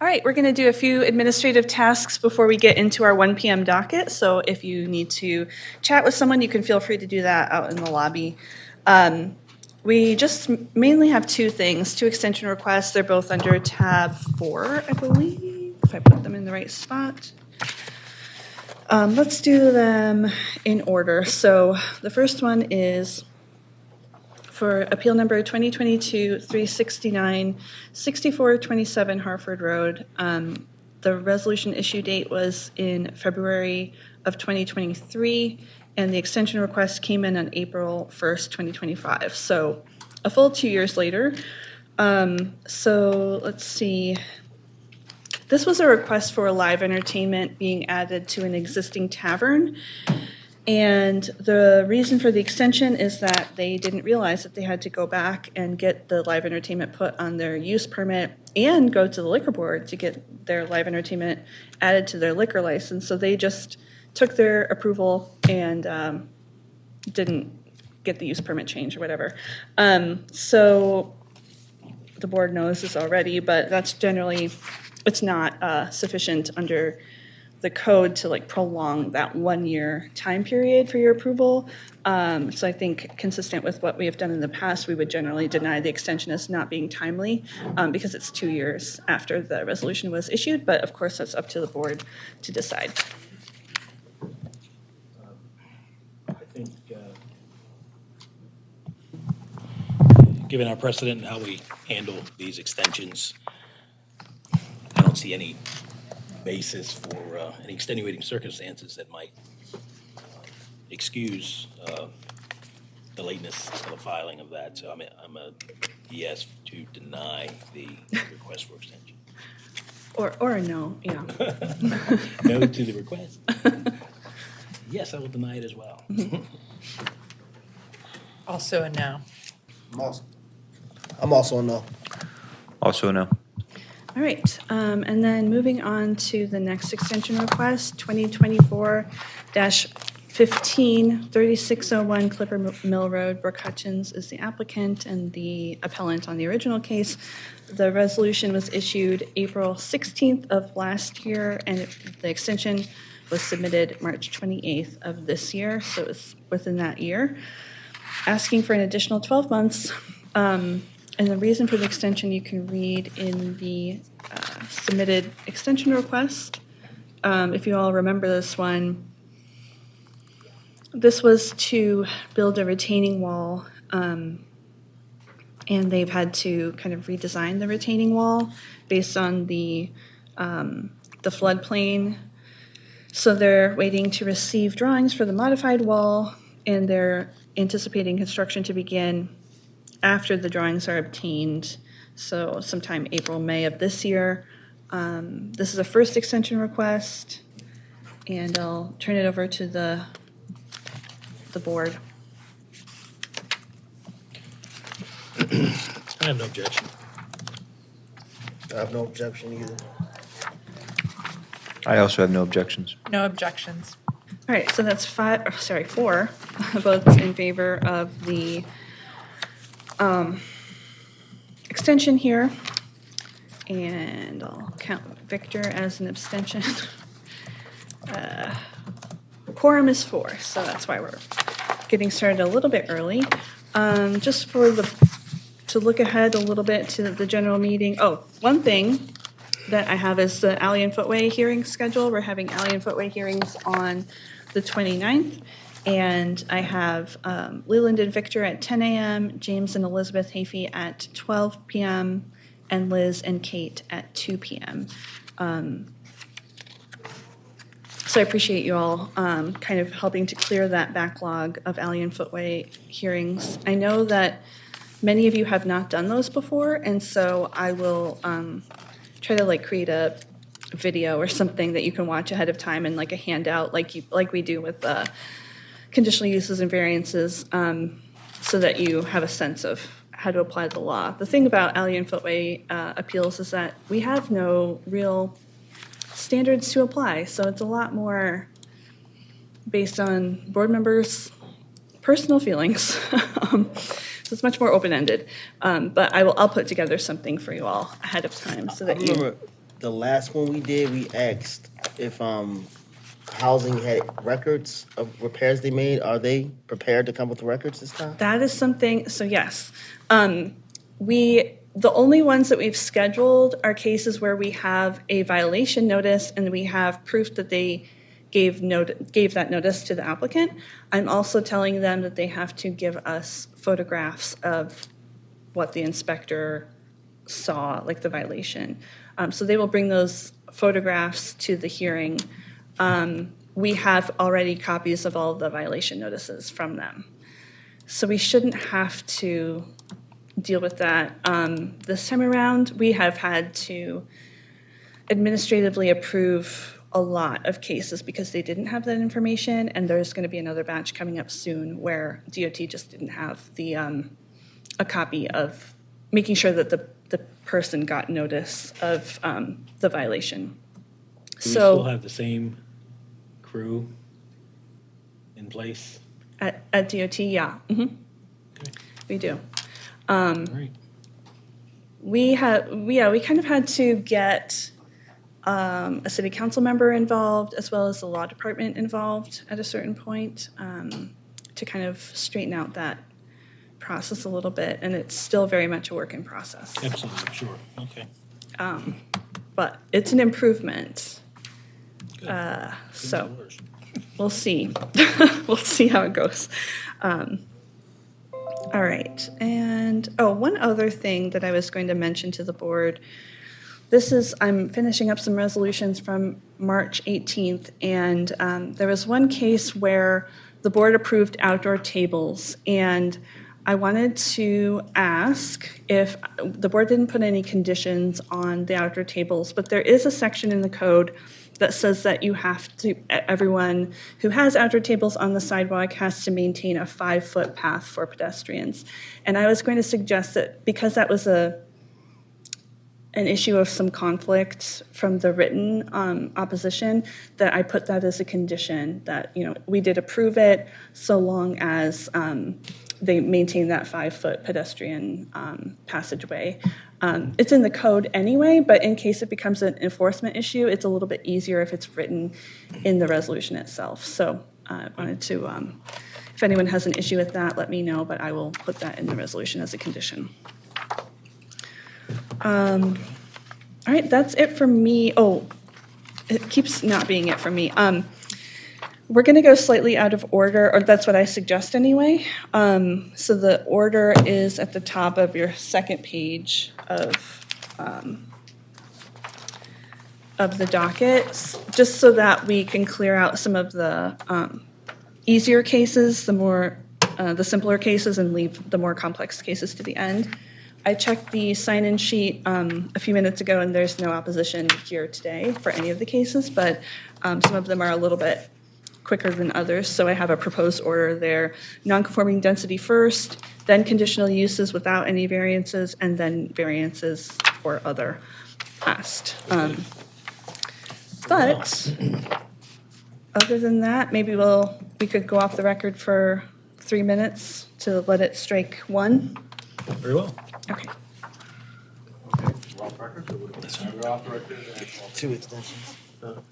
All right, we're going to do a few administrative tasks before we get into our 1 p.m. docket. So if you need to chat with someone, you can feel free to do that out in the lobby. We just mainly have two things, two extension requests. They're both under tab 4, I believe, if I put them in the right spot. Let's do them in order. So the first one is for appeal number 2022-369, 6427 Harford Road. The resolution issue date was in February of 2023, and the extension request came in on April 1st, 2025. So a full 2 years later. So let's see. This was a request for live entertainment being added to an existing tavern. And the reason for the extension is that they didn't realize that they had to go back and get the live entertainment put on their use permit and go to the liquor board to get their live entertainment added to their liquor license. So they just took their approval and didn't get the use permit change or whatever. So the board knows this already, but that's generally, it's not sufficient under the code to like prolong that 1 year time period for your approval. So I think consistent with what we have done in the past, we would generally deny the extension as not being timely because it's 2 years after the resolution was issued. But of course, that's up to the board to decide. I think given our precedent and how we handle these extensions, I don't see any basis for any extenuating circumstances that might excuse the lateness of the filing of that. So I'm a yes to deny the request for extension. Or a no, yeah. No to the request. Yes, I will deny it as well. Also a no. I'm also a no. Also a no. All right, and then moving on to the next extension request, 2024-15, 3601 Clipper Mill Road. Brooke Hutchins is the applicant and the appellant on the original case. The resolution was issued April 16th of last year, and the extension was submitted March 28th of this year, so it's within that year. Asking for an additional 12 months. And the reason for the extension you can read in the submitted extension request. If you all remember this one, this was to build a retaining wall, and they've had to kind of redesign the retaining wall based on the floodplain. So they're waiting to receive drawings for the modified wall, and they're anticipating construction to begin after the drawings are obtained, so sometime April, May of this year. This is a first extension request, and I'll turn it over to the board. I have no objection. I have no objection either. I also have no objections. No objections. All right, so that's 4 votes in favor of the extension here, and I'll count Victor as an abstention. Quorum is 4, so that's why we're getting started a little bit early. Just to look ahead a little bit to the general meeting. Oh, one thing that I have is the Alley and Footway hearing schedule. We're having Alley and Footway hearings on the 29th. And I have Leland and Victor at 10 a.m., James and Elizabeth Hafey at 12 p.m., and Liz and Kate at 2 p.m. So I appreciate you all kind of helping to clear that backlog of Alley and Footway hearings. I know that many of you have not done those before, and so I will try to create a video or something that you can watch ahead of time and a handout like we do with conditional uses and variances, so that you have a sense of how to apply the law. The thing about Alley and Footway appeals is that we have no real standards to apply, so it's a lot more based on board members' personal feelings. So it's much more open-ended. But I'll put together something for you all ahead of time so that you. the last one we did, we asked if, housing had records of repairs they made. Are they prepared to come with records this time? That is something, so yes. The only ones that we've scheduled are cases where we have a violation notice and we have proof that they gave that notice to the applicant. I'm also telling them that they have to give us photographs of what the inspector saw, like the violation. So they will bring those photographs to the hearing. We have already copies of all the violation notices from them. So we shouldn't have to deal with that. This time around, we have had to administratively approve a lot of cases because they didn't have that information, and there's going to be another batch coming up soon where DOT just didn't have the a copy of making sure that the person got notice of the violation. Do we still So have the same crew in place? at DOT, yeah, Okay. we do. All right. We kind of had to get a city council member involved as well as the law department involved at a certain point to kind of straighten out that process a little bit, and it's still very much a work in process. Absolutely, sure. Okay. But it's an improvement. Good. So Seems worse. we'll see. We'll see how it goes. All right. And, one other thing that I was going to mention to the board. I'm finishing up some resolutions from March 18th, and there was one case where the board approved outdoor tables, and I wanted to ask if the board didn't put any conditions on the outdoor tables, but there is a section in the code that says that everyone who has outdoor tables on the sidewalk has to maintain a 5-foot path for pedestrians. And I was going to suggest that because that was an issue of some conflict from the written opposition, that I put that as a condition that, we did approve it so long as they maintain that 5-foot pedestrian passageway. It's in the code anyway, but in case it becomes an enforcement issue, it's a little bit easier if it's written in the resolution itself. So I wanted to, if anyone has an issue with that, let me know, but I will put that in the resolution as a condition. All right, that's it for me. Oh, it keeps not being it for me. We're going to go slightly out of order, or that's what I suggest anyway. So the order is at the top of your second page of the docket, just so that we can clear out some of the easier cases, the simpler cases, and leave the more complex cases to the end. I checked the sign-in sheet a few minutes ago, and there's no opposition here today for any of the cases, but some of them are a little bit quicker than others, so I have a proposed order there. Non-conforming density first, then conditional uses without any variances, and then variances or other last. But other than that, maybe we could go off the record for 3 minutes to let it strike one. Very well. Okay. Two extensions.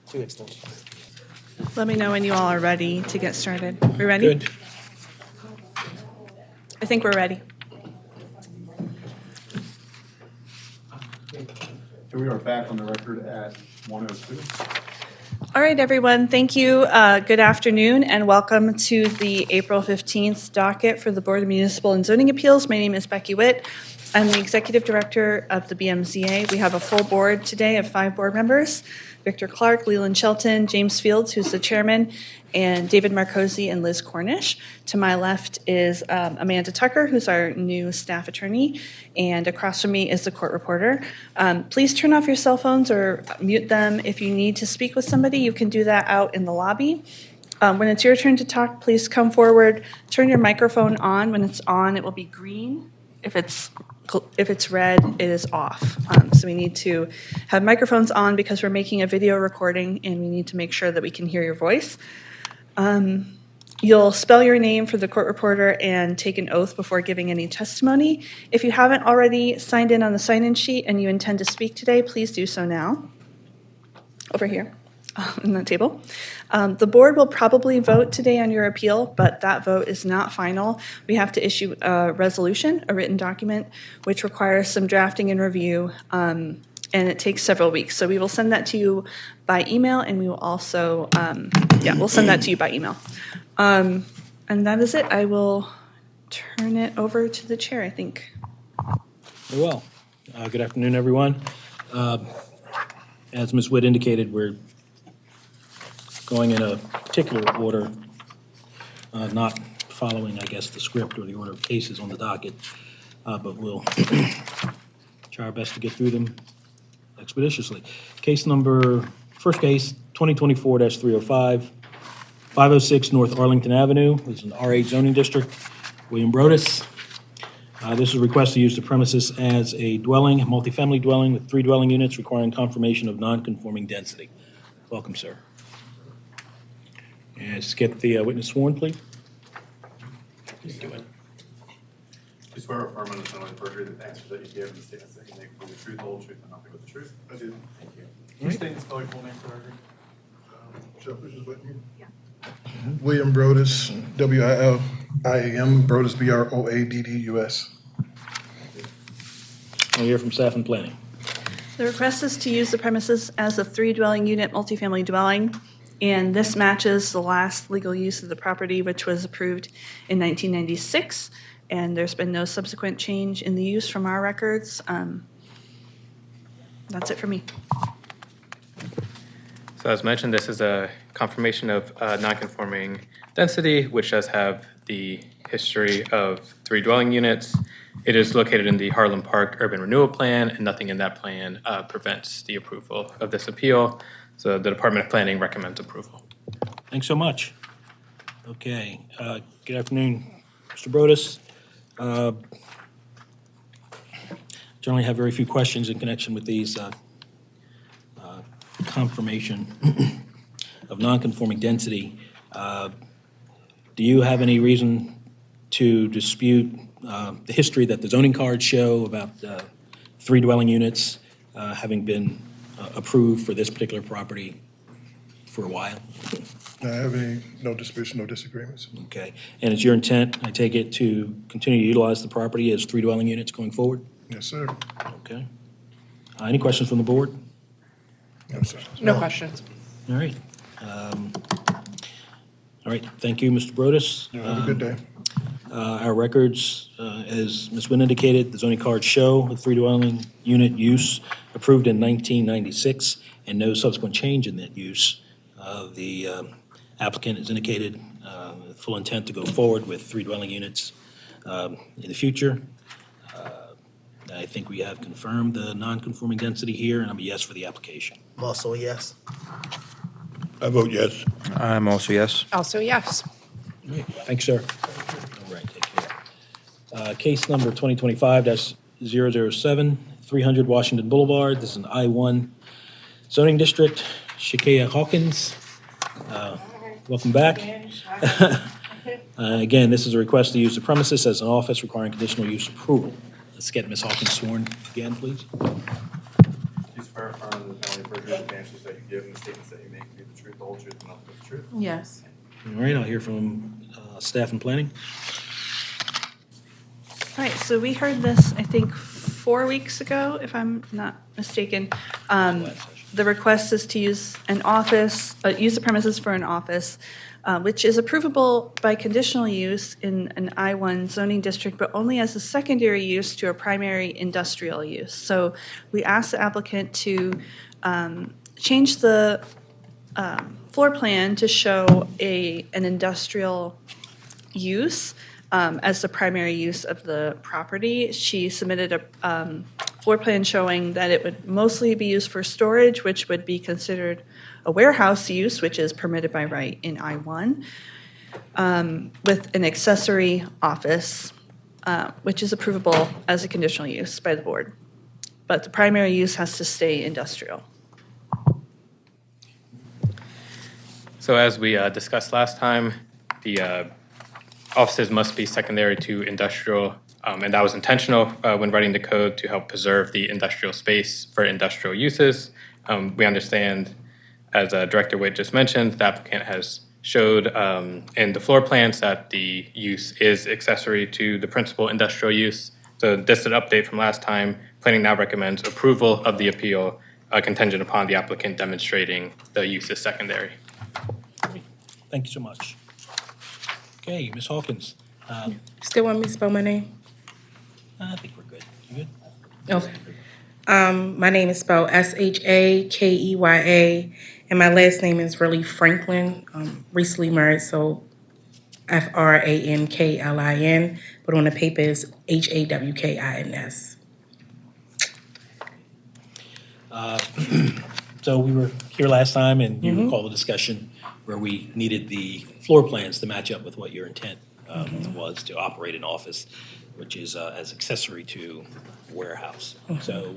Two extensions. Let me know when you all are ready to get started. We ready? Good. I think we're ready. So we are back on the record at 1:02. All right, everyone. Thank you. Good afternoon, and welcome to the April 15th docket for the Board of Municipal and Zoning Appeals. My name is Becky Witt. I'm the Executive Director of the BMZA. We have a full board today of 5 board members: Victor Clark, Leland Shelton, James Fields, who's the chairman, and David Marcosi and Liz Cornish. To my left is Amanda Tucker, who's our new staff attorney, and across from me is the court reporter. Please turn off your cell phones or mute them. If you need to speak with somebody, you can do that out in the lobby. When it's your turn to talk, please come forward, turn your microphone on. When it's on, it will be green. If it's red, it is off. So we need to have microphones on because we're making a video recording and we need to make sure that we can hear your voice. You'll spell your name for the court reporter and take an oath before giving any testimony. If you haven't already signed in on the sign-in sheet and you intend to speak today, please do so now. over here on the table. The board will probably vote today on your appeal, but that vote is not final. We have to issue a resolution, a written document, which requires some drafting and review, and it takes several weeks. So we will send that to you by email, and we will also, we'll send that to you by email. And that is it. I will turn it over to the chair, I think. Very well. Good afternoon, everyone. As Ms. Witt indicated, we're going in a particular order, not following, I guess, the script or the order of cases on the docket, but we'll try our best to get through them expeditiously. First case, 2024-305, 506 North Arlington Avenue. This is an R8 zoning district. William Brodus. This is a request to use the premises as a dwelling, a multifamily dwelling with 3 dwelling units requiring confirmation of non-conforming density. Welcome, sir. And let's get the witness sworn, please. You swear or affirm on the testimony perjury that the answers that you give and the statements that you make will be the truth, the whole truth, and nothing but the truth? I do. Thank you. Can you state and spell your full name for the record? Shepard is with me. William Brodus, W-I-L-I-A-M, Brodus, B-R-O-A-D-D-U-S. We'll hear from staff and planning. The request is to use the premises as a 3 dwelling unit multifamily dwelling, and this matches the last legal use of the property, which was approved in 1996, and there's been no subsequent change in the use from our records. That's it for me. So as mentioned, this is a confirmation of non-conforming density, which does have the history of 3 dwelling units. It is located in the Harlem Park Urban Renewal Plan, and nothing in that plan prevents the approval of this appeal. So the Department of Planning recommends approval. Thanks so much. Okay, good afternoon, Mr. Brodus. Generally have very few questions in connection with these confirmation of non-conforming density. Do you have any reason to dispute the history that the zoning cards show about 3 dwelling units having been approved for this particular property for a while? I have no disputes, no disagreements. Okay, and it's your intent, I take it, to continue to utilize the property as 3 dwelling units going forward? Yes, sir. Okay. Any questions from the board? No, sir. No questions. All right. All right, thank you, Mr. Brodus. Have a good day. Our records, as Ms. Wynn indicated, the zoning cards show a 3 dwelling unit use approved in 1996 and no subsequent change in that use. The applicant has indicated full intent to go forward with 3 dwelling units in the future. I think we have confirmed the non-conforming density here, and I'm a yes for the application. I'm also a yes. I vote yes. I'm also yes. Also, yes. All right, thanks, sir. All right, take care. Case number 2025-007, 300 Washington Boulevard. This is an I-1 zoning district. Shakaya Hawkins, welcome back. Again, this is a request to use the premises as an office requiring conditional use approval. Let's get Ms. Hawkins sworn again, please. You swear or affirm on the testimony perjury that the answers that you give and the statements that you make will be the truth, the whole truth, and nothing but the truth? Yes. All right, I'll hear from staff and planning. All right, so we heard this, I think, 4 weeks ago, if I'm not mistaken. The request is to use an office, use the premises for an office, which is approvable by conditional use in an I-1 zoning district, but only as a secondary use to a primary industrial use. So we asked the applicant to change the floor plan to show an industrial use as the primary use of the property. She submitted a floor plan showing that it would mostly be used for storage, which would be considered a warehouse use, which is permitted by right in I-1, with an accessory office, which is approvable as a conditional use by the board. But the primary use has to stay industrial. So as we discussed last time, the offices must be secondary to industrial, and that was intentional when writing the code to help preserve the industrial space for industrial uses. We understand As Director Witt just mentioned, the applicant has showed in the floor plans that the use is accessory to the principal industrial use. So this is an update from last time. Planning now recommends approval of the appeal contingent upon the applicant demonstrating the use is secondary. Great. Thank you so much. Okay, Ms. Hawkins, Still want me to spell my name? I think we're good. You good? Okay. My name is spelled Shakeya, and my last name is really Franklin. Recently married, so Franklin, but on the paper is Hawkins. So we were here last time, and you recall the discussion where we needed the floor plans to match up with what your intent was to operate an office, which is as accessory to warehouse. So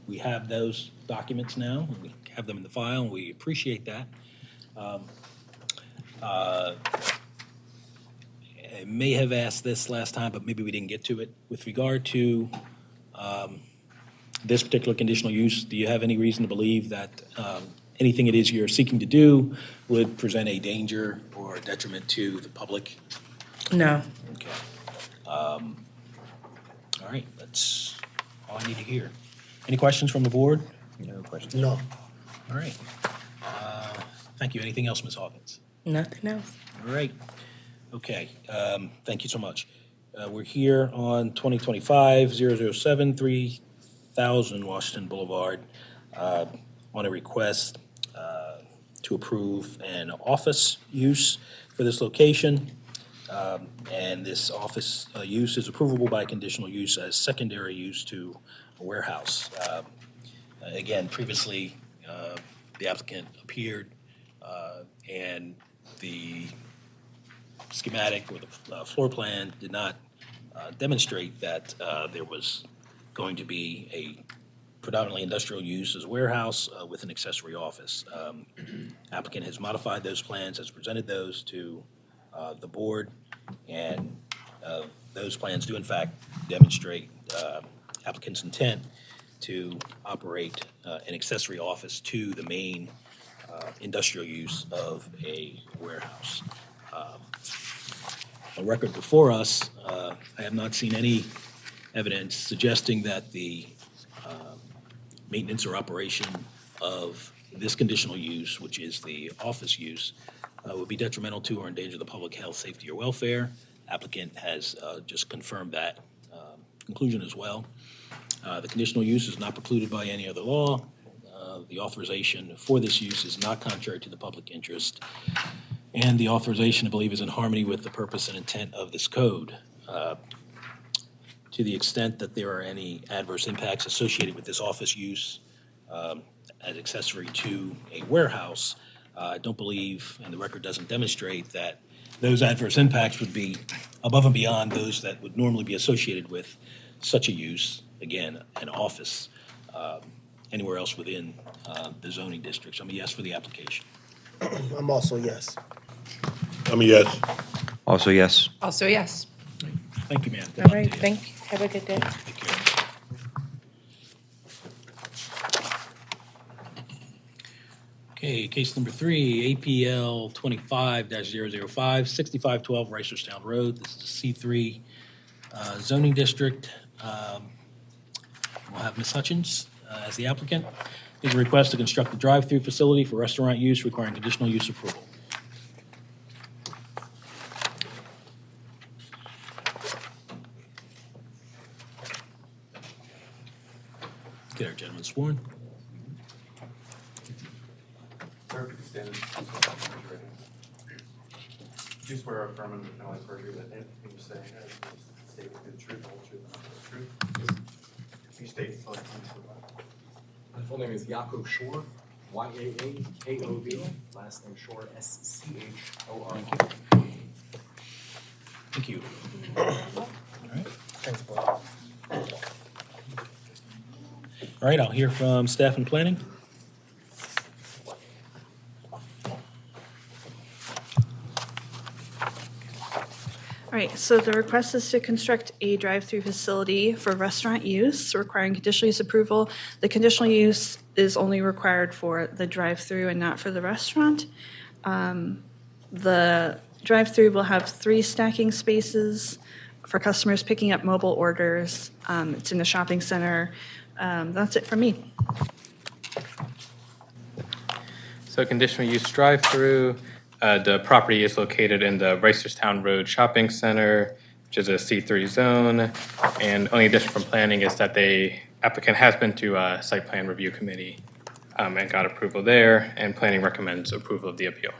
we have those documents now, and we have them in the file, and we appreciate that. I may have asked this last time, but maybe we didn't get to it. With regard to this particular conditional use, do you have any reason to believe that anything it is you're seeking to do would present a danger or a detriment to the public? No. Okay. All right, that's all I need to hear. Any questions from the board? No questions. No. All right. Thank you. Anything else, Ms. Hawkins? Nothing else. All right. Okay. Thank you so much. We're here on 2025-007, 3000 Washington Boulevard on a request to approve an office use for this location. And this office use is approvable by conditional use as secondary use to a warehouse. Again, previously, the applicant appeared and the schematic or the floor plan did not demonstrate that there was going to be a predominantly industrial use as a warehouse with an accessory office. Applicant has modified those plans, has presented those to the board, and those plans do in fact demonstrate applicant's intent to operate an accessory office to the main industrial use of a warehouse. A record before us, I have not seen any evidence suggesting that the maintenance or operation of this conditional use, which is the office use, would be detrimental to or endanger the public health, safety, or welfare. Applicant has just confirmed that conclusion as well. The conditional use is not precluded by any other law. The authorization for this use is not contrary to the public interest. And the authorization, I believe, is in harmony with the purpose and intent of this code. To the extent that there are any adverse impacts associated with this office use as accessory to a warehouse, I don't believe, and the record doesn't demonstrate, that those adverse impacts would be above and beyond those that would normally be associated with such a use, again, an office, anywhere else within the zoning district. So I'm a yes for the application. I'm also yes. I'm a yes. Also yes. Also, yes. Thank you, ma'am. Good All luck right, to you. thank you. Have a good day. Take care. Okay, case number 3, APL 25-005, 6512 Reisterstown Road. This is a C3 zoning district. We'll have Ms. Hutchins as the applicant. There's a request to construct a drive-through facility for restaurant use requiring conditional use approval. Get our gentleman sworn. Sir, if you could stand and do you swear or affirm under the penalty of perjury that anything you say has state will be the truth, the whole truth, and nothing but the truth? Can you state the full name? My full name is Yaakov Shore, Y-A-A-K-O-V, last name Shore, S-C-H-O-R. Thank you. All right. Thanks, Bob. All right, I'll hear from staff and planning. All right, so the request is to construct a drive-through facility for restaurant use, requiring conditional use approval. The conditional use is only required for the drive-through and not for the restaurant. The drive-through will have 3 stacking spaces for customers picking up mobile orders. It's in the shopping center. That's it for me. So conditional use drive-through, the property is located in the Reisterstown Road Shopping Center, which is a C3 zone. And only addition from planning is that the applicant has been to a site plan review committee and got approval there, and planning recommends approval of the appeal.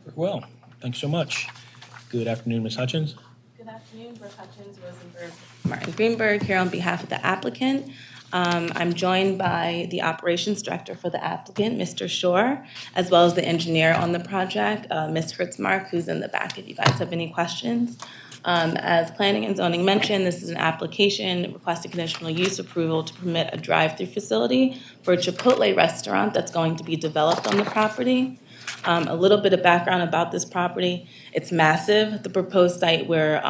Very well, thanks so much. Good afternoon, Ms. Hutchins. Good afternoon, Brooke Hutchins, Rosenberg, Martin Greenberg, here on behalf of the applicant. I'm joined by the operations director for the applicant, Mr. Shore, as well as the engineer on the project, Ms. Hertzmark, who's in the back if you guys have any questions. As planning and zoning mentioned, this is an application requesting conditional use approval to permit a drive-through facility for a Chipotle restaurant that's going to be developed on the property. A little bit of background about this property. It's massive. The proposed site we're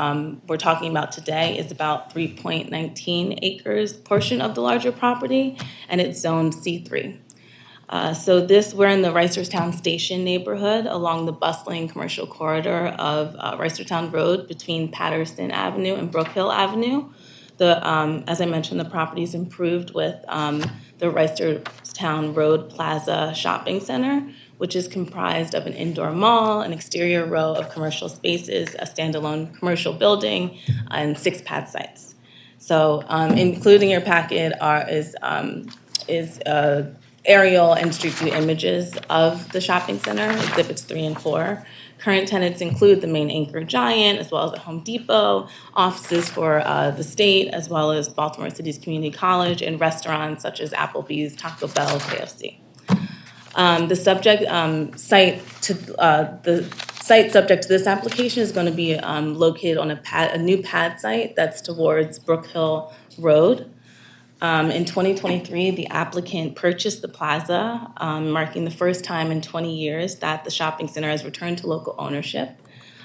talking about today is about 3.19 acres portion of the larger property, and it's zoned C3. We're in the Reisterstown Station neighborhood along the bustling commercial corridor of Reisterstown Road between Patterson Avenue and Brook Hill Avenue. As I mentioned, the property is improved with the Reisterstown Road Plaza Shopping Center, which is comprised of an indoor mall, an exterior row of commercial spaces, a standalone commercial building, and 6 pad sites. So, including your packet is aerial and street view images of the shopping center, exhibits 3 and 4. Current tenants include the main anchor Giant, as well as the Home Depot, offices for the state, as well as Baltimore City's Community College, and restaurants such as Applebee's, Taco Bell, KFC. The site subject to this application is going to be located on a new pad site that's towards Brook Hill Road. In 2023, the applicant purchased the plaza, marking the first time in 20 years that the shopping center has returned to local ownership.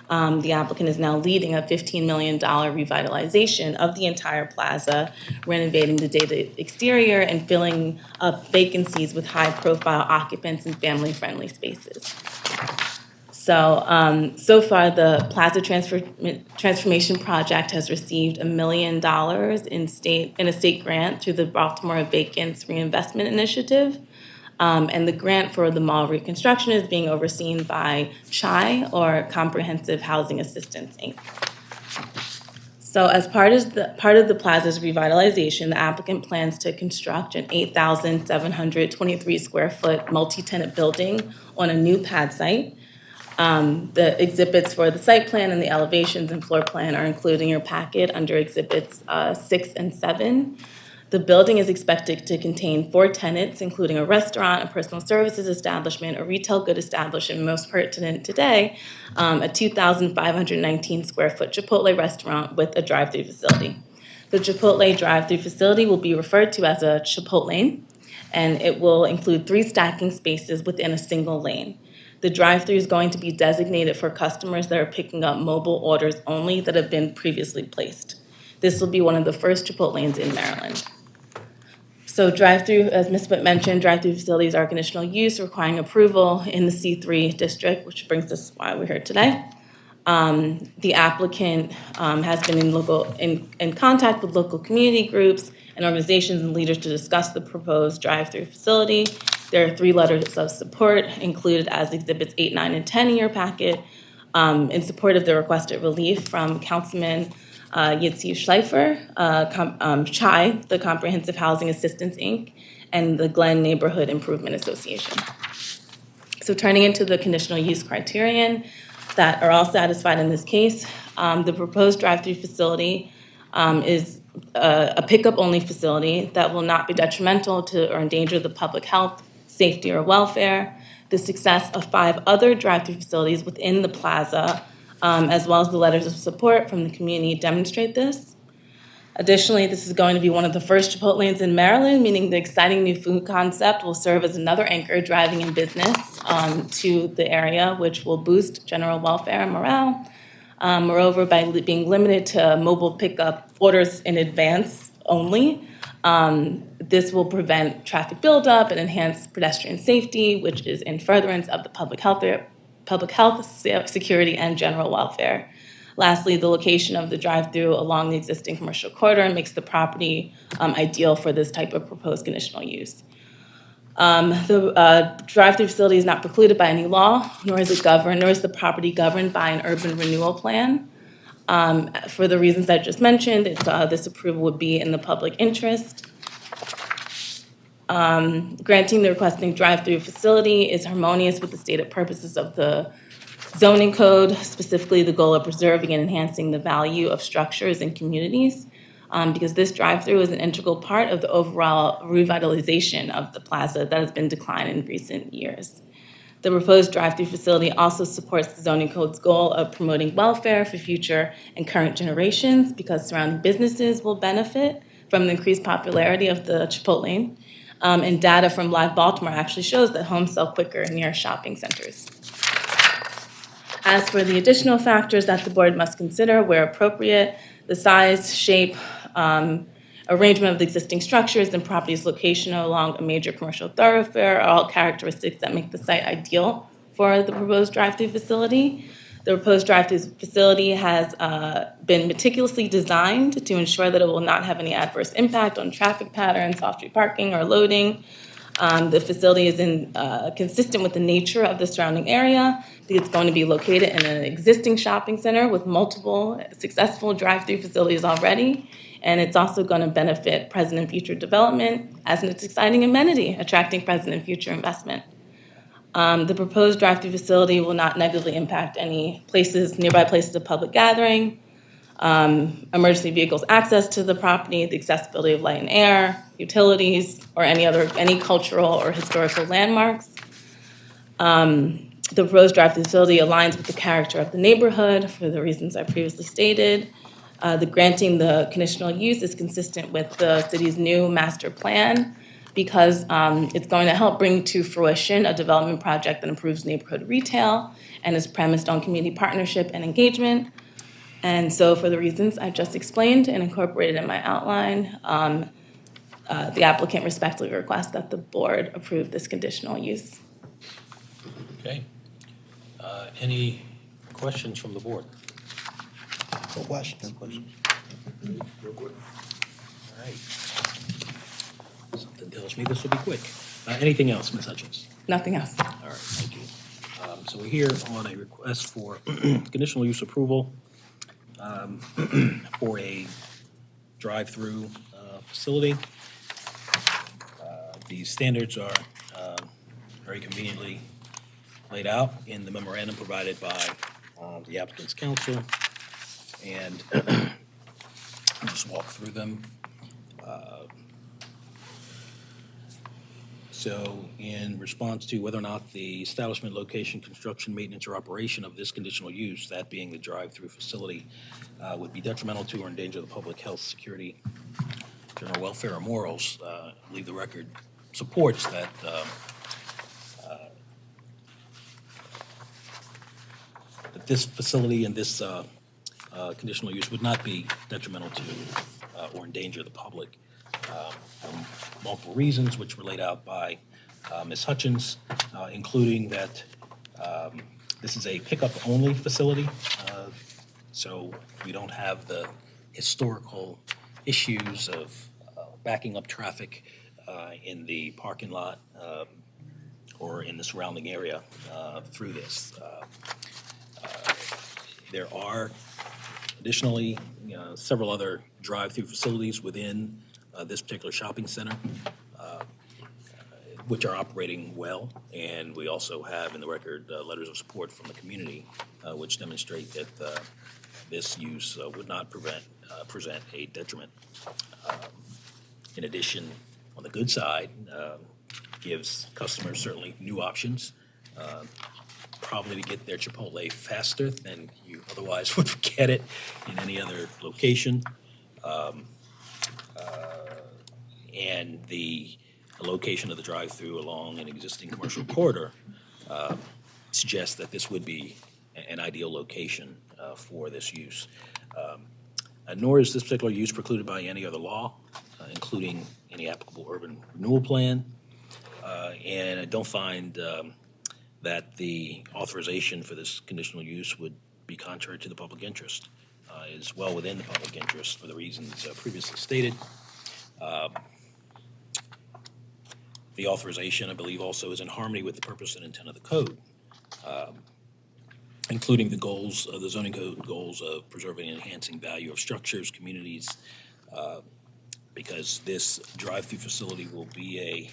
The applicant is now leading a $15 million revitalization of the entire plaza, renovating the dated exterior and filling up vacancies with high-profile occupants and family-friendly spaces. So far, the Plaza Transformation Project has received $1 million in a state grant through the Baltimore Vacants Reinvestment Initiative. And the grant for the mall reconstruction is being overseen by CHI, or Comprehensive Housing Assistance, Inc. So as part of the plaza's revitalization, the applicant plans to construct an 8,723 square foot multi-tenant building on a new pad site. The exhibits for the site plan and the elevations and floor plan are included in your packet under exhibits 6 and 7. The building is expected to contain 4 tenants, including a restaurant, a personal services establishment, a retail good establishment, and most pertinent today, a 2,519 square foot Chipotle restaurant with a drive-through facility. The Chipotle drive-through facility will be referred to as a Chipotlane, and it will include 3 stacking spaces within a single lane. The drive-through is going to be designated for customers that are picking up mobile orders only that have been previously placed. This will be one of the first Chipotlanes in Maryland. So drive-through, as Ms. Witt mentioned, drive-through facilities are conditional use requiring approval in the C3 district, which brings us why we're here today. The applicant has been in contact with local community groups and organizations and leaders to discuss the proposed drive-through facility. There are 3 letters of support included as exhibits 8, 9, and 10 in your packet in support of the requested relief from Councilman Yitzi Schleifer, CHI, the Comprehensive Housing Assistance, Inc., and the Glen Neighborhood Improvement Association. So turning into the conditional use criterion that are all satisfied in this case, the proposed drive-through facility is a pickup-only facility that will not be detrimental to or endanger the public health, safety, or welfare. The success of 5 other drive-through facilities within the plaza, as well as the letters of support from the community, demonstrate this. Additionally, this is going to be one of the first Chipotlanes in Maryland, meaning the exciting new food concept will serve as another anchor driving in business to the area, which will boost general welfare and morale. Moreover, by being limited to mobile pickup orders in advance only, this will prevent traffic buildup and enhance pedestrian safety, which is in furtherance of the public health, security, and general welfare. Lastly, the location of the drive-through along the existing commercial corridor makes the property ideal for this type of proposed conditional use. The drive-through facility is not precluded by any law, nor is the property governed by an urban renewal plan. For the reasons I just mentioned, this approval would be in the public interest. Granting the requesting drive-through facility is harmonious with the stated purposes of the zoning code, specifically the goal of preserving and enhancing the value of structures and communities, because this drive-through is an integral part of the overall revitalization of the plaza that has been declining in recent years. The proposed drive-through facility also supports the zoning code's goal of promoting welfare for future and current generations, because surrounding businesses will benefit from the increased popularity of the Chipotlane. And data from Live Baltimore actually shows that homes sell quicker near shopping centers. As for the additional factors that the board must consider where appropriate, the size, shape, arrangement of the existing structures and property's location along a major commercial thoroughfare are all characteristics that make the site ideal for the proposed drive-through facility. The proposed drive-through facility has been meticulously designed to ensure that it will not have any adverse impact on traffic patterns, off-street parking, or loading. The facility is consistent with the nature of the surrounding area. It's going to be located in an existing shopping center with multiple successful drive-through facilities already. And it's also going to benefit present and future development as an exciting amenity, attracting present and future investment. The proposed drive-through facility will not negatively impact any nearby places of public gathering, emergency vehicles access to the property, the accessibility of light and air, utilities, or any cultural or historical landmarks. The proposed drive-through facility aligns with the character of the neighborhood for the reasons I previously stated. Granting the conditional use is consistent with the city's new master plan, because it's going to help bring to fruition a development project that improves neighborhood retail and is premised on community partnership and engagement. And so for the reasons I just explained and incorporated in my outline, the applicant respectfully requests that the board approve this conditional use. Okay. Any questions from the board? No questions. All right. Something tells me this will be quick. Anything else, Ms. Hutchins? Nothing else. All right, thank you. So we're here on a request for conditional use approval for a drive-through facility. The standards are very conveniently laid out in the memorandum provided by the applicant's counsel, and I'll just walk through them. So in response to whether or not the establishment, location, construction, maintenance, or operation of this conditional use, that being the drive-through facility, would be detrimental to or endanger the public health, security, general welfare, or morals, I believe the record supports that that this facility and this conditional use would not be detrimental to or endanger the public for multiple reasons, which were laid out by Ms. Hutchins, including that this is a pickup-only facility, so we don't have the historical issues of backing up traffic in the parking lot or in the surrounding area through this. There are additionally several other drive-through facilities within this particular shopping center, which are operating well, and we also have in the record letters of support from the community, which demonstrate that this use would not present a detriment. In addition, on the good side, gives customers certainly new options, probably to get their Chipotle faster than you otherwise would get it in any other location. And the location of the drive-through along an existing commercial corridor suggests that this would be an ideal location for this use. Nor is this particular use precluded by any other law, including any applicable urban renewal plan. And I don't find that the authorization for this conditional use would be contrary to the public interest. It is well within the public interest for the reasons previously stated. The authorization, I believe, also is in harmony with the purpose and intent of the code, including the goals of the zoning code goals of preserving and enhancing value of structures, communities, because this drive-through facility will be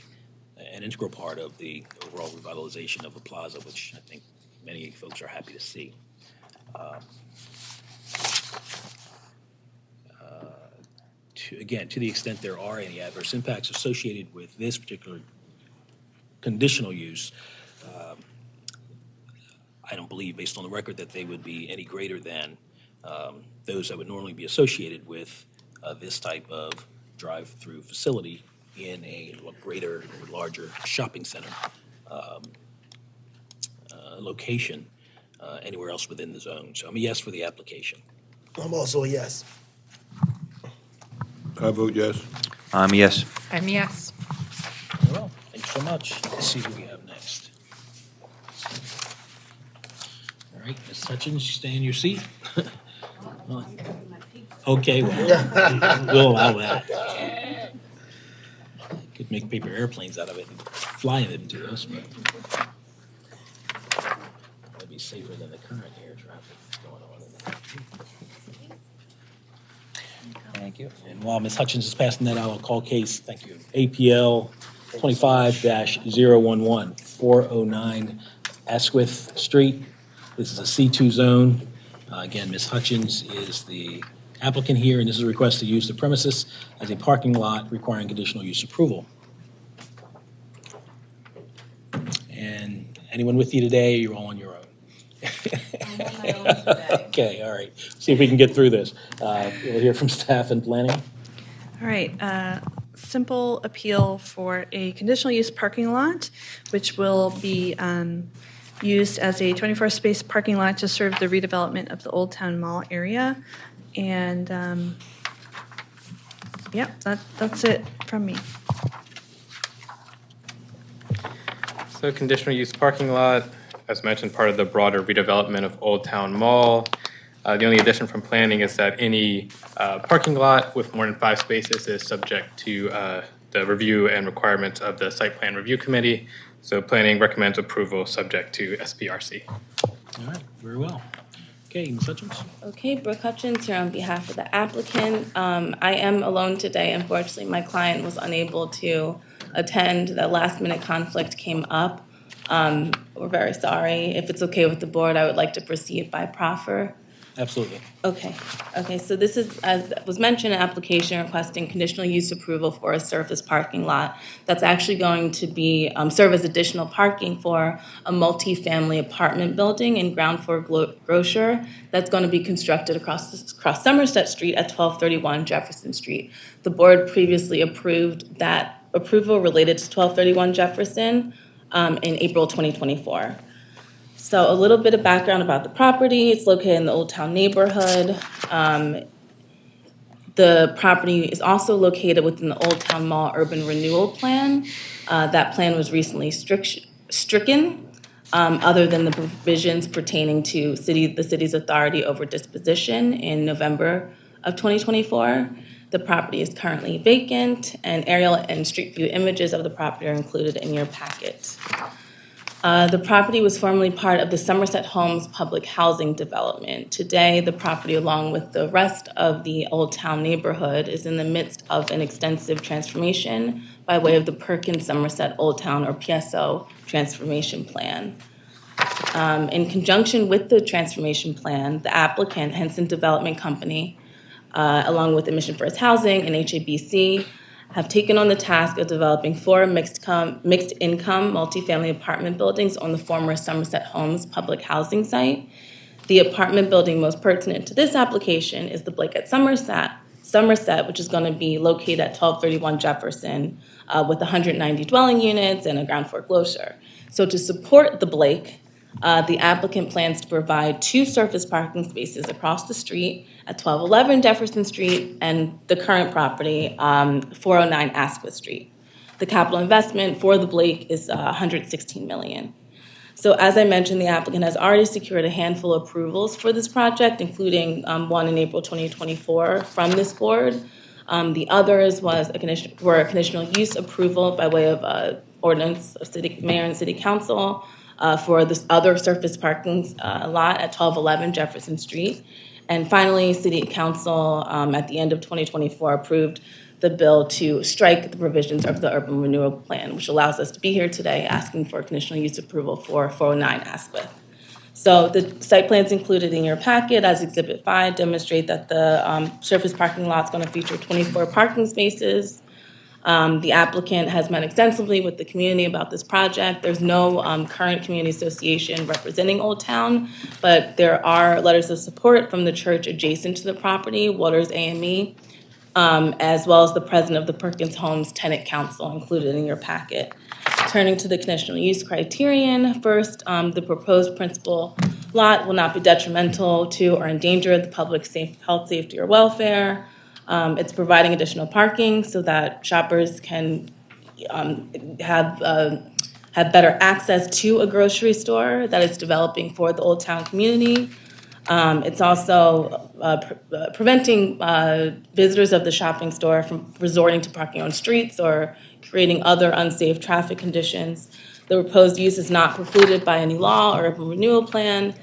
an integral part of the overall revitalization of the plaza, which I think many folks are happy to see. Again, to the extent there are any adverse impacts associated with this particular conditional use, I don't believe, based on the record, that they would be any greater than those that would normally be associated with this type of drive-through facility in a greater or larger shopping center location anywhere else within the zone. So I'm a yes for the application. I'm also a yes. I vote yes. Yes. I'm yes. Very well, thanks so much. Let's see who we have next. All right, Ms. Hutchins, you stay in your seat. Okay, well, we'll allow that. Could make paper airplanes out of it and fly them to us, but that'd be safer than the current air traffic that's going on in there. Thank you. And while Ms. Hutchins is passing that out, I'll call case, thank you, APL 25-011, 409 Asquith Street. This is a C2 zone. Again, Ms. Hutchins is the applicant here, and this is a request to use the premises as a parking lot requiring conditional use approval. And anyone with you today, you're all on your own? I'm on my own today. Okay, all right. See if we can get through this. We'll hear from staff and planning. All right, simple appeal for a conditional use parking lot, which will be used as a 24-space parking lot to serve the redevelopment of the Old Town Mall area. And, yeah, that's it from me. So conditional use parking lot, as mentioned, part of the broader redevelopment of Old Town Mall. The only addition from planning is that any parking lot with more than 5 spaces is subject to the review and requirements of the Site Plan Review Committee. So planning recommends approval subject to SPRC. All right, very well. Okay, Ms. Hutchins? Okay, Brooke Hutchins here on behalf of the applicant. I am alone today. Unfortunately, my client was unable to attend. The last-minute conflict came up. We're very sorry. If it's okay with the board, I would like to proceed by proffer. Absolutely. Okay, so this is, as was mentioned, an application requesting conditional use approval for a surface parking lot that's actually going to be, serve as additional parking for a multi-family apartment building and ground floor grocer that's going to be constructed across Somerset Street at 1231 Jefferson Street. The board previously approved that approval related to 1231 Jefferson in April 2024. So a little bit of background about the property. It's located in the Old Town neighborhood. The property is also located within the Old Town Mall Urban Renewal Plan. That plan was recently stricken, other than the provisions pertaining to the city's authority over disposition in November of 2024. The property is currently vacant, and aerial and street view images of the property are included in your packet. The property was formerly part of the Somerset Homes public housing development. Today, the property, along with the rest of the Old Town neighborhood, is in the midst of an extensive transformation by way of the Perkins Somerset Old Town, or PSO, transformation plan. In conjunction with the transformation plan, the applicant, Henson Development Company, along with Admission First Housing and HABC, have taken on the task of developing 4 mixed-income multifamily apartment buildings on the former Somerset Homes public housing site. The apartment building most pertinent to this application is the Blake at Somerset, which is going to be located at 1231 Jefferson with 190 dwelling units and a ground floor grocer. So to support the Blake, The applicant plans to provide 2 surface parking spaces across the street at 1211 Jefferson Street and the current property, 409 Asquith Street. The capital investment for the Blake is $116 million. So as I mentioned, the applicant has already secured a handful of approvals for this project, including one in April 2024 from this board. The others were a conditional use approval by way of ordinance of mayor and city council for this other surface parking lot at 1211 Jefferson Street. And finally, city council at the end of 2024 approved the bill to strike the provisions of the urban renewal plan, which allows us to be here today asking for conditional use approval for 409 Asquith. So the site plans included in your packet as Exhibit 5 demonstrate that the surface parking lot is going to feature 24 parking spaces. The applicant has met extensively with the community about this project. There's no current community association representing Old Town, but there are letters of support from the church adjacent to the property, Waters AME, as well as the president of the Perkins Homes Tenant Council included in your packet. Turning to the conditional use criterion, first, the proposed principal lot will not be detrimental to or endanger the public's health, safety, or welfare. It's providing additional parking so that shoppers can have better access to a grocery store that is developing for the Old Town community. It's also preventing visitors of the shopping store from resorting to parking on streets or creating other unsafe traffic conditions. The proposed use is not precluded by any law or urban renewal plan.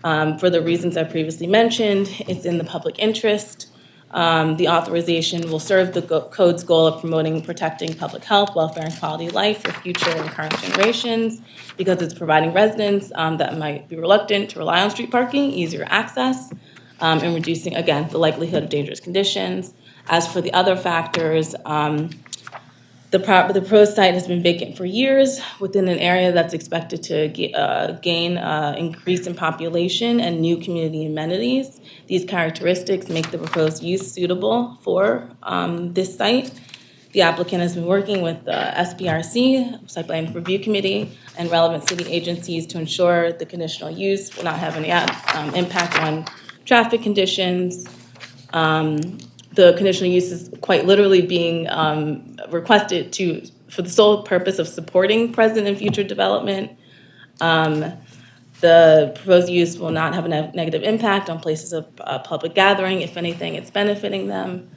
For the reasons I previously mentioned, it's in the public interest. The authorization will serve the code's goal of promoting and protecting public health, welfare, and quality of life for future and current generations because it's providing residents that might be reluctant to rely on street parking easier access and reducing, again, the likelihood of dangerous conditions. As for the other factors, the proposed site has been vacant for years within an area that's expected to gain increase in population and new community amenities. These characteristics make the proposed use suitable for this site. The applicant has been working with the SPRC, Site Plan Review Committee, and relevant city agencies to ensure the conditional use will not have any impact on traffic conditions. The conditional use is quite literally being requested for the sole purpose of supporting present and future development. The proposed use will not have a negative impact on places of public gathering. If anything, it's benefiting them.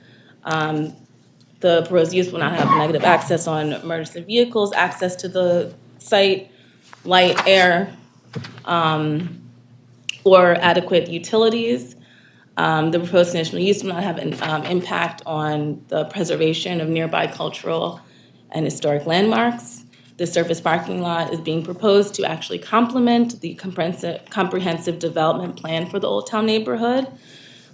The proposed use will not have negative access on emergency vehicles, access to the site, light, air, or adequate utilities. The proposed conditional use will not have an impact on the preservation of nearby cultural and historic landmarks. The surface parking lot is being proposed to actually complement the comprehensive development plan for the Old Town neighborhood.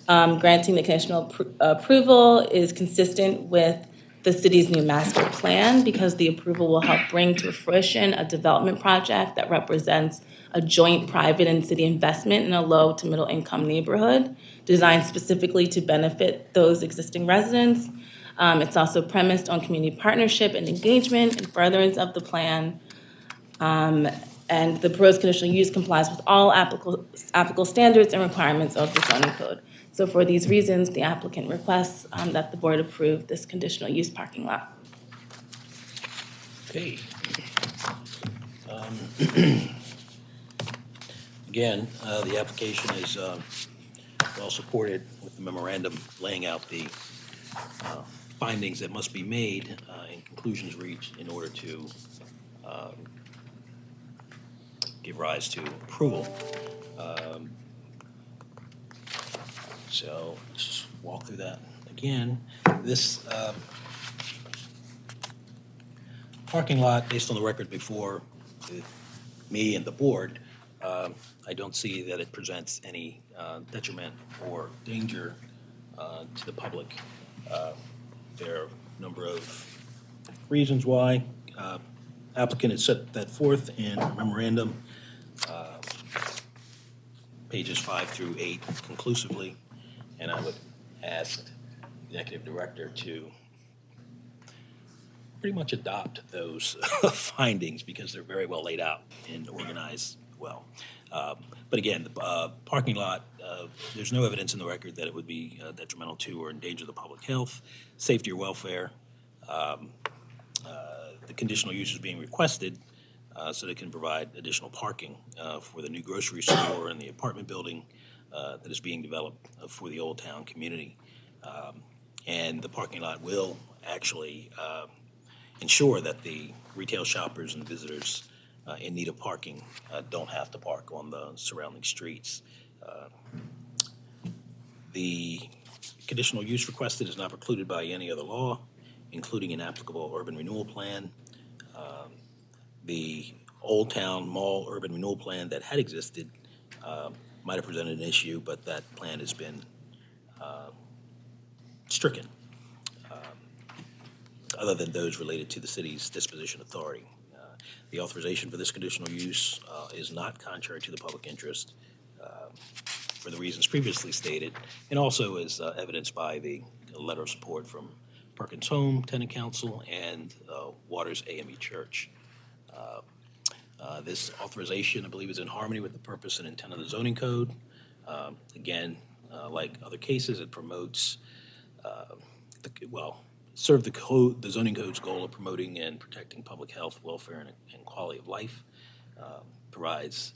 Granting the conditional approval is consistent with the city's new master plan because the approval will help bring to fruition a development project that represents a joint private and city investment in a low to middle income neighborhood designed specifically to benefit those existing residents. It's also premised on community partnership and engagement and furtherance of the plan. And the proposed conditional use complies with all applicable standards and requirements of the zoning code. So for these reasons, the applicant requests that the board approve this conditional use parking lot. Okay. Again, the application is well supported with the memorandum laying out the findings that must be made and conclusions reached in order to give rise to approval. So let's just walk through that again. This parking lot, based on the record before me and the board, I don't see that it presents any detriment or danger to the public. There are a number of reasons why. Applicant has set that forth in memorandum, pages 5 through 8 conclusively, and I would ask the executive director to pretty much adopt those findings because they're very well laid out in organized well. But again, the parking lot, there's no evidence in the record that it would be detrimental to or endanger the public health, safety, or welfare. The conditional use is being requested so they can provide additional parking for the new grocery store and the apartment building that is being developed for the Old Town community. And the parking lot will actually ensure that the retail shoppers and visitors in need of parking don't have to park on the surrounding streets. The conditional use requested is not precluded by any other law, including an applicable urban renewal plan. The Old Town Mall urban renewal plan that had existed might have presented an issue, but that plan has been stricken, other than those related to the city's disposition authority. The authorization for this conditional use is not contrary to the public interest for the reasons previously stated, and also is evidenced by the letter of support from Perkins Home Tenant Council and Waters AME Church. This authorization, I believe, is in harmony with the purpose and intent of the zoning code. Again, like other cases, it promotes, serve the zoning code's goal of promoting and protecting public health, welfare, and quality of life. Provides,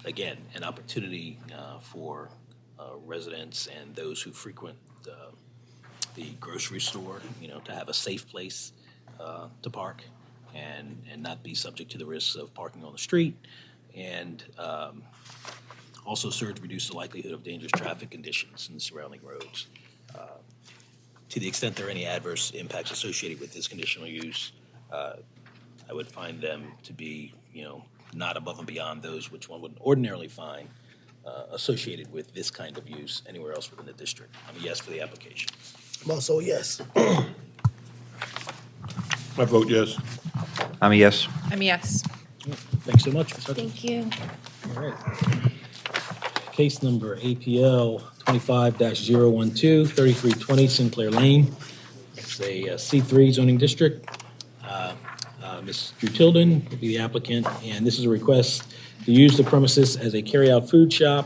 again, an opportunity for residents and those who frequent the grocery store, to have a safe place to park and not be subject to the risks of parking on the street, and also serve to reduce the likelihood of dangerous traffic conditions in the surrounding roads. To the extent there are any adverse impacts associated with this conditional use, I would find them to be, not above and beyond those which one would ordinarily find associated with this kind of use anywhere else within the district. I'm a yes for the application. I'm also a yes. I vote yes. I'm a yes. I'm a yes. Thanks so much. Ms. Hudson. Thank you. All right. Case number APL 25-012, 3320 Sinclair Lane. It's a C3 zoning district. Ms. Drew Tilden will be the applicant, and this is a request to use the premises as a carry-out food shop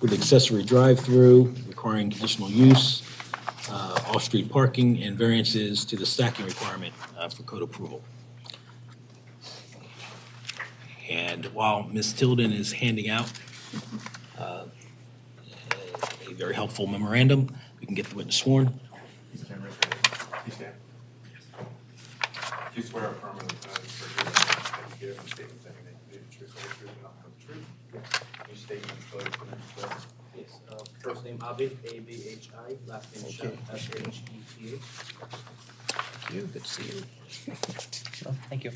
with accessory drive-through requiring conditional use, off-street parking, and variances to the stacking requirement for code approval. And while Ms. Tilden is handing out a very helpful memorandum, we can get the witness sworn. Please stand, raise your hand. Please stand. Do you swear or affirm that you give the statements that you make the truth, the truth, and nothing but the truth? Any statements related to the truth? Yes, first name Abid, A-B-H-I, last name Sheth, S-H-E-T-H. Thank you. Good to see you. Thank you.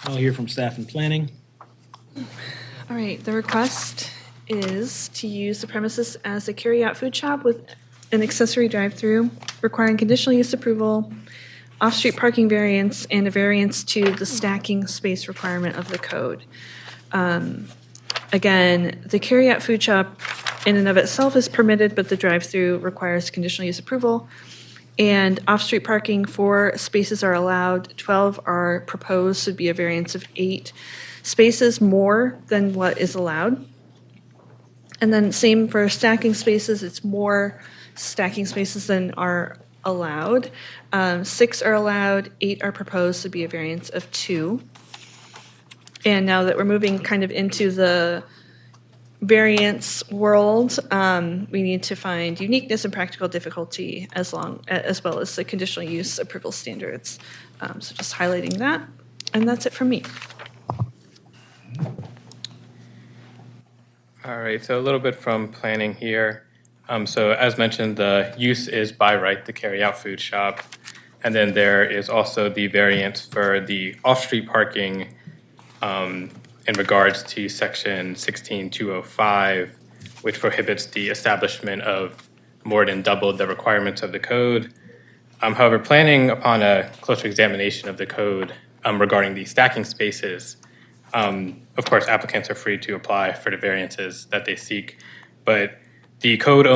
I'll hear from staff and planning. All right, the request is to use the premises as a carry-out food shop with an accessory drive-through requiring conditional use approval, off-street parking variance, and a variance to the stacking space requirement of the code. Again, the carry-out food shop in and of itself is permitted, but the drive-through requires conditional use approval. And off-street parking, 4 spaces are allowed, 12 are proposed, would be a variance of 8 spaces more than what is allowed. And then same for stacking spaces, it's more stacking spaces than are allowed. 6 are allowed, 8 are proposed, would be a variance of 2. And now that we're moving kind of into the variance world, we need to find uniqueness and practical difficulty as well as the conditional use approval standards. So just highlighting that, and that's it from me. All right, so a little bit from planning here. So as mentioned, the use is by right to carry out food shop. And then there is also the variance for the off-street parking in regards to section 16205, which prohibits the establishment of more than double the requirements of the code. However, planning upon a closer examination of the code regarding the stacking spaces, of course, applicants are free to apply for the variances that they seek, but the code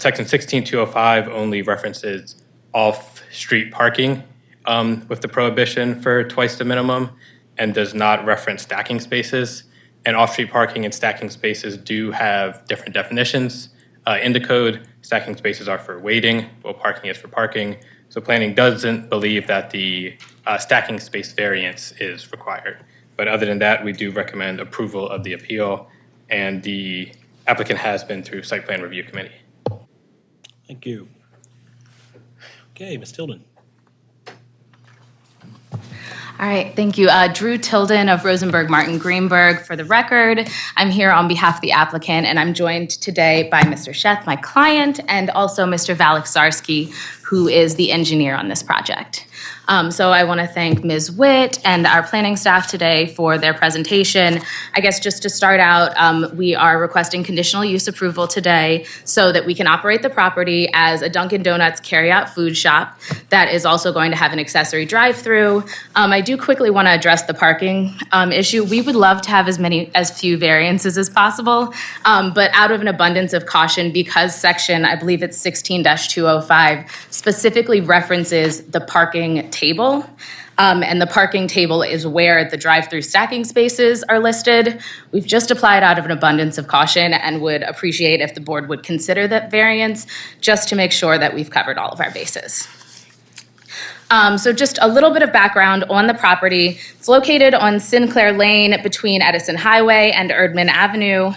section 16205 only references off-street parking with the prohibition for twice the minimum and does not reference stacking spaces. And off-street parking and stacking spaces do have different definitions. In the code, stacking spaces are for waiting, while parking is for parking. So planning doesn't believe that the stacking space variance is required. But other than that, we do recommend approval of the appeal, and the applicant has been through site plan review committee. Thank you. Okay, Ms. Tilden. All right, thank you. Drew Tilden of Rosenberg Martin Greenberg. For the record, I'm here on behalf of the applicant, and I'm joined today by Mr. Sheth, my client, and also Mr. Valek-Zarski, who is the engineer on this project. So I want to thank Ms. Witt and our planning staff today for their presentation. I guess just to start out, we are requesting conditional use approval today so that we can operate the property as a Dunkin' Donuts carryout food shop that is also going to have an accessory drive-through. I do quickly want to address the parking issue. We would love to have as few variances as possible, but out of an abundance of caution, because section, I believe it's 16-205, specifically references the parking table. And the parking table is where the drive-through stacking spaces are listed. We've just applied out of an abundance of caution and would appreciate if the board would consider that variance just to make sure that we've covered all of our bases. So just a little bit of background on the property. It's located on Sinclair Lane between Edison Highway and Erdman Avenue.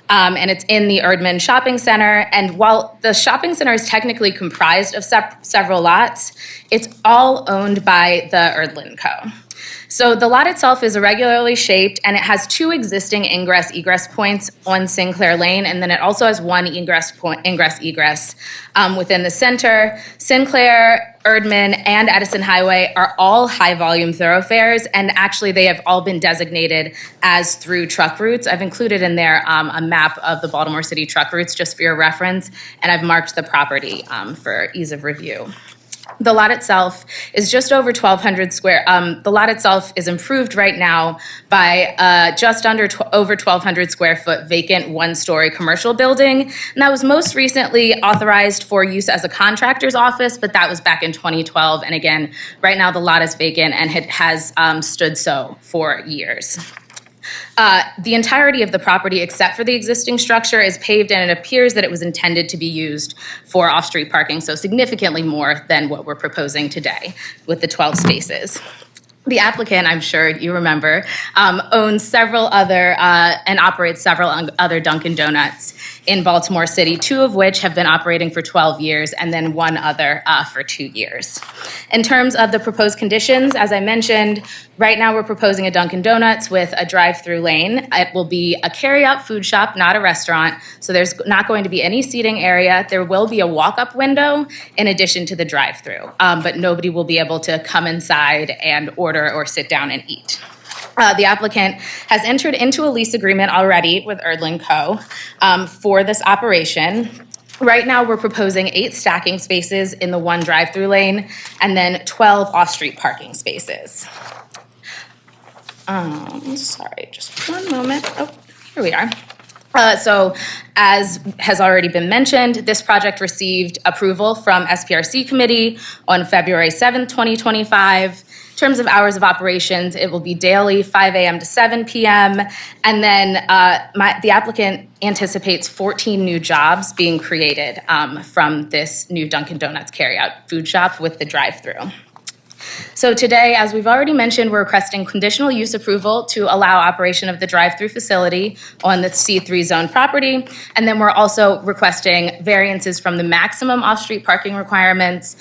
And it's in the Erdman Shopping Center. And while the shopping center is technically comprised of several lots, it's all owned by the Erdlin Co. So the lot itself is irregularly shaped, and it has two existing ingress-egress points on Sinclair Lane, and then it also has one ingress-egress within the center. Sinclair, Erdman, and Edison Highway are all high-volume thoroughfares, and actually they have all been designated as through truck routes. I've included in there a map of the Baltimore City truck routes just for your reference, and I've marked the property for ease of review. The lot itself is just over 1,200 square. The lot itself is improved right now by just under over 1,200 square foot vacant one-story commercial building. And that was most recently authorized for use as a contractor's office, but that was back in 2012. And again, right now the lot is vacant and it has stood so for years. The entirety of the property, except for the existing structure, is paved, and it appears that it was intended to be used for off-street parking, so significantly more than what we're proposing today with the 12 spaces. The applicant, I'm sure you remember, owns several other and operates several other Dunkin' Donuts in Baltimore City, two of which have been operating for 12 years and then one other for 2 years. In terms of the proposed conditions, as I mentioned, right now we're proposing a Dunkin' Donuts with a drive-through lane. It will be a carry-out food shop, not a restaurant, so there's not going to be any seating area. There will be a walk-up window in addition to the drive-through, but nobody will be able to come inside and order or sit down and eat. The applicant has entered into a lease agreement already with Erdlin Co. For this operation. Right now, we're proposing 8 stacking spaces in the one drive-through lane and then 12 off-street parking spaces. Sorry, just one moment. Oh, here we are. So as has already been mentioned, this project received approval from SPRC committee on February 7th, 2025. In terms of hours of operations, it will be daily, 5 a.m. to 7 p.m. And then the applicant anticipates 14 new jobs being created from this new Dunkin' Donuts carryout food shop with the drive-through. So today, as we've already mentioned, we're requesting conditional use approval to allow operation of the drive-through facility on the C3 zone property. And then we're also requesting variances from the maximum off-street parking requirements.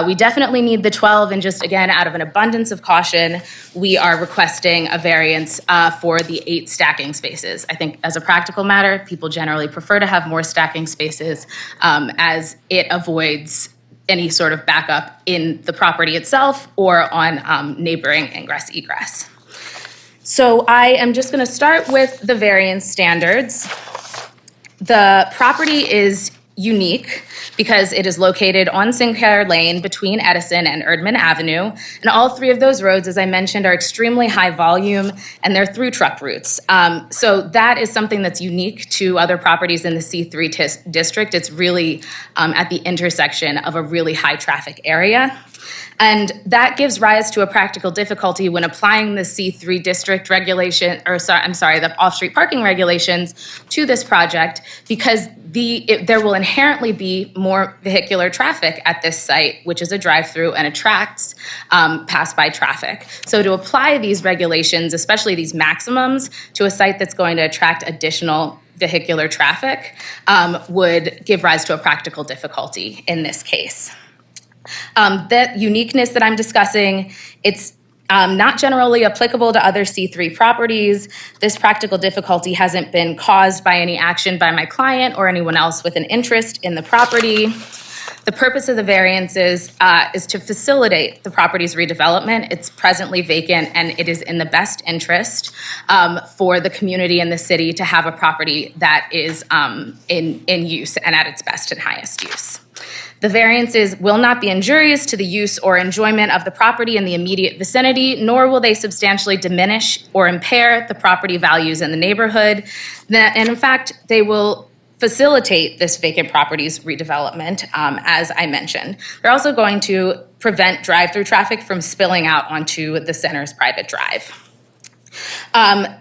We definitely need the 12, and just again, out of an abundance of caution, we are requesting a variance for the 8 stacking spaces. I think as a practical matter, people generally prefer to have more stacking spaces as it avoids any sort of backup in the property itself or on neighboring ingress-egress. So I am just going to start with the variance standards. The property is unique because it is located on Sinclair Lane between Edison and Erdman Avenue. And all 3 of those roads, as I mentioned, are extremely high volume and they're through truck routes. So that is something that's unique to other properties in the C3 district. It's really at the intersection of a really high traffic area. And that gives rise to a practical difficulty when applying the C3 district regulation, the off-street parking regulations to this project, because there will inherently be more vehicular traffic at this site, which is a drive-through and attracts pass-by traffic. So to apply these regulations, especially these maximums, to a site that's going to attract additional vehicular traffic would give rise to a practical difficulty in this case. That uniqueness that I'm discussing, it's not generally applicable to other C3 properties. This practical difficulty hasn't been caused by any action by my client or anyone else with an interest in the property. The purpose of the variances is to facilitate the property's redevelopment. It's presently vacant, and it is in the best interest for the community and the city to have a property that is in use and at its best and highest use. The variances will not be injurious to the use or enjoyment of the property in the immediate vicinity, nor will they substantially diminish or impair the property values in the neighborhood. And in fact, they will facilitate this vacant property's redevelopment, as I mentioned. They're also going to prevent drive-through traffic from spilling out onto the center's private drive.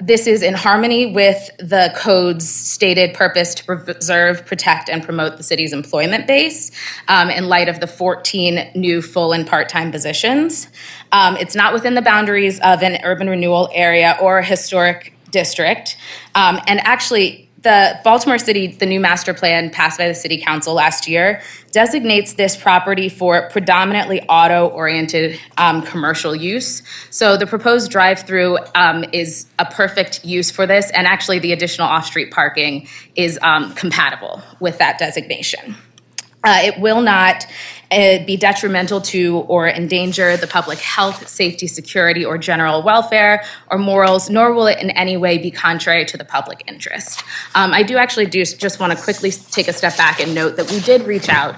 This is in harmony with the code's stated purpose to preserve, protect, and promote the city's employment base in light of the 14 new full and part-time positions. It's not within the boundaries of an urban renewal area or a historic district. And actually, the Baltimore City, the new master plan passed by the City Council last year, designates this property for predominantly auto-oriented commercial use. So the proposed drive-through is a perfect use for this, and actually the additional off-street parking is compatible with that designation. It will not be detrimental to or endanger the public health, safety, security, or general welfare or morals, nor will it in any way be contrary to the public interest. I do actually just want to quickly take a step back and note that we did reach out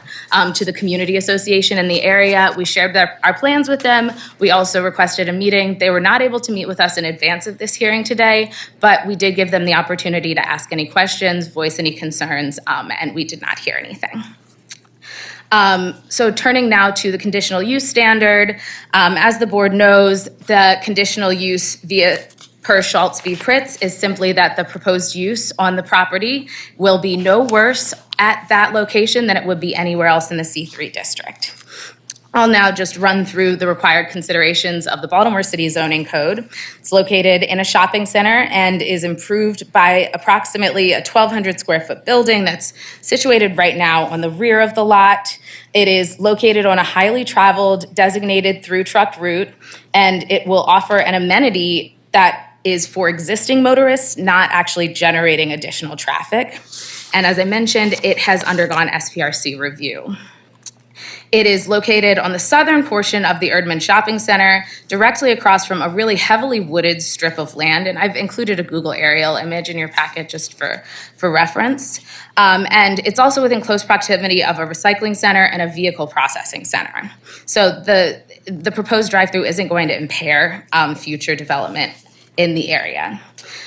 to the community association in the area. We shared our plans with them. We also requested a meeting. They were not able to meet with us in advance of this hearing today, but we did give them the opportunity to ask any questions, voice any concerns, and we did not hear anything. So turning now to the conditional use standard, as the board knows, the conditional use per Schultz v. Pritz is simply that the proposed use on the property will be no worse at that location than it would be anywhere else in the C3 district. I'll now just run through the required considerations of the Baltimore City zoning code. It's located in a shopping center and is improved by approximately a 1,200 square foot building that's situated right now on the rear of the lot. It is located on a highly traveled designated through truck route, and it will offer an amenity that is for existing motorists, not actually generating additional traffic. And as I mentioned, it has undergone SPRC review. It is located on the southern portion of the Erdman Shopping Center, directly across from a really heavily wooded strip of land. And I've included a Google aerial image in your packet just for reference. And it's also within close proximity of a recycling center and a vehicle processing center. So the proposed drive-through isn't going to impair future development in the area.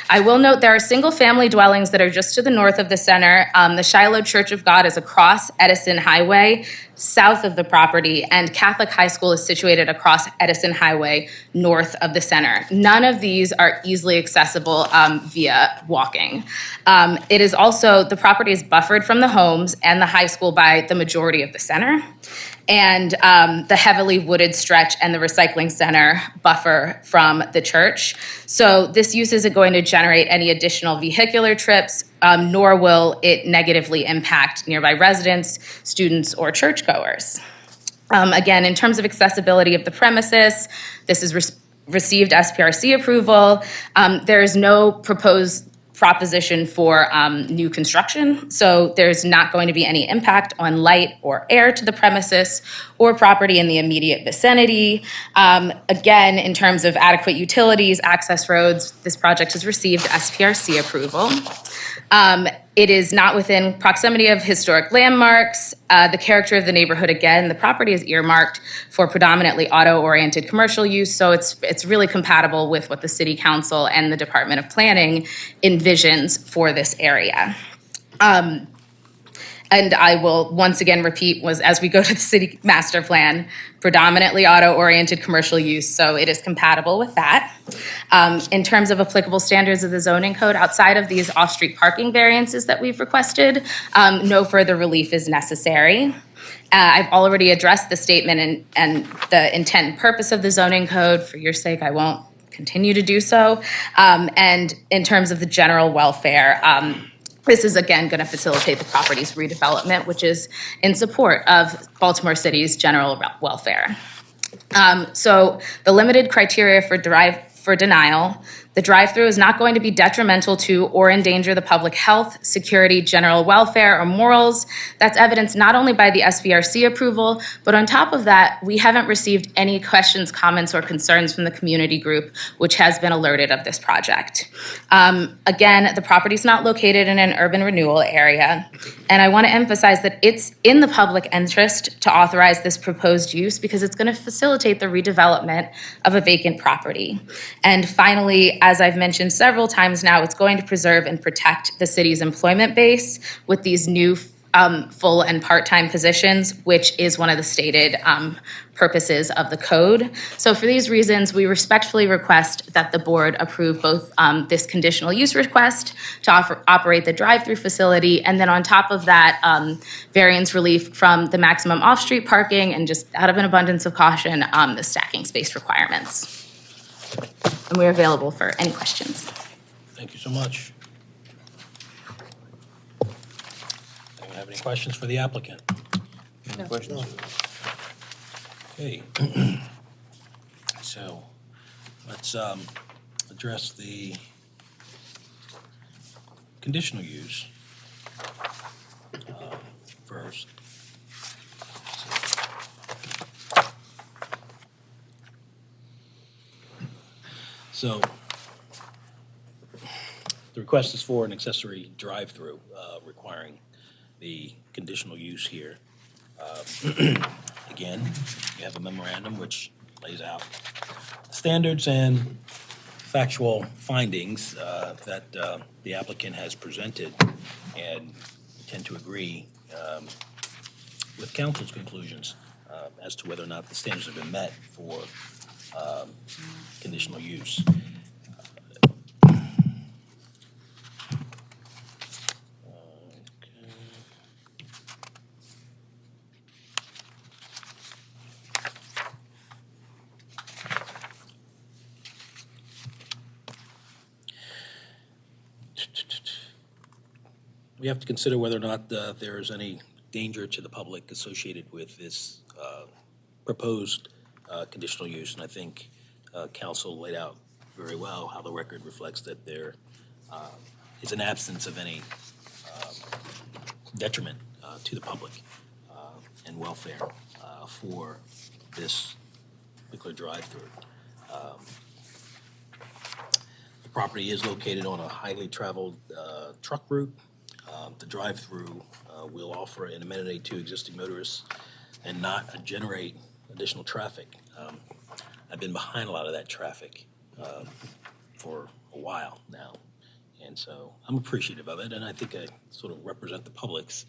I will note there are single-family dwellings that are just to the north of the center. The Shiloh Church of God is across Edison Highway, south of the property, and Catholic High School is situated across Edison Highway, north of the center. None of these are easily accessible via walking. It is also, the property is buffered from the homes and the high school by the majority of the center. And the heavily wooded stretch and the recycling center buffer from the church. So this use isn't going to generate any additional vehicular trips, nor will it negatively impact nearby residents, students, or churchgoers. Again, in terms of accessibility of the premises, this has received SPRC approval. There is no proposed proposition for new construction, so there's not going to be any impact on light or air to the premises or property in the immediate vicinity. Again, in terms of adequate utilities, access roads, this project has received SPRC approval. It is not within proximity of historic landmarks. The character of the neighborhood, again, the property is earmarked for predominantly auto-oriented commercial use, so it's really compatible with what the City Council and the Department of Planning envisions for this area. and I will once again repeat, was as we go to the city master plan, predominantly auto-oriented commercial use, so it is compatible with that. In terms of applicable standards of the zoning code, outside of these off-street parking variances that we've requested, no further relief is necessary. I've already addressed the statement and the intent and purpose of the zoning code. For your sake, I won't continue to do so. And in terms of the general welfare, this is again going to facilitate the property's redevelopment, which is in support of Baltimore City's general welfare. So the limited criteria for denial, the drive-through is not going to be detrimental to or endanger the public health, security, general welfare, or morals. That's evidenced not only by the SVRC approval, but on top of that, we haven't received any questions, comments, or concerns from the community group, which has been alerted of this project. Again, the property's not located in an urban renewal area, and I want to emphasize that it's in the public interest to authorize this proposed use because it's going to facilitate the redevelopment of a vacant property. And finally, as I've mentioned several times now, it's going to preserve and protect the city's employment base with these new full and part-time positions, which is one of the stated purposes of the code. So for these reasons, we respectfully request that the board approve both this conditional use request to operate the drive-through facility, and then on top of that, variance relief from the maximum off-street parking, and just out of an abundance of caution, the stacking space requirements. And we're available for any questions. Thank you so much. Anyone have any questions for the applicant? No questions? Okay. So let's address the conditional use first. So the request is for an accessory drive-through requiring the conditional use here. Again, you have a memorandum which lays out standards and factual findings that the applicant has presented, and tend to agree with council's conclusions as to whether or not the standards have been met for conditional use. We have to consider whether or not there is any danger to the public associated with this proposed conditional use, and I think council laid out very well how the record reflects that there is an absence of any detriment to the public and welfare for this particular drive-through. The property is located on a highly traveled truck route. The drive-through will offer an amenity to existing motorists and not generate additional traffic. I've been behind a lot of that traffic for a while now, and so I'm appreciative of it, and I think I sort of represent the public's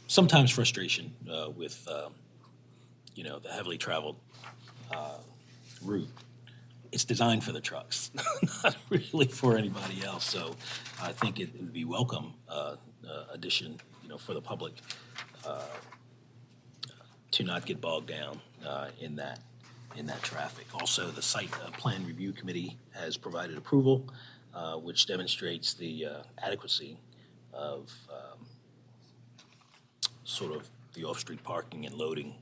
sometimes frustration with the heavily traveled route. It's designed for the trucks, not really for anybody else. So I think it would be welcome addition, for the public to not get bogged down in that traffic. Also, the site plan review committee has provided approval, which demonstrates the adequacy of sort of the off-street parking and loading,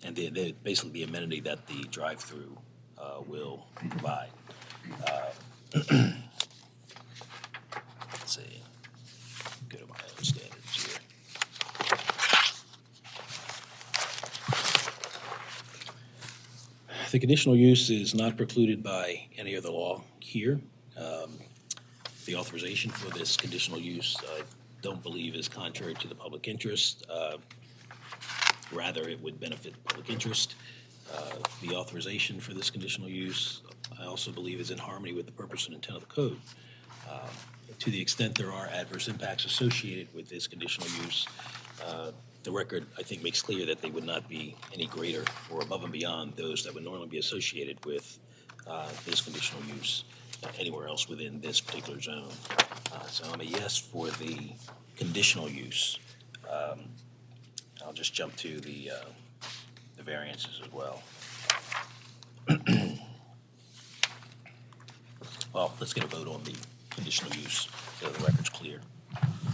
and basically the amenity that the drive-through will provide. Let's see. Go to my own standards here. The conditional use is not precluded by any other law here. The authorization for this conditional use, I don't believe is contrary to the public interest. Rather, it would benefit the public interest. The authorization for this conditional use, I also believe, is in harmony with the purpose and intent of the code. To the extent there are adverse impacts associated with this conditional use, the record, I think, makes clear that they would not be any greater or above and beyond those that would normally be associated with this conditional use anywhere else within this particular zone. So I'm a yes for the conditional use. I'll just jump to the variances as well. Well, let's get a vote on the conditional use so the record's clear.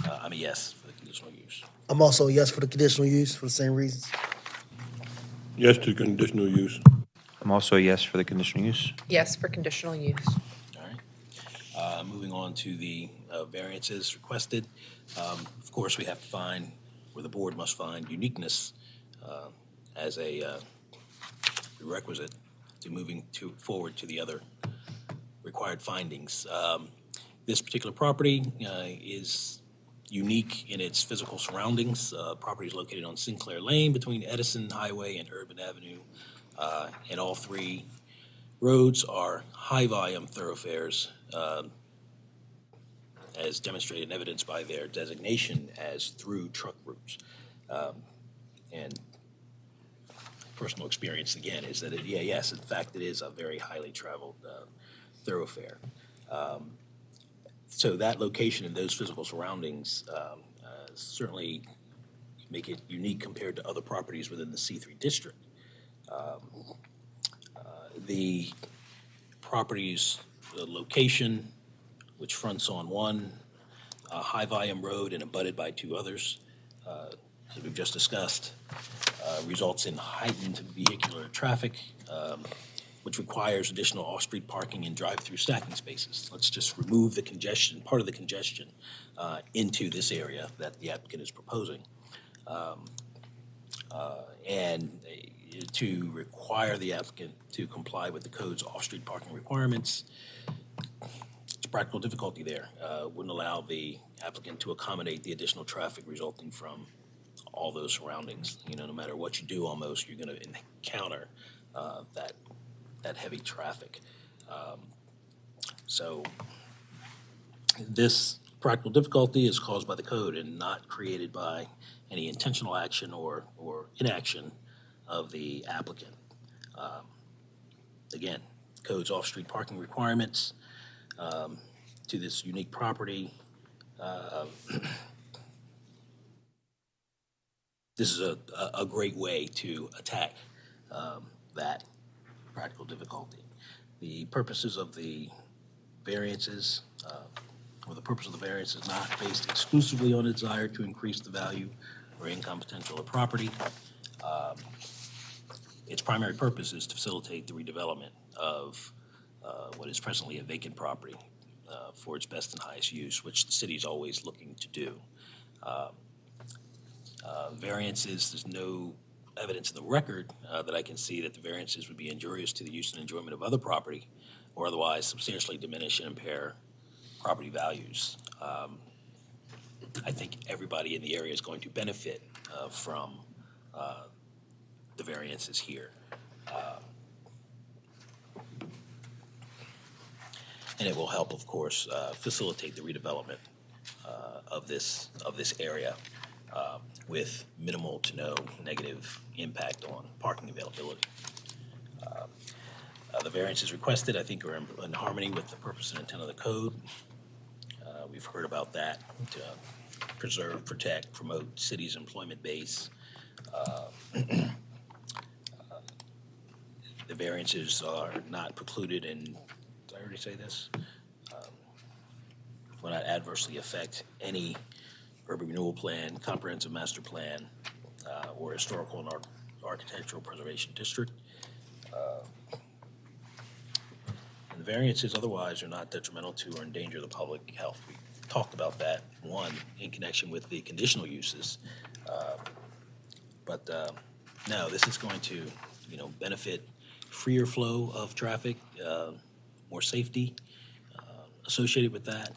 I'm a yes for the conditional use. I'm also a yes for the conditional use for the same reasons. Yes to conditional use. I'm also a yes for the conditional use. Yes for conditional use. All right. Moving on to the variances requested. Of course, we have to find, or the board must find, uniqueness as a prerequisite to moving forward to the other required findings. This particular property is unique in its physical surroundings. Property is located on Sinclair Lane between Edison Highway and Urban Avenue. And all three roads are high-volume thoroughfares, as demonstrated and evidenced by their designation as through truck routes. And personal experience, again, is that, yes, in fact, it is a very highly traveled thoroughfare. So that location and those physical surroundings certainly make it unique compared to other properties within the C3 district. The property's location, which fronts on one high-volume road and abutted by two others, as we've just discussed, results in heightened vehicular traffic, which requires additional off-street parking and drive-through stacking spaces. Let's just remove the congestion, part of the congestion, into this area that the applicant is proposing. And to require the applicant to comply with the code's off-street parking requirements, it's a practical difficulty there. Wouldn't allow the applicant to accommodate the additional traffic resulting from all those surroundings. You know, no matter what you do, almost, you're going to encounter that heavy traffic. So this practical difficulty is caused by the code and not created by any intentional action or inaction of the applicant. Again, code's off-street parking requirements to this unique property. This is a great way to attack that practical difficulty. The purposes of the variances, or the purpose of the variance is not based exclusively on a desire to increase the value or income potential of property. Its primary purpose is to facilitate the redevelopment of what is presently a vacant property for its best and highest use, which the city is always looking to do. Variances, there's no evidence in the record that I can see that the variances would be injurious to the use and enjoyment of other property or otherwise substantially diminish and impair property values. I think everybody in the area is going to benefit from the variances here. And it will help, of course, facilitate the redevelopment of this area with minimal to no negative impact on parking availability. The variances requested, I think, are in harmony with the purpose and intent of the code. We've heard about that, to preserve, protect, promote city's employment base. The variances are not precluded in, did I already say this? Will not adversely affect any urban renewal plan, comprehensive master plan, or historical and architectural preservation district. And the variances otherwise are not detrimental to or endanger the public health. We talked about that, one, in connection with the conditional uses. But no, this is going to, benefit freer flow of traffic, more safety associated with that.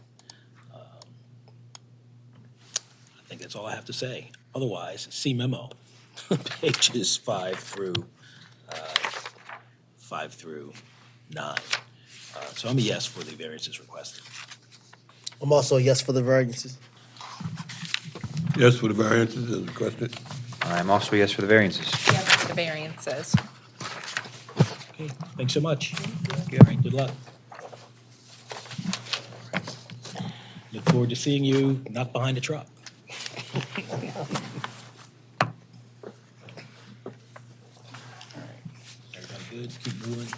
I think that's all I have to say. Otherwise, see memo, pages 5 through 9. So I'm a yes for the variances requested. I'm also a yes for the variances. Yes for the variances as requested. I'm also a yes for the variances. Yes, the variances. Okay, thanks so much. Thank you. All right, good luck. Look forward to seeing you not behind a truck. Everybody good? Keep moving.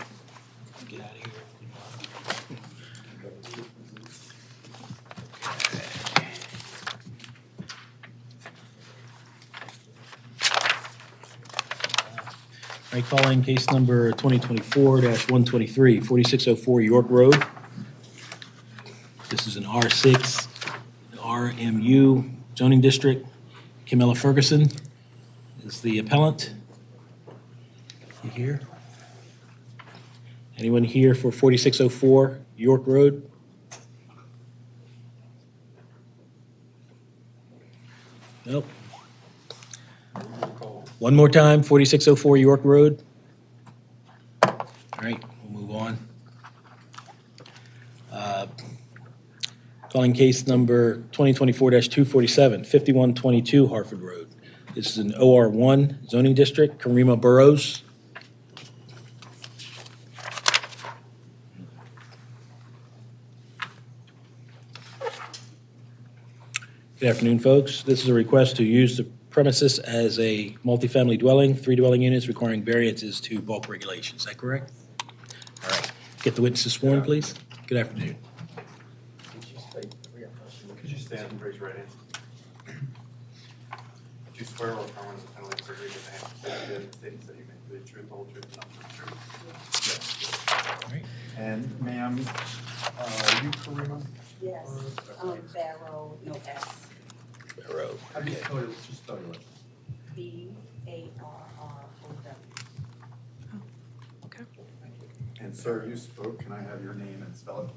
Get out of here. All right, calling case number 2024-123, 4604 York Road. This is an R6 RMU zoning district. Camilla Ferguson is the appellant. You here? Anyone here for 4604 York Road? Nope. One more time, 4604 York Road. All right, we'll move on. Calling case number 2024-247, 5122 Hartford Road. This is an OR1 zoning district, Karima Burrows. Good afternoon, folks. This is a request to use the premises as a multifamily dwelling, 3 dwelling units requiring variances to bulk regulations. Is that correct? All right. Get the witnesses sworn, please. Good afternoon. Could you stand and raise your right hand? Do you swear or affirm under the penalty of perjury that the answers that you give in the statements that you make will be the truth, the whole truth, and nothing but the truth? Yes. All right. And ma'am, you Karima? Yes, Barrow, no S. Barrow. How do you spell your, just spell your last Barrow. Okay. And sir, you spoke, can I have your name and spell it?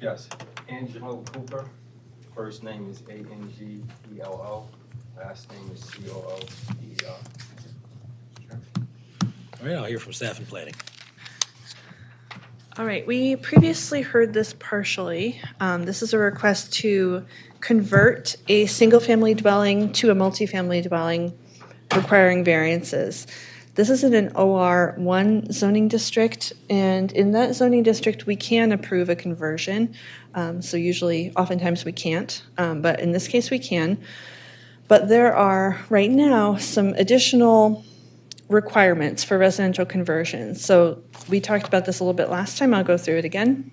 Yes, Angelo Cooper. First name is Angello. Last name is Cooper. All right, I'll hear from staff and planning. All right, we previously heard this partially. This is a request to convert a single-family dwelling to a multifamily dwelling requiring variances. This is in an OR1 zoning district, and in that zoning district, we can approve a conversion. So usually, oftentimes we can't, but in this case we can. But there are, right now, some additional requirements for residential conversions. So we talked about this a little bit last time. I'll go through it again.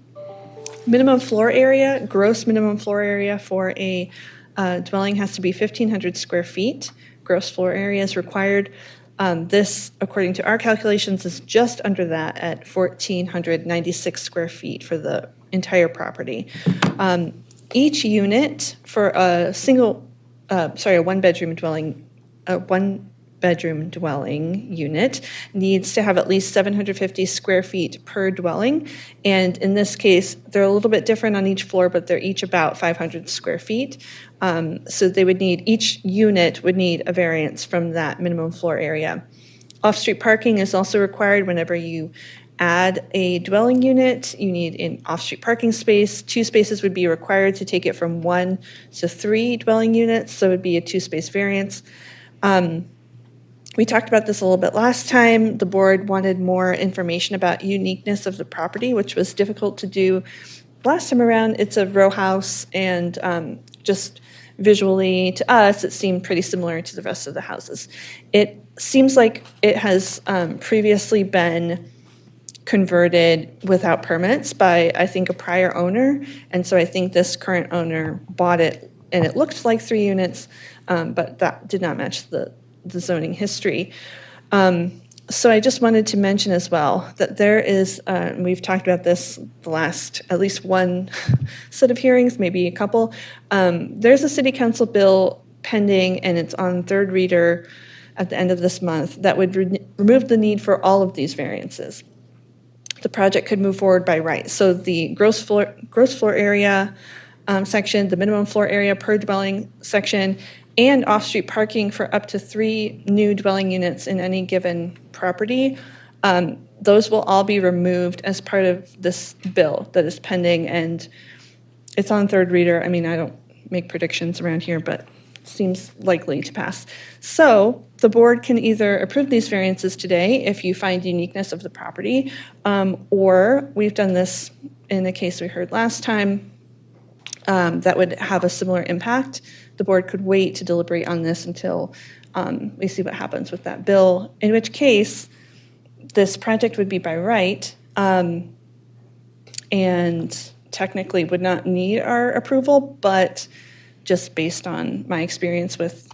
Minimum floor area, gross minimum floor area for a dwelling has to be 1,500 square feet. Gross floor area is required. This, according to our calculations, is just under that at 1,496 square feet for the entire property. Each unit for a one-bedroom dwelling unit needs to have at least 750 square feet per dwelling. And in this case, they're a little bit different on each floor, but they're each about 500 square feet. So they would need, each unit would need a variance from that minimum floor area. Off-street parking is also required whenever you add a dwelling unit. You need an off-street parking space. 2 spaces would be required to take it from 1 to 3 dwelling units, so it would be a 2-space variance. We talked about this a little bit last time. The board wanted more information about uniqueness of the property, which was difficult to do last time around. It's a row house, and just visually to us, it seemed pretty similar to the rest of the houses. It seems like it has previously been converted without permits by, I think, a prior owner. And so I think this current owner bought it, and it looked like 3 units, but that did not match the zoning history. So I just wanted to mention as well that there is, and we've talked about this the last at least one set of hearings, maybe a couple. There's a city council bill pending, and it's on 3rd reader at the end of this month that would remove the need for all of these variances. The project could move forward by right. So the gross floor area section, the minimum floor area per dwelling section, and off-street parking for up to 3 new dwelling units in any given property. Those will all be removed as part of this bill that is pending, and it's on third reader. I mean, I don't make predictions around here, but seems likely to pass. So the board can either approve these variances today if you find uniqueness of the property, or we've done this in the case we heard last time that would have a similar impact. The board could wait to deliberate on this until we see what happens with that bill, in which case this project would be by right and technically would not need our approval, but just based on my experience with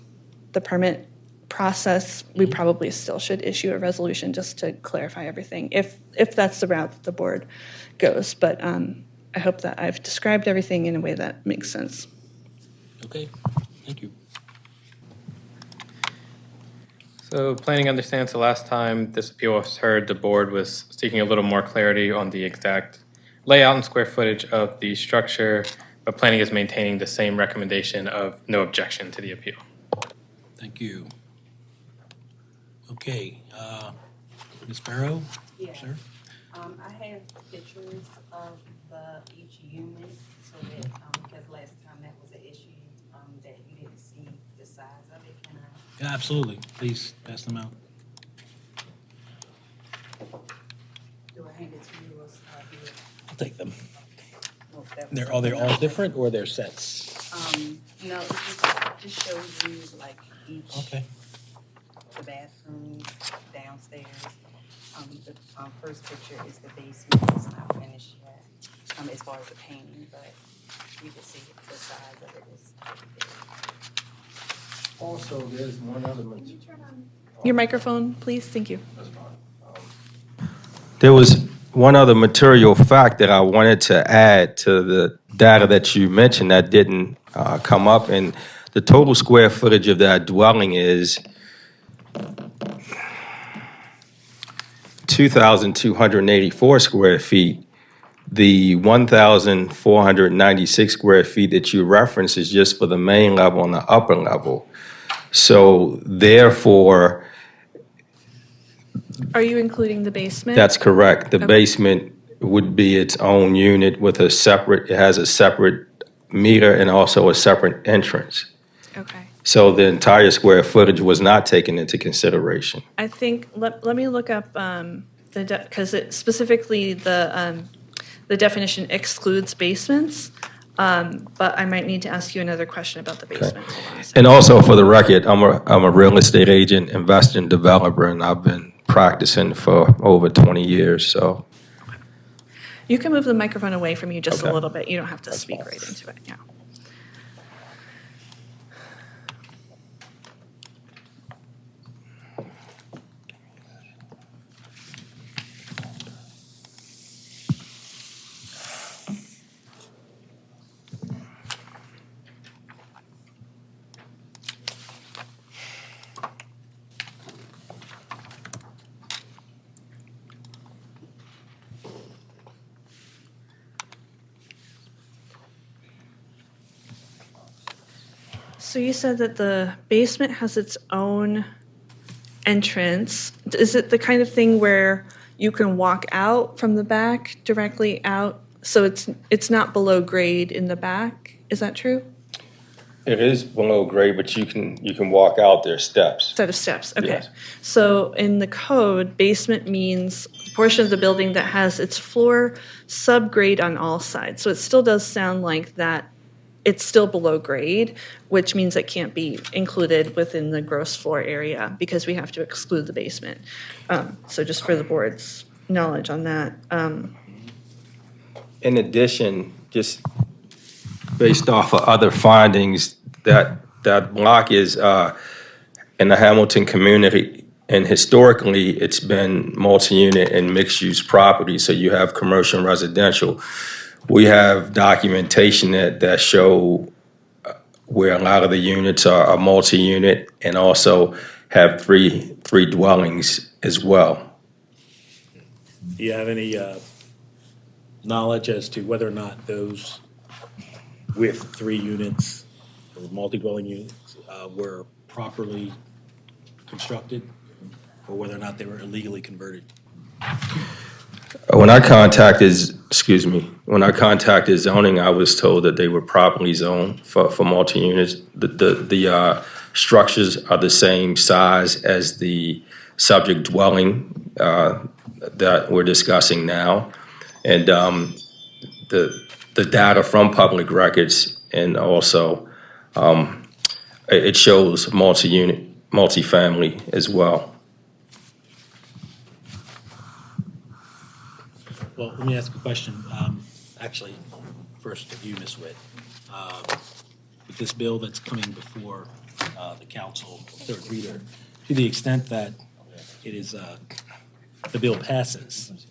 the permit process, we probably still should issue a resolution just to clarify everything, if that's the route that the board goes. But I hope that I've described everything in a way that makes sense. Okay, thank you. So planning understands the last time this appeal was heard, the board was seeking a little more clarity on the exact layout and square footage of the structure, but planning is maintaining the same recommendation of no objection to the appeal. Thank you. Okay, Ms. Barrow? Yeah. Sir? I have pictures of each unit, so that, because last time that was an issue, that you didn't see the size of it, can I? Yeah, absolutely. Please pass them out. Do I hand it to you or start here? I'll take them. Oh, that was- Are they all different or they're sets? No, it just shows you like each. Okay. The bathroom downstairs. The first picture is the basement. It's not finished yet, as far as the painting, but you can see the size of it is pretty big. Also, there's one other material. Your microphone, please. Thank you. There was one other material fact that I wanted to add to the data that you mentioned that didn't come up, and the total square footage of that dwelling is 2,284 square feet. The 1,496 square feet that you reference is just for the main level and the upper level. So therefore, Are you including the basement? that's correct. The Okay. basement would be its own unit with it has a separate meter and also a separate entrance. Okay. So the entire square footage was not taken into consideration. I think, let me look up because it specifically the definition excludes basements, but I might need to ask you another question about the basement. Hold on a second. And also for the record, I'm a real estate agent, investor, and developer, and I've been practicing for over 20 years, so. You can move the microphone away from you just a Okay. little bit. You don't have to That's speak fine. right into it. Yeah. So you said that the basement has its own entrance. Is it the kind of thing where you can walk out from the back directly out? So it's not below grade in the back? Is that true? It is below grade, but you can walk out there steps. Set of steps, okay. Yes. So in the code, basement means the portion of the building that has its floor subgrade on all sides. So it still does sound like that it's still below grade, which means it can't be included within the gross floor area because we have to exclude the basement. So just for the board's knowledge on that. In addition, just based off of other findings, that block is in the Hamilton community, and historically, it's been multi-unit and mixed-use property, so you have commercial and residential. We have documentation that show where a lot of the units are multi-unit and also have three dwellings as well. Do you have any knowledge as to whether or not those with 3 units or multi-dwelling units were properly constructed, or whether or not they were illegally converted? When I contacted excuse me, when I contacted zoning, I was told that they were properly zoned for multi-units. The structures are the same size as the subject dwelling that we're discussing now. And the data from public records, and also it shows multi-unit, multifamily as well. Well, let me ask a question. Actually, first to you, Ms. Witt. With this bill that's coming before the council, third reader, to the extent that it is, the bill passes,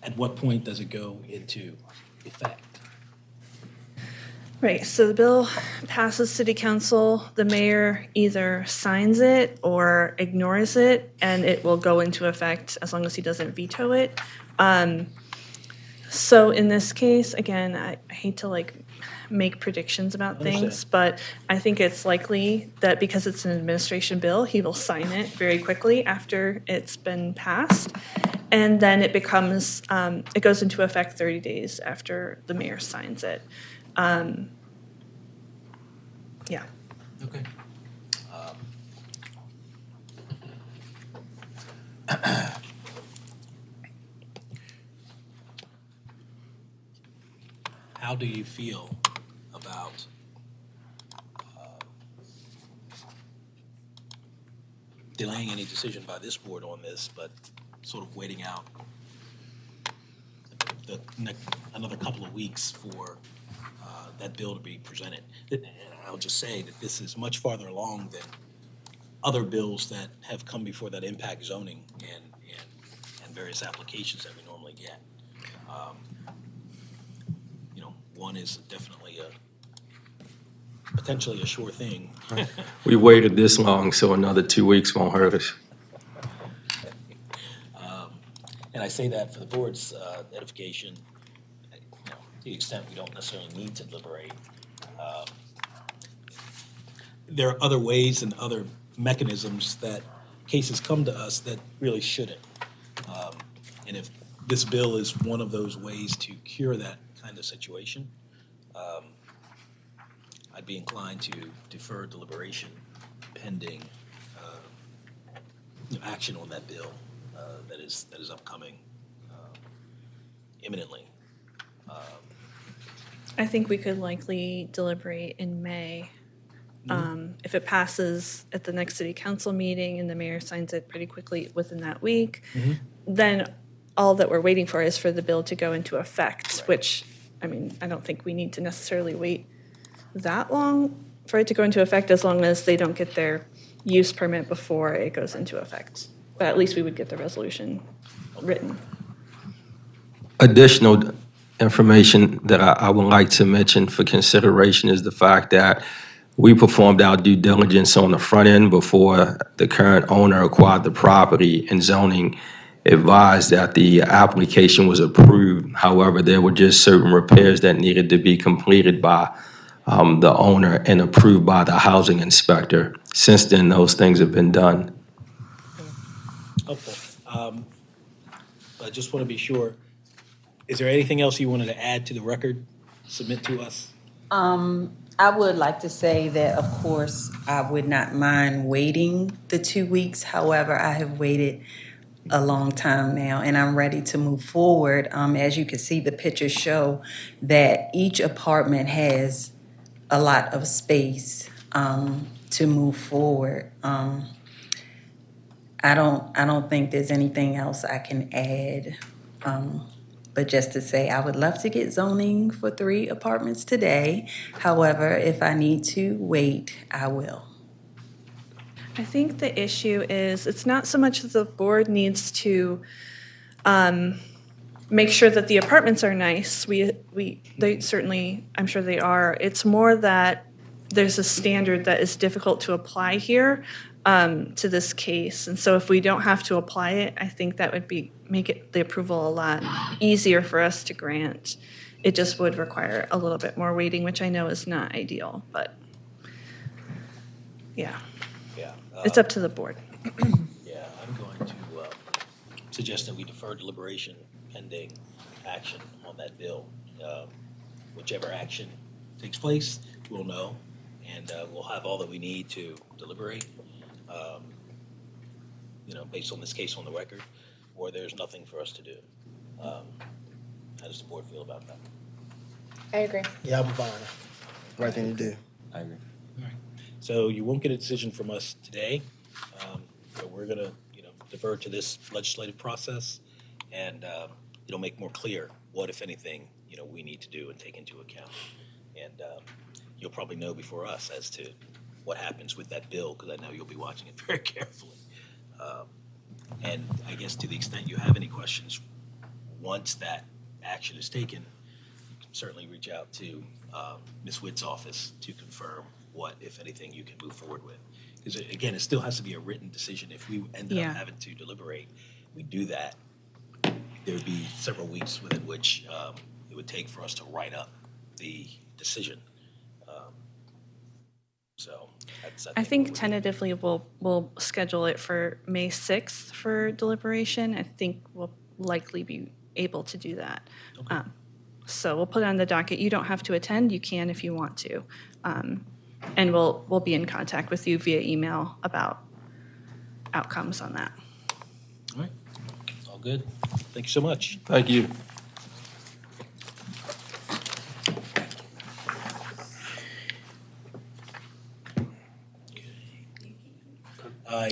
at what point does it go into effect? Right, so the bill passes city council, the mayor either signs it or ignores it, and it will go into effect as long as he doesn't veto it. So in this case, again, I hate to make predictions about things, Understand. but I think it's likely that because it's an administration bill, he will sign it very quickly after it's been passed. And then it becomes, it goes into effect 30 days after the mayor signs it. Yeah. Okay. How do you feel about delaying any decision by this board on this, but sort of waiting out another couple of weeks for that bill to be presented? And I'll just say that this is much farther along than other bills that have come before that impact zoning and various applications that we normally get. One is definitely potentially a sure thing. We waited this long, so another 2 weeks won't hurt us. And I say that for the board's edification, to the extent we don't necessarily need to deliberate. There are other ways and other mechanisms that cases come to us that really shouldn't. And if this bill is one of those ways to cure that kind of situation, I'd be inclined to defer deliberation pending action on that bill that is upcoming imminently. I think we could likely deliberate in May. If it passes at the next city council meeting and the mayor signs it pretty quickly within that week, then all that we're waiting for is for the bill to go into effect, which, I mean, I don't think we need to necessarily wait that long for it to go into effect, as long as they don't get their use permit before it goes into effect. But at least we would get the resolution written. Additional information that I would like to mention for consideration is the fact that we performed our due diligence on the front end before the current owner acquired the property, and zoning advised that the application was approved. However, there were just certain repairs that needed to be completed by the owner and approved by the housing inspector. Since then, those things have been done. Helpful. I just want to be sure, is there anything else you wanted to add to the record, submit to us? I would like to say that, of course, I would not mind waiting the 2 weeks. However, I have waited a long time now, and I'm ready to move forward. As you can see, the pictures show that each apartment has a lot of space to move forward. I don't think there's anything else I can add. But just to say, I would love to get zoning for 3 apartments today. However, if I need to wait, I will. I think the issue is, it's not so much that the board needs to make sure that the apartments are nice. They certainly, I'm sure they are. It's more that there's a standard that is difficult to apply here to this case. And so if we don't have to apply it, I think that would make the approval a lot easier for us to grant. It just would require a little bit more waiting, which I know is not ideal, but yeah. Yeah. It's up to the board. Yeah, I'm going to suggest that we defer deliberation pending action on that bill. Whichever action takes place, we'll know, and we'll have all that we need to deliberate, based on this case on the record, or there's nothing for us to do. How does the board feel about that? I agree. Yeah, I'm fine. Right thing to do. I agree. All right. So you won't get a decision from us today. But we're gonna, defer to this legislative process, and it'll make more clear what, if anything, we need to do and take into account. And you'll probably know before us as to what happens with that bill, because I know you'll be watching it very carefully. And I guess to the extent you have any questions, once that action is taken, you can certainly reach out to Ms. Witt's office to confirm what, if anything, you can move forward with. Because again, it still has to be a written decision. If we end up having to deliberate, we do that, there would be several weeks within which it would take for us to write up the decision. So I think tentatively we'll schedule it for May 6th for deliberation. I think we'll likely be able to do that. Okay. So we'll put it on the docket. You don't have to attend. You can if you want to. And we'll be in contact with you via email about outcomes on that. All right. All good. Thank you so much. Thank you.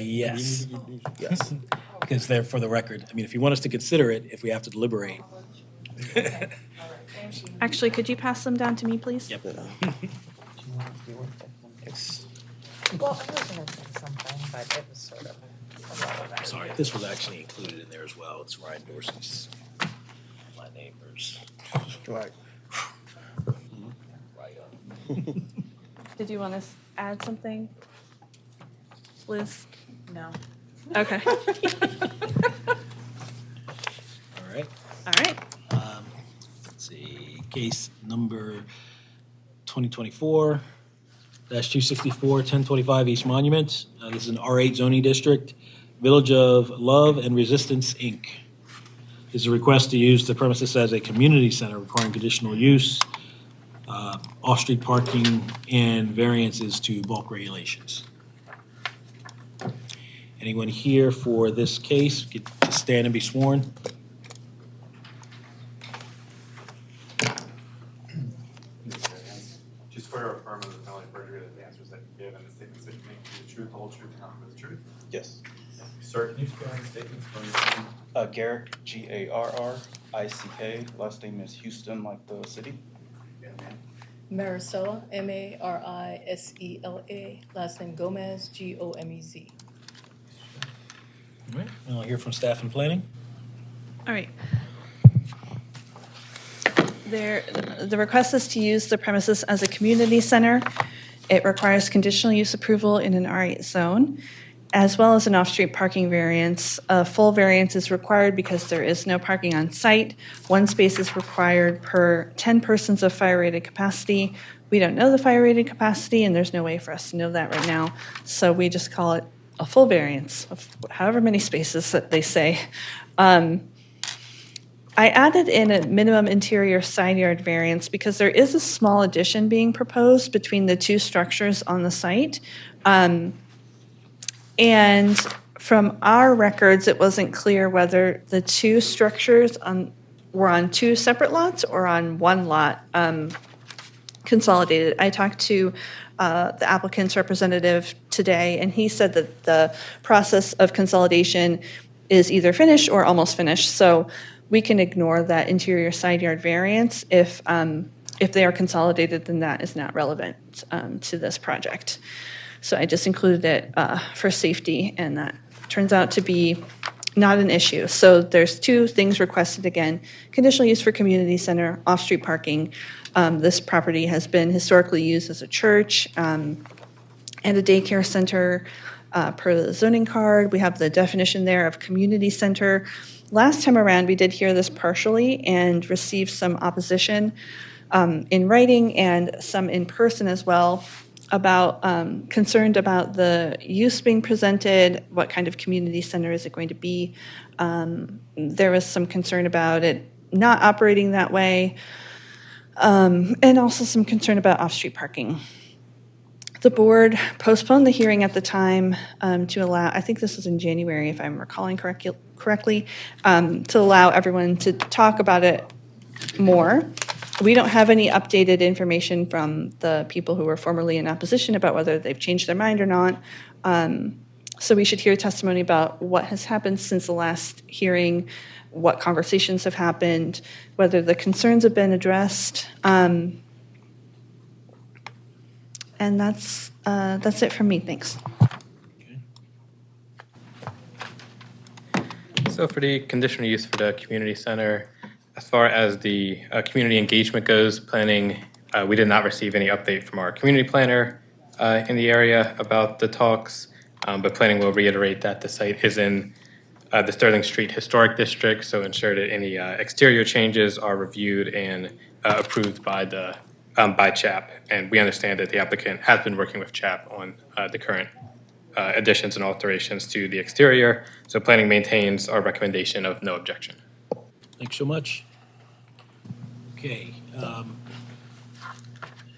Yes, Yes. because they're for the record. I mean, if you want us to consider it, if we have to deliberate. Actually, could you pass them down to me, please? Yep. Well, I was gonna say something, but it was sort of I'm sorry, this was actually included in there as well. It's Ryan Dorsey's, my neighbors. Right. Right on. Did you want to add something, Liz? no. Okay. All right. All right. Let's see, case number 2024-264, 1025 East Monument. This is an R8 zoning district, Village of Love and Resistance, Inc. This is a request to use the premises as a community center requiring conditional use, off-street parking, and variances to bulk regulations. Anyone here for this case, get to stand and be sworn. Do you swear or affirm under the penalty of perjury that the answers that you give and the statements that you make will be the truth, the whole truth, and nothing but the truth? Yes. Sir, can you swear on statements from your Garrick, Garrick, last name is Houston, like the city. Marisela, Marisela, last name Gomez, Gomez. All right, and I'll hear from staff and planning. All right. The request is to use the premises as a community center. It requires conditional use approval in an R8 zone, as well as an off-street parking variance. A full variance is required because there is no parking on site. One space is required per 10 persons of fire-rated capacity. We don't know the fire-rated capacity, and there's no way for us to know that right now, so we just call it a full variance of however many spaces that they say. I added in a minimum interior side yard variance because there is a small addition being proposed between the two structures on the site. And from our records, it wasn't clear whether the two structures were on two separate lots or on one lot consolidated. I talked to the applicant's representative today, and he said that the process of consolidation is either finished or almost finished. So we can ignore that interior side yard variance. If they are consolidated, then that is not relevant to this project. So I just included it for safety, and that turns out to be not an issue. So there's two things requested again: conditional use for community center, off-street parking. This property has been historically used as a church and a daycare center per the zoning card. We have the definition there of community center. Last time around, we did hear this partially and received some opposition in writing and some in person as well. about concerned about the use being presented, what kind of community center is it going to be. There was some concern about it not operating that way, and also some concern about off-street parking. The board postponed the hearing at the time to allow, I think this was in January, if I'm recalling correctly, to allow everyone to talk about it more. We don't have any updated information from the people who were formerly in opposition about whether they've changed their mind or not. So we should hear testimony about what has happened since the last hearing, what conversations have happened, whether the concerns have been addressed. And that's it from me. Thanks. So for the conditional use for the community center, as far as the community engagement goes, planning, we did not receive any update from our community planner in the area about the talks, but planning will reiterate that the site is in the Sterling Street Historic District, so ensure that any exterior changes are reviewed and approved by the by CHAP. And we understand that the applicant has been working with CHAP on the current additions and alterations to the exterior. So planning maintains our recommendation of no objection. Thanks so much. Okay.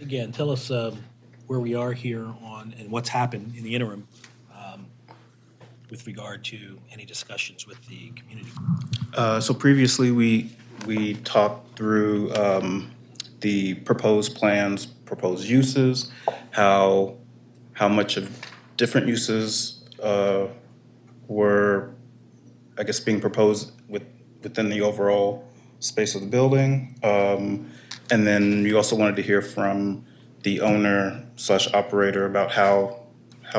Again, tell us where we are here on and what's happened in the interim with regard to any discussions with the community. So previously, we talked through the proposed plans, proposed uses, how much of different uses were, I guess, being proposed within the overall space of the building. And then you also wanted to hear from the owner/operator about how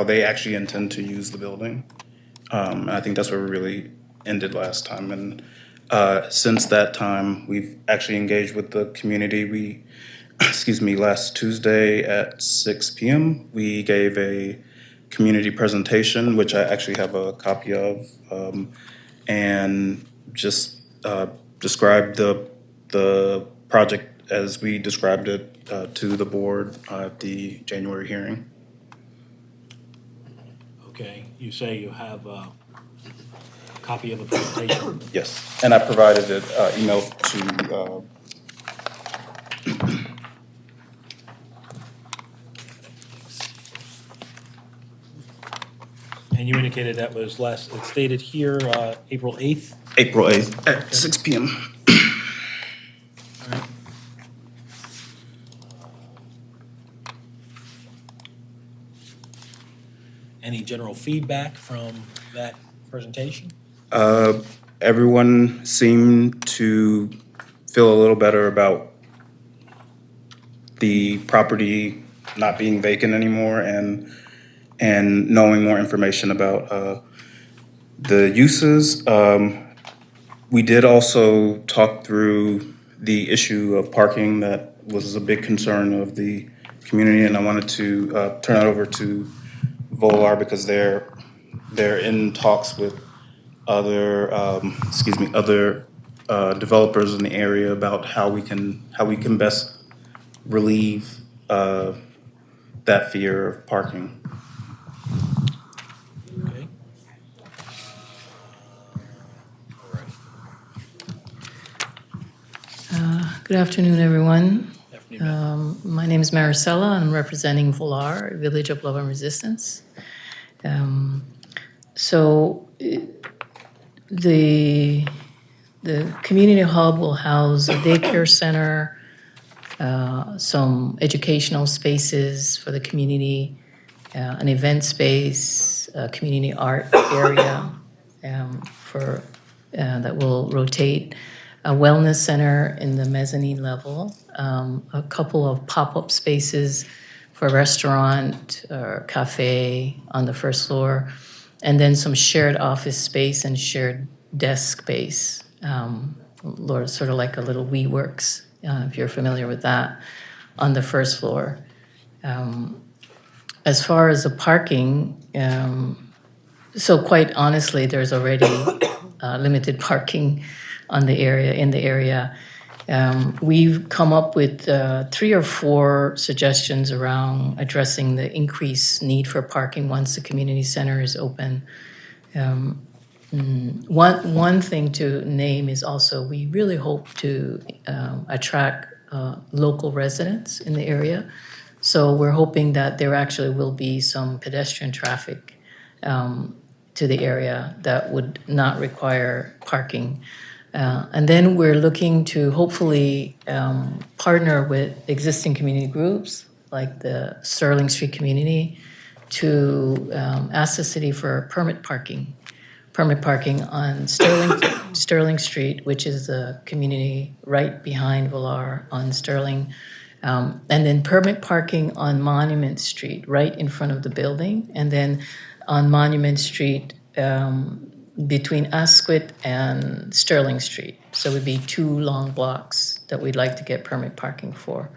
they actually intend to use the building. And I think that's where we really ended last time. And since that time, we've actually engaged with the community. Last Tuesday at 6 p.m., we gave a community presentation, which I actually have a copy of, and just described the project as we described it to the board at the January hearing. Okay, you say you have a copy of a presentation? Yes, and I provided it email to And you indicated that was it's stated here, April 8th? April 8th at 6 p.m. All right. Any general feedback from that presentation? Everyone seemed to feel a little better about the property not being vacant anymore and knowing more information about the uses. We did also talk through the issue of parking that was a big concern of the community, and I wanted to turn it over to Volar because they're in talks with other developers in the area about how we can best relieve that fear of parking. Okay. All right. Good afternoon, everyone. Afternoon. My name is Maricela, and I'm representing Volar, Village of Love and Resistance. So the community hub will house a daycare center, some educational spaces for the community, an event space, a community art area that will rotate, a wellness center in the mezzanine level, a couple of pop-up spaces for a restaurant or cafe on the first floor, and then some shared office space and shared desk space, sort of like a little WeWorks, if you're familiar with that, on the first floor. As far as the parking, so quite honestly, there's already limited parking in the area, We've come up with 3 or 4 suggestions around addressing the increased need for parking once the community center is open. One thing to name is also we really hope to attract local residents in the area. So we're hoping that there actually will be some pedestrian traffic to the area that would not require parking. And then we're looking to hopefully partner with existing community groups like the Sterling Street community to ask the city for permit parking on Sterling Street, which is the community right behind Villar on Sterling. And then permit parking on Monument Street, right in front of the building. And then on Monument Street, between Asquith and Sterling Street. So it would be 2 long blocks that we'd like to get permit parking for.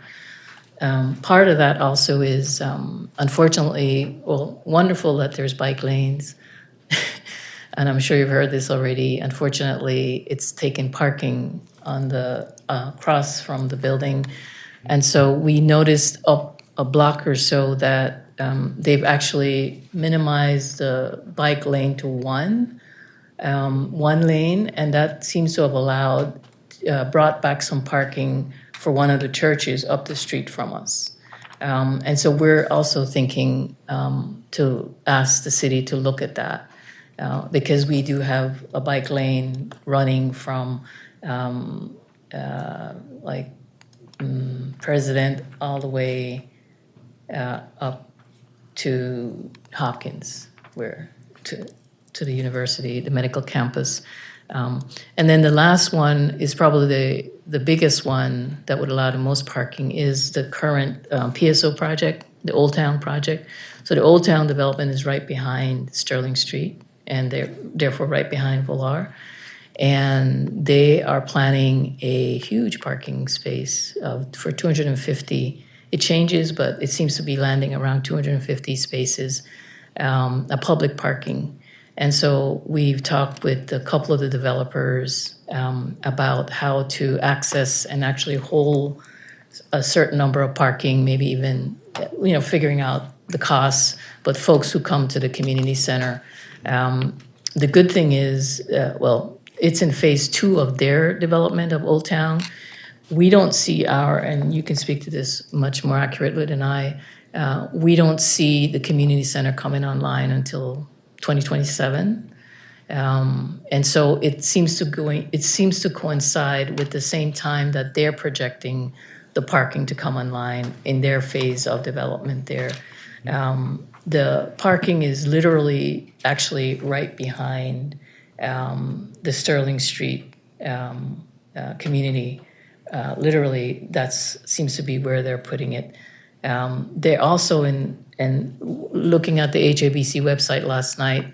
Part of that also is, unfortunately, well, wonderful that there's bike lanes. And I'm sure you've heard this already. Unfortunately, it's taken parking on the across from the building. And so we noticed up a block or so that they've actually minimized the bike lane to one lane, and that seems to have brought back some parking for one of the churches up the street from us. And so we're also thinking to ask the city to look at that because we do have a bike lane running from President all the way up to Hopkins, to the university, the medical campus. And then the last one is probably the biggest one that would allow the most parking is the current PSO project, the Old Town project. So the Old Town development is right behind Sterling Street, and they're therefore right behind Villar. And they are planning a huge parking space for 250. It changes, but it seems to be landing around 250 spaces, a public parking. And so we've talked with a couple of the developers about how to access and actually hold a certain number of parking, maybe even, figuring out the costs, but folks who come to the community center. The good thing is, it's in phase 2 of their development of Old Town. We don't see and you can speak to this much more accurately than I, we don't see the community center coming online until 2027. And so it seems to coincide with the same time that they're projecting the parking to come online in their phase of development there. The parking is literally actually right behind the Sterling Street community. Literally, that seems to be where they're putting it. They're also and looking at the HABC website last night,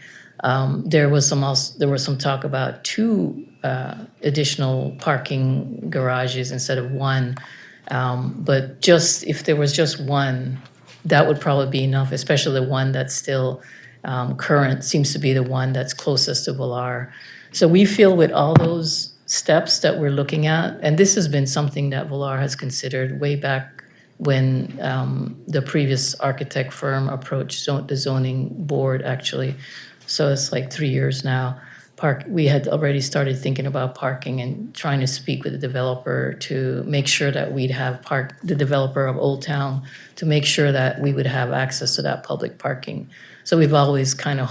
there was some talk about 2 additional parking garages instead of 1. But if there was just 1, that would probably be enough, especially the one that's still current seems to be the one that's closest to Villar. So we feel with all those steps that we're looking at, and this has been something that Villar has considered way back when the previous architect firm approached the zoning board, actually. So it's like 3 years now. We had already started thinking about parking and trying to speak with the developer to make sure that we'd have the developer of Old Town, to make sure that we would have access to that public parking. So we've always kind of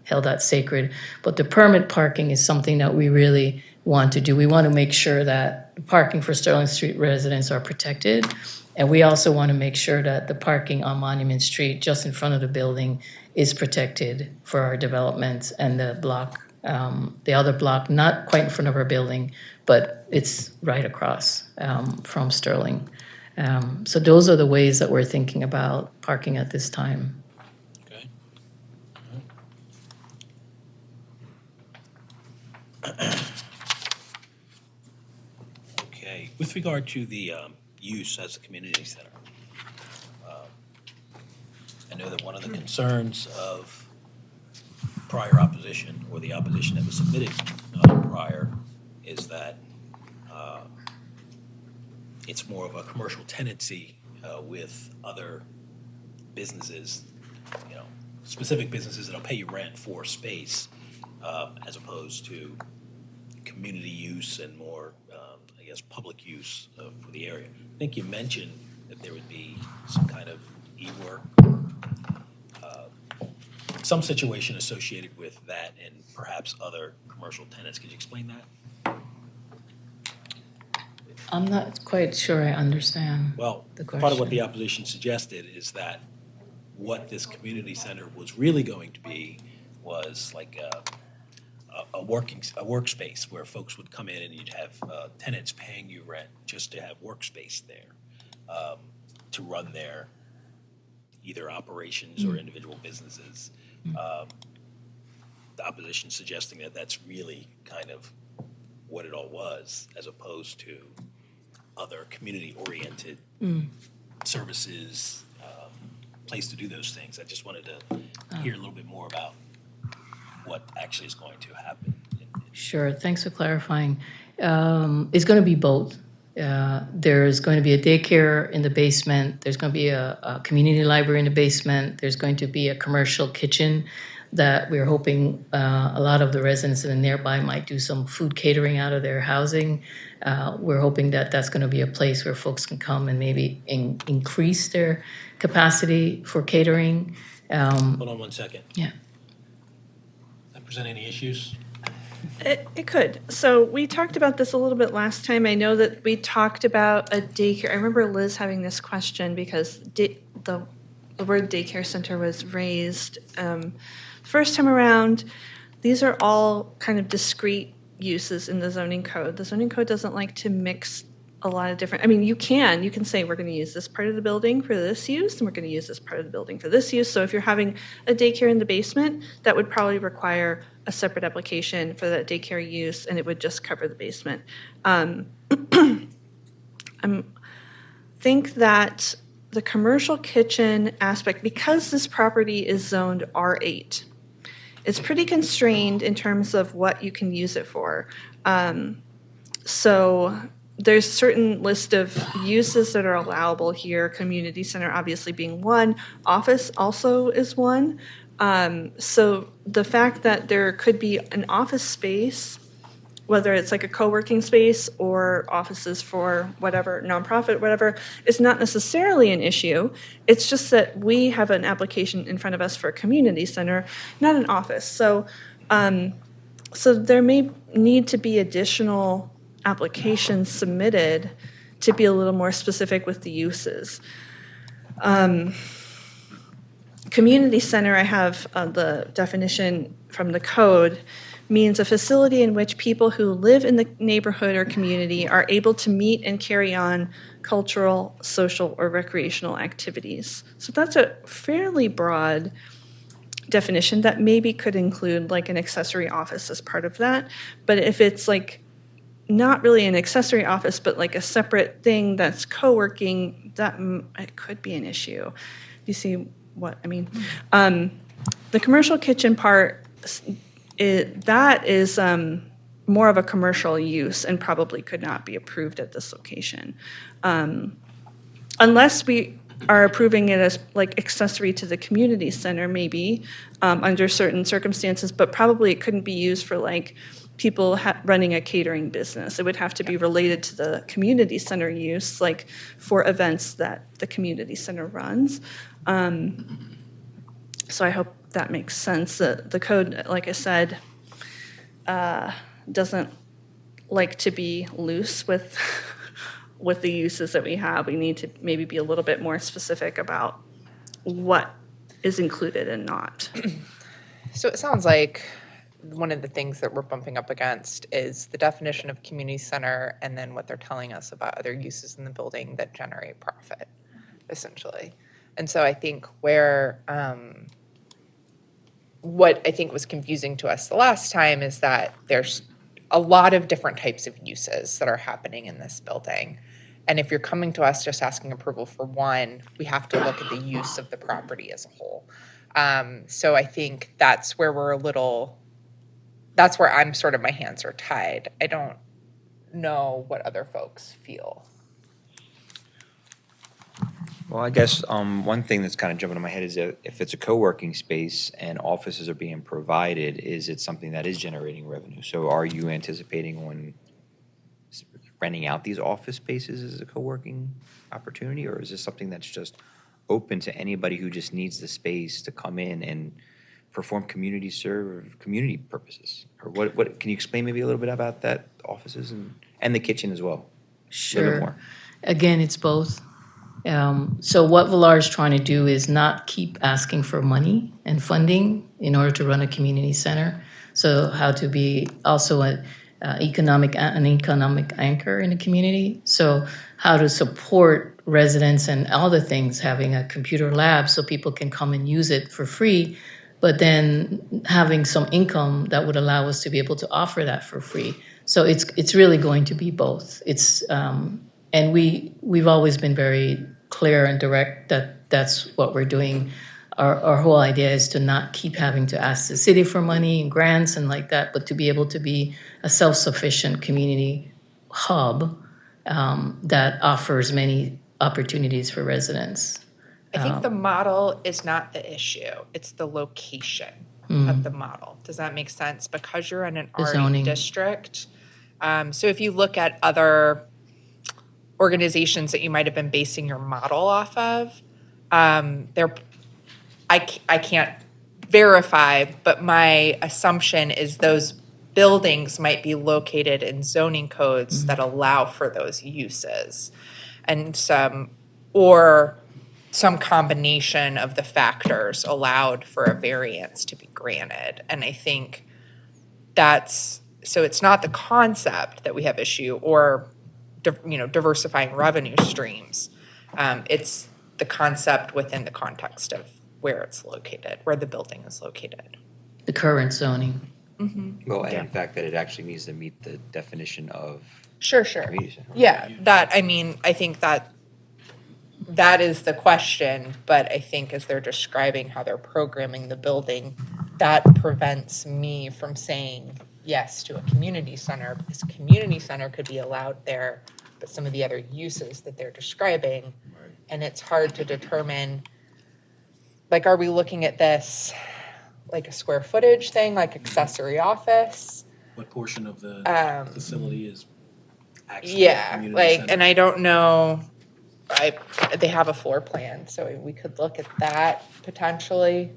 held that sacred. But the permit parking is something that we really want to do. We want to make sure that parking for Sterling Street residents are protected. And we also want to make sure that the parking on Monument Street, just in front of the building, is protected for our developments, and the other block, not quite in front of our building, but it's right across from Sterling. So those are the ways that we're thinking about parking at this time. Okay. Okay. With regard to the use as a community center, I know that one of the concerns of prior opposition, or the opposition that was submitted prior, is that it's more of a commercial tenancy with other businesses, specific businesses that'll pay you rent for space, as opposed to community use and more, I guess, public use for the area. I think you mentioned that there would be some kind of e-work, some situation associated with that and perhaps other commercial tenants. Could you explain that? I'm not quite sure I understand Well, the part of what question. the opposition suggested is that what this community center was really going to be was like a workspace where folks would come in and you'd have tenants paying you rent just to have workspace there, to run their either operations or individual businesses. The opposition suggesting that that's really kind of what it all was, as opposed to other community-oriented services, place to do those things. I just wanted to hear a little bit more about what actually is going to happen. Sure, thanks for clarifying. It's going to be both. There's going to be a daycare in the basement. There's going to be a community library in the basement. There's going to be a commercial kitchen that we're hoping a lot of the residents in the nearby might do some food catering out of their housing. We're hoping that that's going to be a place where folks can come and maybe increase their capacity for catering. Hold on 1 second. Yeah. Does that present any issues? It could. So we talked about this a little bit last time. I know that we talked about a daycare. I remember Liz having this question because the word daycare center was raised first time around. These are all kind of discrete uses in the zoning code. The zoning code doesn't like to mix a lot of different, I mean, you can say we're going to use this part of the building for this use, and we're going to use this part of the building for this use. So if you're having a daycare in the basement, that would probably require a separate application for that daycare use, and it would just cover the basement. I think that the commercial kitchen aspect, because this property is zoned R8, it's pretty constrained in terms of what you can use it for. So there's a certain list of uses that are allowable here, community center obviously being one, office also is one. So the fact that there could be an office space, whether it's like a co-working space or offices for whatever, nonprofit, whatever, is not necessarily an issue. It's just that we have an application in front of us for a community center, not an office. So, so there may need to be additional applications submitted to be a little more specific with the uses. Community center, I have the definition from the code, means a facility in which people who live in the neighborhood or community are able to meet and carry on cultural, social, or recreational activities. So that's a fairly broad definition that maybe could include like an accessory office as part of that. But if it's like not really an accessory office, but like a separate thing that's co-working, that it could be an issue. You see what I mean? The commercial kitchen part, that is more of a commercial use and probably could not be approved at this location. Unless we are approving it as like accessory to the community center, maybe under certain circumstances, but probably it couldn't be used for like people running a catering business. It would have to be related to the community center use, like for events that the community center runs. So I hope that makes sense. The code, like I said, doesn't like to be loose with with the uses that we have. We need to maybe be a little bit more specific about what is included and not. So it sounds like one of the things that we're bumping up against is the definition of community center and then what they're telling us about other uses in the building that generate profit, essentially. And so I think where what I think was confusing to us the last time is that there's a lot of different types of uses that are happening in this building. And if you're coming to us just asking approval for one, we have to look at the use of the property as a whole. So I think that's where that's where I'm sort of, my hands are tied. I don't know what other folks feel. Well, I guess one thing that's kind of jumping in my head is that if it's a co-working space and offices are being provided, is it something that is generating revenue? So are you anticipating on renting out these office spaces as a co-working opportunity, or is this something that's just open to anybody who just needs the space to come in and perform community purposes? Or what can you explain maybe a little bit about that, offices and the kitchen as well? A little bit Sure. more. Again, it's both. So what Villar is trying to do is not keep asking for money and funding in order to run a community center. So how to be also an economic anchor in the community. So how to support residents and all the things, having a computer lab so people can come and use it for free, but then having some income that would allow us to be able to offer that for free. So it's really going to be both. And we've always been very clear and direct that that's what we're doing. Our whole idea is to not keep having to ask the city for money and grants and like that, but to be able to be a self-sufficient community hub that offers many opportunities for residents. I think the model is not the issue. It's the location of the model. Does that make sense? Because you're in an The RE zoning. district. So if you look at other organizations that you might have been basing your model off of, I can't verify, but my assumption is those buildings might be located in zoning codes that allow for those uses, and some combination of the factors allowed for a variance to be granted. And I think so it's not the concept that we have issue or diversifying revenue streams. It's the concept within the context of where it's located, where the building is located. The current zoning. Well, and in fact, that it actually needs to meet the definition of Sure. community center. Yeah, I think that is the question, but I think as they're describing how they're programming the building, that prevents me from saying yes to a community center, because a community center could be allowed there, but some of the other uses that they're describing, and it's hard to determine, like, are we looking at this like a square footage thing, like accessory office? What portion of the facility is actually a community like, center? and I don't know, they have a floor plan, so we could look at that potentially,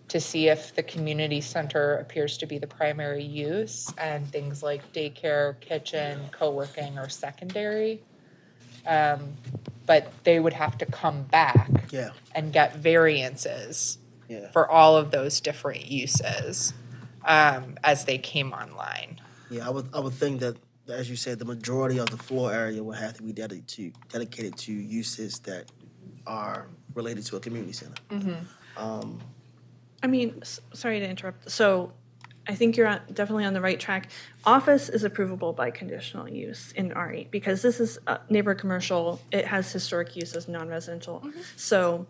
to see if the community center appears to be the primary use and things like daycare, kitchen, co-working are secondary. But they would have to come back and get variances for all of those different uses as they came online. Yeah, I would think that, as you said, the majority of the floor area will have to be dedicated to uses that are related to a community center. I mean, sorry to interrupt. So I think you're definitely on the right track. Office is approvable by conditional use in RE because this is neighborhood commercial. It has historic use as non-residential. So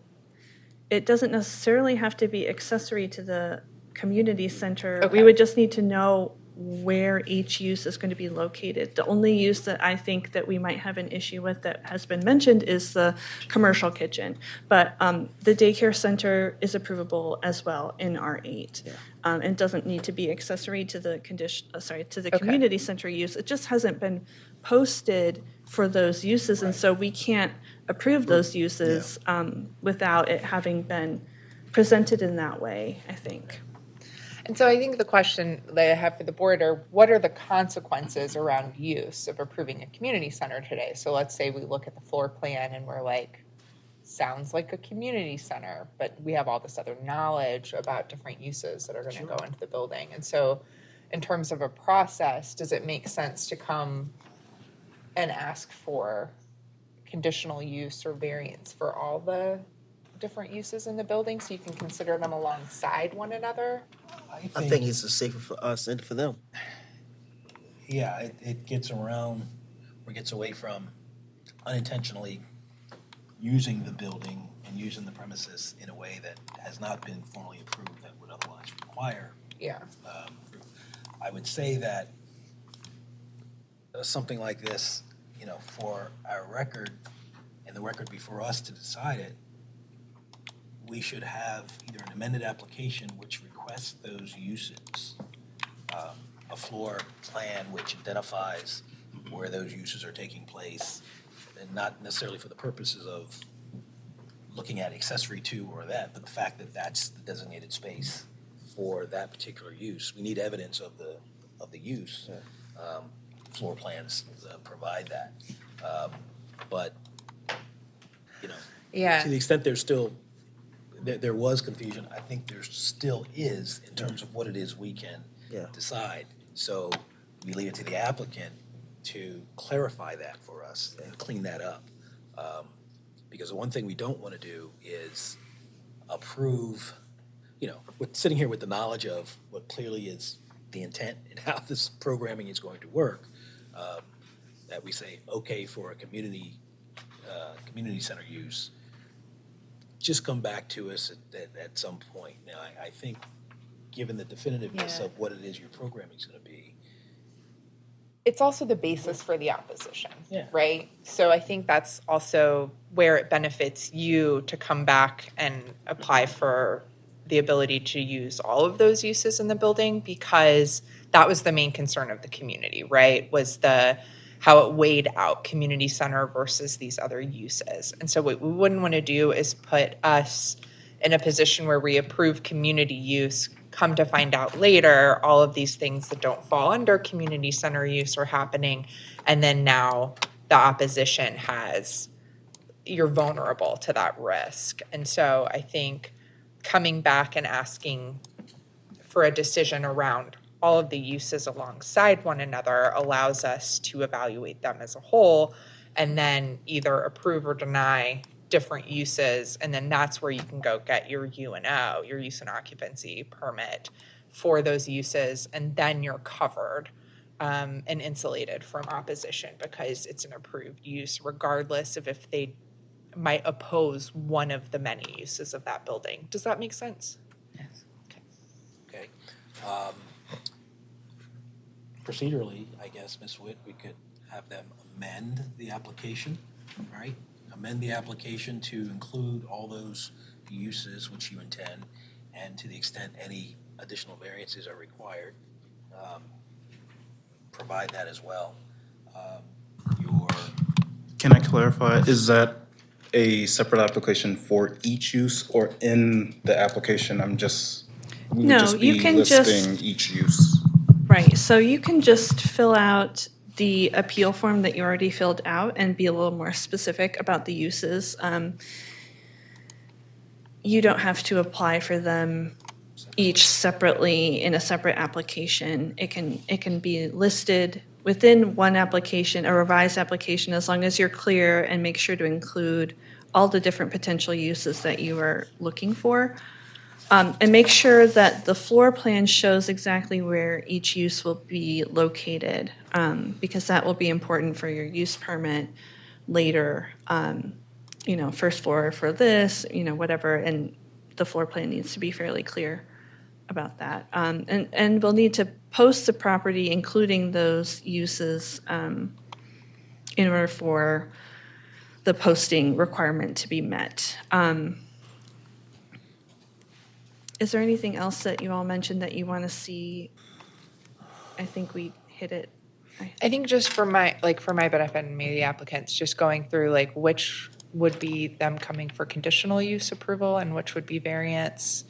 it doesn't necessarily have to be accessory to the community center. Okay. We would just need to know where each use is going to be located. The only use that I think that we might have an issue with that has been mentioned is the commercial kitchen. But the daycare center is approvable as well in R8. And doesn't need to be accessory to the community center use. It just hasn't been posted for those uses, and so we can't approve those uses without it having been presented in that way, I think. And so I think the question that I have for the board are, what are the consequences around use of approving a community center today? So let's say we look at the floor plan and we're like, sounds like a community center, but we have all this other knowledge about different uses that are going to go into the building. And so in terms of a process, does it make sense to come and ask for conditional use or variance for all the different uses in the building so you can consider them alongside one another? I think it's safer for us and for them. Yeah, it gets around or gets away from unintentionally using the building and using the premises in a way that has not been formally approved that would otherwise require. I would say that something like this, for our record, and the record before us to decide it, we should have either an amended application which requests those uses, a floor plan which identifies where those uses are taking place, and not necessarily for the purposes of looking at accessory to or that, but the fact that that's the designated space for that particular use. We need evidence of the use. Floor plans provide that. But, you know, Yeah. to the extent there's still, there was confusion, I think there still is in terms of what it is we can decide. So we leave it to the applicant to clarify that for us and clean that up. Because the one thing we don't want to do is approve, you know, with sitting here with the knowledge of what clearly is the intent and how this programming is going to work, that we say, okay, for a community center use, just come back to us at some point. Now, I think, given the definitiveness of what it is your programming is going to be. It's also the basis for the opposition, right? So I think that's also where it benefits you to come back and apply for the ability to use all of those uses in the building, because that was the main concern of the community, right? Was how it weighed out community center versus these other uses. And so what we wouldn't want to do is put us in a position where we approve community use, come to find out later all of these things that don't fall under community center use are happening, and then now the opposition you're vulnerable to that risk. And so I think coming back and asking for a decision around all of the uses alongside one another allows us to evaluate them as a whole and then either approve or deny different uses, and then that's where you can go get your UNO, your use and occupancy permit for those uses, and then you're covered and insulated from opposition because it's an approved use, regardless of if they might oppose one of the many uses of that building. Does that make sense? Yes. Okay. Procedurally, I guess, Ms. Witt, we could have them amend the application, right? Amend the application to include all those uses which you intend, and to the extent any additional variances are required, provide that as well. Can I clarify, is that a separate application for each use, or in the application, we would just be listing each use? Right, so you can just fill out the appeal form that you already filled out and be a little more specific about the uses. You don't have to apply for them each separately in a separate application. It can be listed within one application, a revised application, as long as you're clear and make sure to include all the different potential uses that you are looking for. And make sure that the floor plan shows exactly where each use will be located, because that will be important for your use permit later. First floor for this, whatever, and the floor plan needs to be fairly clear about that. And we'll need to post the property, including those uses, in order for the posting requirement to be met. Is there anything else that you all mentioned that you want to see? I think we hit it. I think just for my benefit and maybe the applicants, just going through which would be them coming for conditional use approval and which would be variance,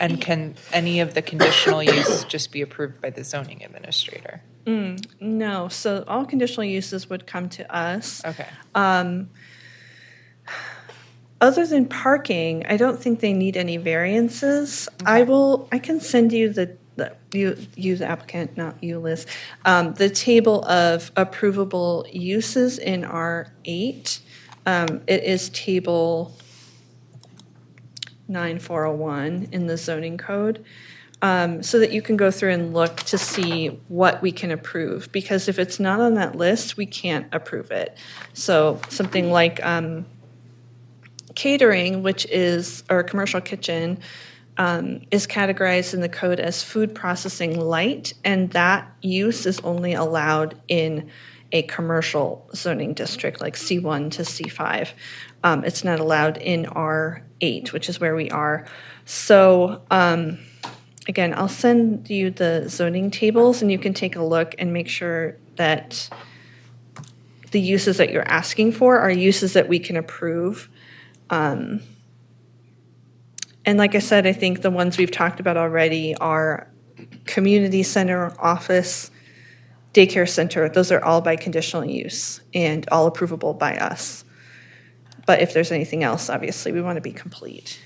and can any of the conditional use just be approved by the zoning administrator? No, so all conditional uses would come to us. Okay. Other than parking, I don't think they need any variances. Okay. I can send you you the applicant, not you, Liz, the table of approvable uses in R8. It is table 9401 in the zoning code, so that you can go through and look to see what we can approve. Because if it's not on that list, we can't approve it. So something like catering, or commercial kitchen, is categorized in the code as food processing light, and that use is only allowed in a commercial zoning district like C1 to C5. It's not allowed in R8, which is where we are. So again, I'll send you the zoning tables and you can take a look and make sure that the uses that you're asking for are uses that we can approve. And like I said, I think the ones we've talked about already are community center, office, daycare center. Those are all by conditional use and all approvable by us. But if there's anything else, obviously, we want to be complete.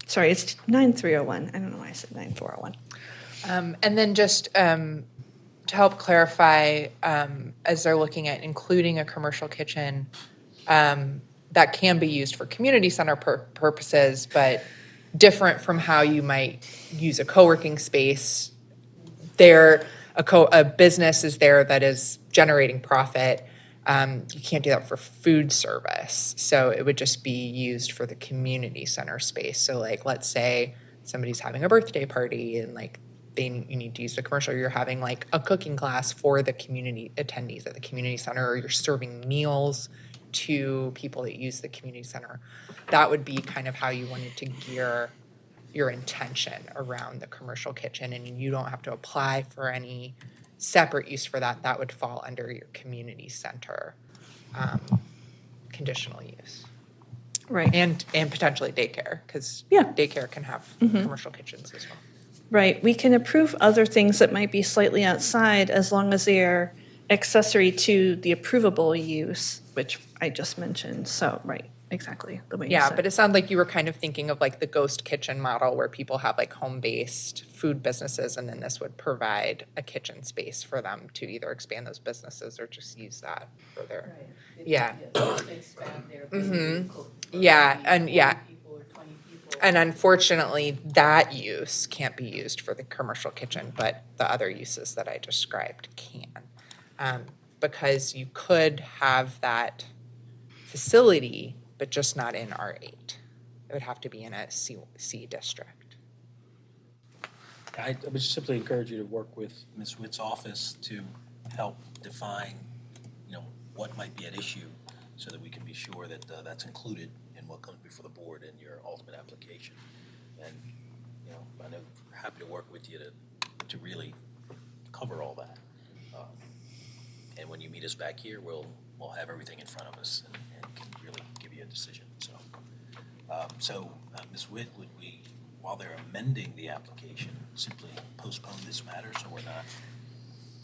Sorry, it's 9301. I don't know why I said 9401. And then just to help clarify, as they're looking at including a commercial kitchen, that can be used for community center purposes, but different from how you might use a co-working space. There, a business is there that is generating profit. You can't do that for food service. So it would just be used for the community center space. So like, let's say somebody's having a birthday party and like you need to use the commercial. You're having like a cooking class for the community attendees at the community center, or you're serving meals to people that use the community center. That would be kind of how you wanted to gear your intention around the commercial kitchen, and you don't have to apply for any separate use for that. That would fall under your community center conditional use. Right. And potentially daycare, because daycare can have commercial kitchens as well. Right. We can approve other things that might be slightly outside as long as they're accessory to the approvable use, which I just mentioned. So, right, exactly the way you said. But it sounded like you were kind of thinking of like the ghost kitchen model where people have like home-based food businesses, and then this would provide a kitchen space for them to either expand those businesses or just use that for their, and unfortunately, that use can't be used for the commercial kitchen, but the other uses that I described can. Because you could have that facility, but just not in R8. It would have to be in a C district. I would simply encourage you to work with Ms. Witt's office to help define, what might be at issue so that we can be sure that that's included in what comes before the board in your ultimate application. And, I know we're happy to work with you to really cover all that. And when you meet us back here, we'll have everything in front of us and can really give you a decision. So, Ms. Witt, would we, while they're amending the application, simply postpone this matter so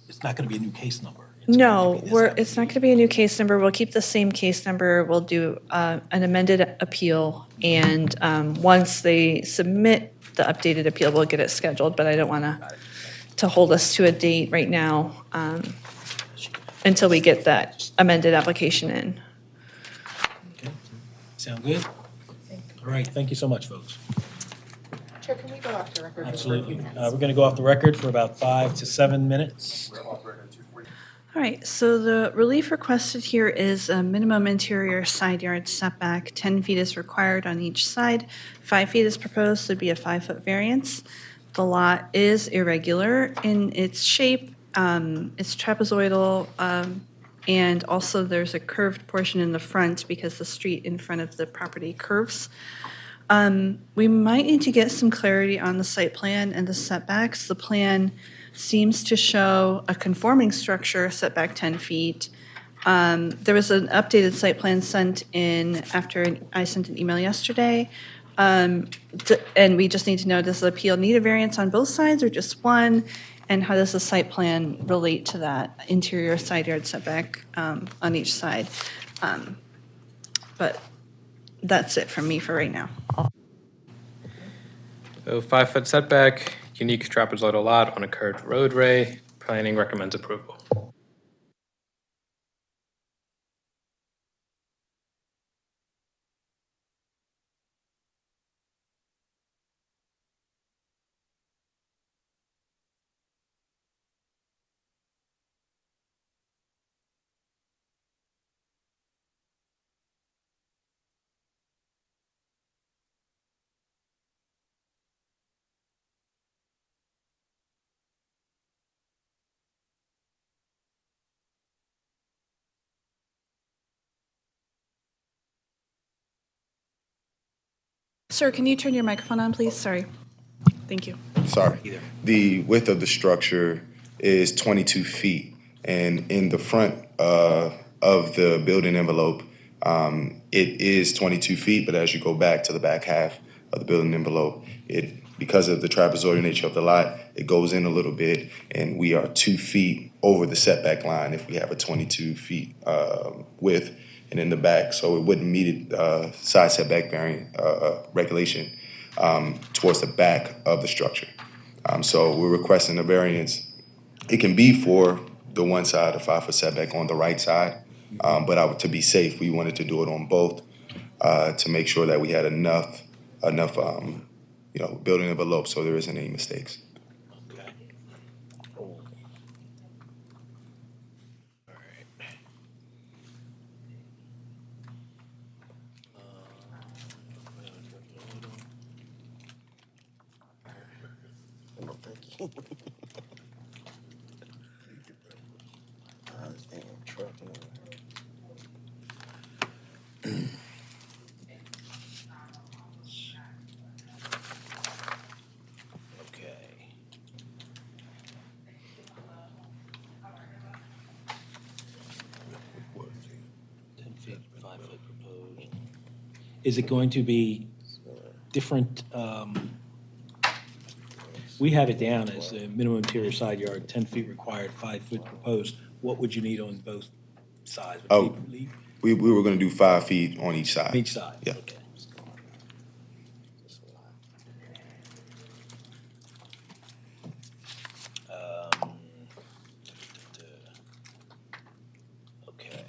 it's not going to be a new case number? It's not going to be a new case number. We'll keep the same case number. We'll do an amended appeal. And once they submit the updated appeal, we'll get it scheduled. But I don't want to hold us to a date right now until we get that amended application in. Okay. Sound good? All right. Thank you so much, folks. Chair, can we go off the record? Absolutely. We're going to go off the record for about 5 to 7 minutes. All right, so the relief requested here is a minimum interior side yard setback. 10 feet is required on each side. 5 feet is proposed, so it'd be a 5-foot variance. The lot is irregular in its shape. It's trapezoidal, and also there's a curved portion in the front because the street in front of the property curves. We might need to get some clarity on the site plan and the setbacks. The plan seems to show a conforming structure setback 10 feet. There was an updated site plan sent in after I sent an email yesterday. And we just need to know, does the appeal need a variance on both sides or just one? And how does the site plan relate to that interior side yard setback on each side? But that's it from me for right now. So 5-foot setback, unique trapezoidal lot on a curved roadway. Planning recommends approval. Sir, can you turn your microphone on, please? Sorry. Thank you. Sorry. The width of the structure is 22 feet, and in the front of the building envelope, it is 22 feet, but as you go back to the back half of the building envelope, because of the trapezoidal nature of the lot, it goes in a little bit, and we are 2 feet over the setback line if we have a 22 feet width and in the back, so it wouldn't meet side setback regulation towards the back of the structure. So we're requesting a variance. It can be for the one side, a 5-foot setback on the right side, but to be safe, we wanted to do it on both to make sure that we had enough building envelope so there isn't any mistakes. Is it going to be different? We have it down as a minimum interior side yard, 10 feet required, 5 foot proposed. What would you need on both sides? We were going to do 5 feet on each side. Each side? Yeah. Okay. Okay.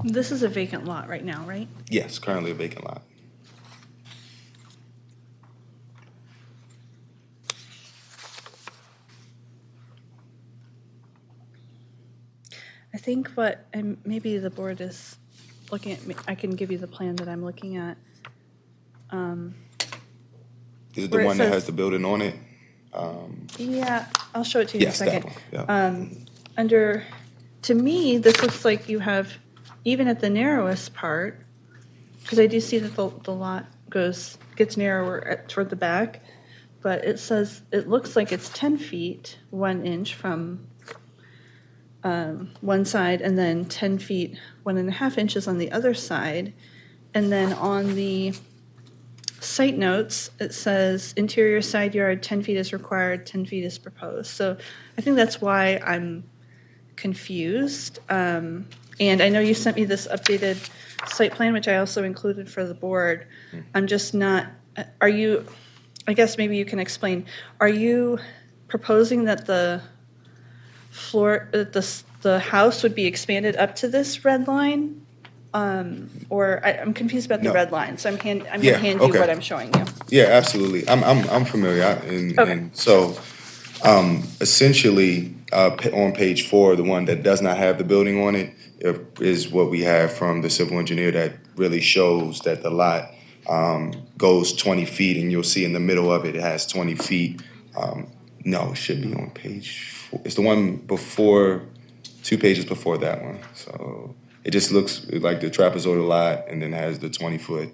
This is a vacant lot right now, right? Yes, currently a vacant lot. I think and maybe the board is looking at, I can give you the plan that I'm looking at. Is it the one that has the building on it? Yeah, I'll show it to you in a Yes, that second. one, yeah. To me, this looks like you have, even at the narrowest part, because I do see that the lot gets narrower toward the back, but it looks like it's 10 feet, 1 inch from one side, and then 10 feet, 1.5 inches on the other side. And then on the site notes, it says interior side yard, 10 feet is required, 10 feet is proposed. So I think that's why I'm confused. And I know you sent me this updated site plan, which I also included for the board. I'm just not, I guess maybe you can explain, are you proposing that the house would be expanded up to this red line? Or I'm confused about the red line, so I'm going to hand you what I'm showing you. Yeah, absolutely. I'm familiar, and so essentially on page 4, the one that does not have the building on it is what we have from the civil engineer that really shows that the lot goes 20 feet, and you'll see in the middle of it, it has 20 feet. No, it should be on page 4. It's the one before, 2 pages before that one. So it just looks like the trapezoidal lot, and then has the 20-foot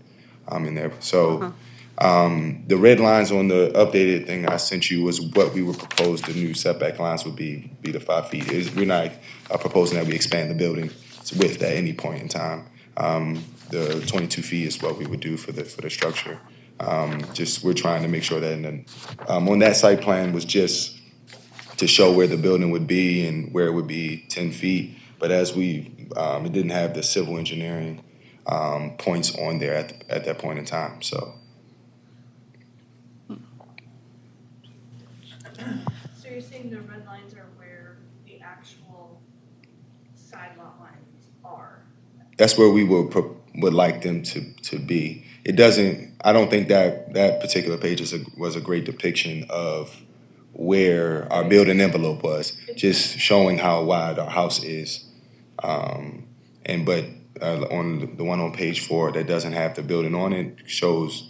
in there. So the red lines on the updated thing I sent you was what we were proposed the new setback lines would be the 5 feet. We're not proposing that we expand the building width at any point in time. The 22 feet is what we would do for the structure. Just we're trying to make sure that on that site plan was just to show where the building would be and where it would be 10 feet. But as it didn't have the civil engineering points on there at that point in time. So. So you're saying the red lines are where the actual side lot lines are? That's where we would like them to be. It doesn't. I don't think that particular page was a great depiction of where our building envelope was. Just showing how wide our house is. But on the one on page 4 that doesn't have the building on it shows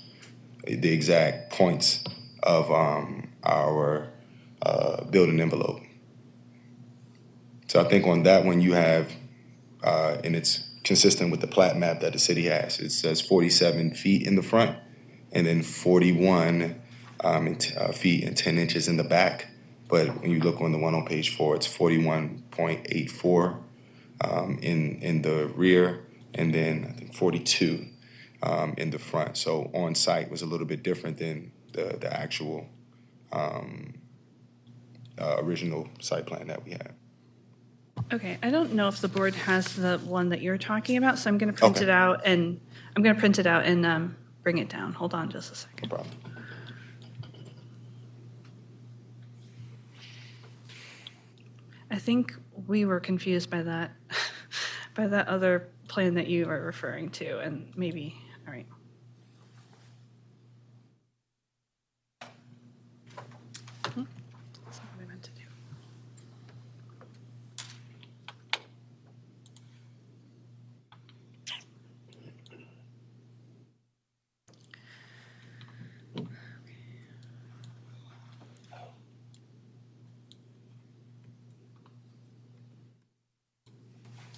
the exact points of our building envelope. So I think on that one you have, and it's consistent with the plat map that the city has. It says 47 feet in the front and then 41 feet and 10 inches in the back. But when you look on the one on page 4, it's 41.84 in the rear, and then I think 42 in the front. So on site was a little bit different than the actual original site plan that we have. Okay, I don't know if the board has the one that you're talking about, so I'm going to print Okay. it out and bring it down. Hold on just a second. No problem. I think we were confused by that, by that other plan that you are referring to, and maybe, all right. That's not what I meant to do.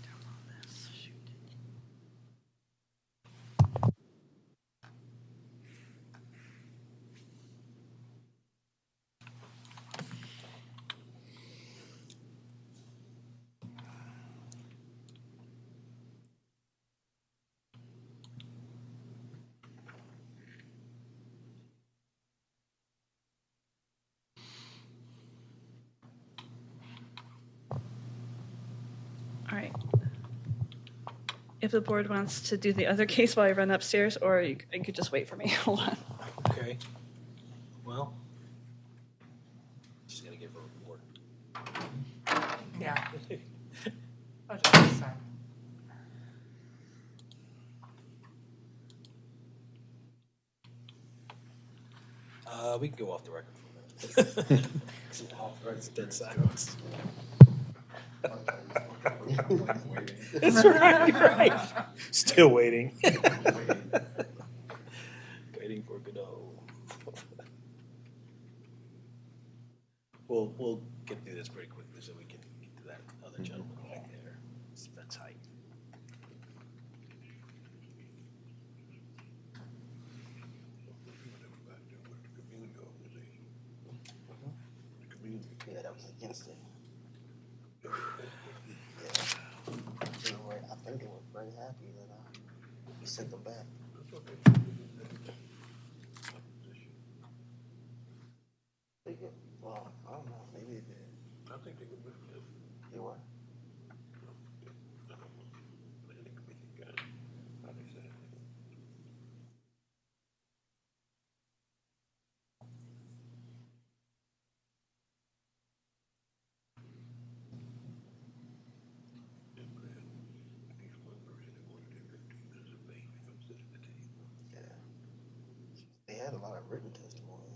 Download this, shoot. All right. If the board wants to do the other case while I run upstairs, or you could just wait for me. Hold on. Okay. Well, just gotta give her a report. Yeah. I'll just sign. We can go off the record for a minute. Off the record, dead silence. That's right. Still waiting. Waiting for Godot. We'll get through this pretty quickly so we can get to that other gentleman back there. That's height. Yeah, that was against it. Yeah. I think they were very happy that we sent them back. Well, I don't know, maybe they did. I think they would have been. They were. Yeah. They had a lot of written testimonies.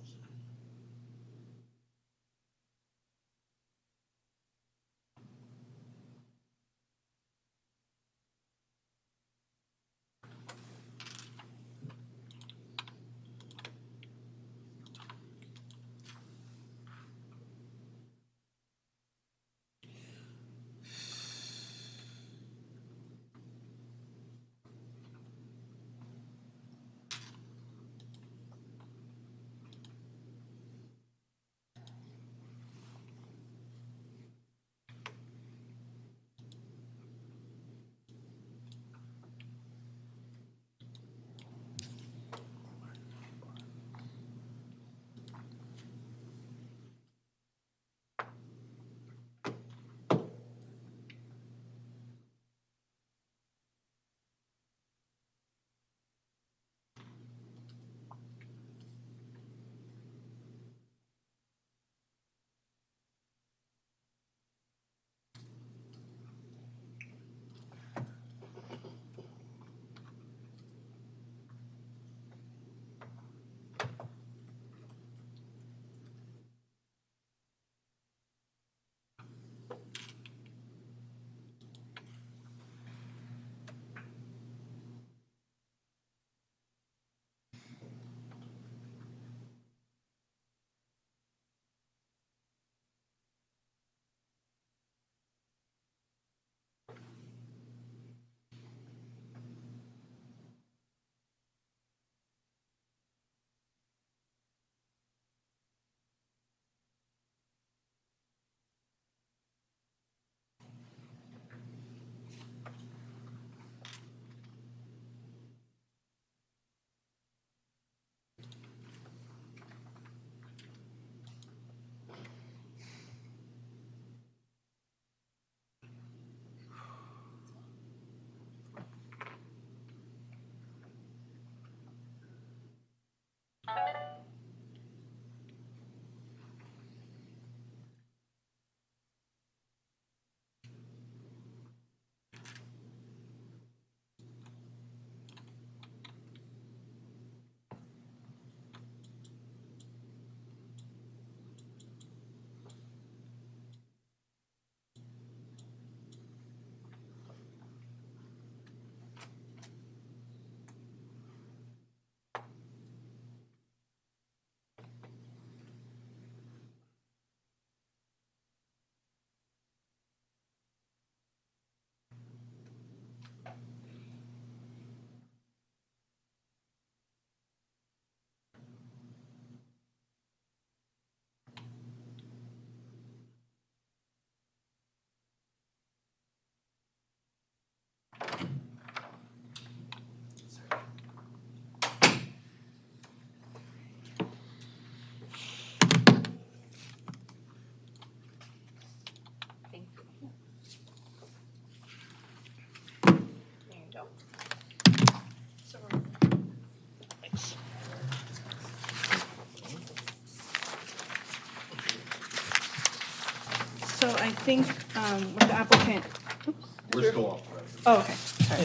think with the applicant, oops. We're still off. Oh, okay, sorry.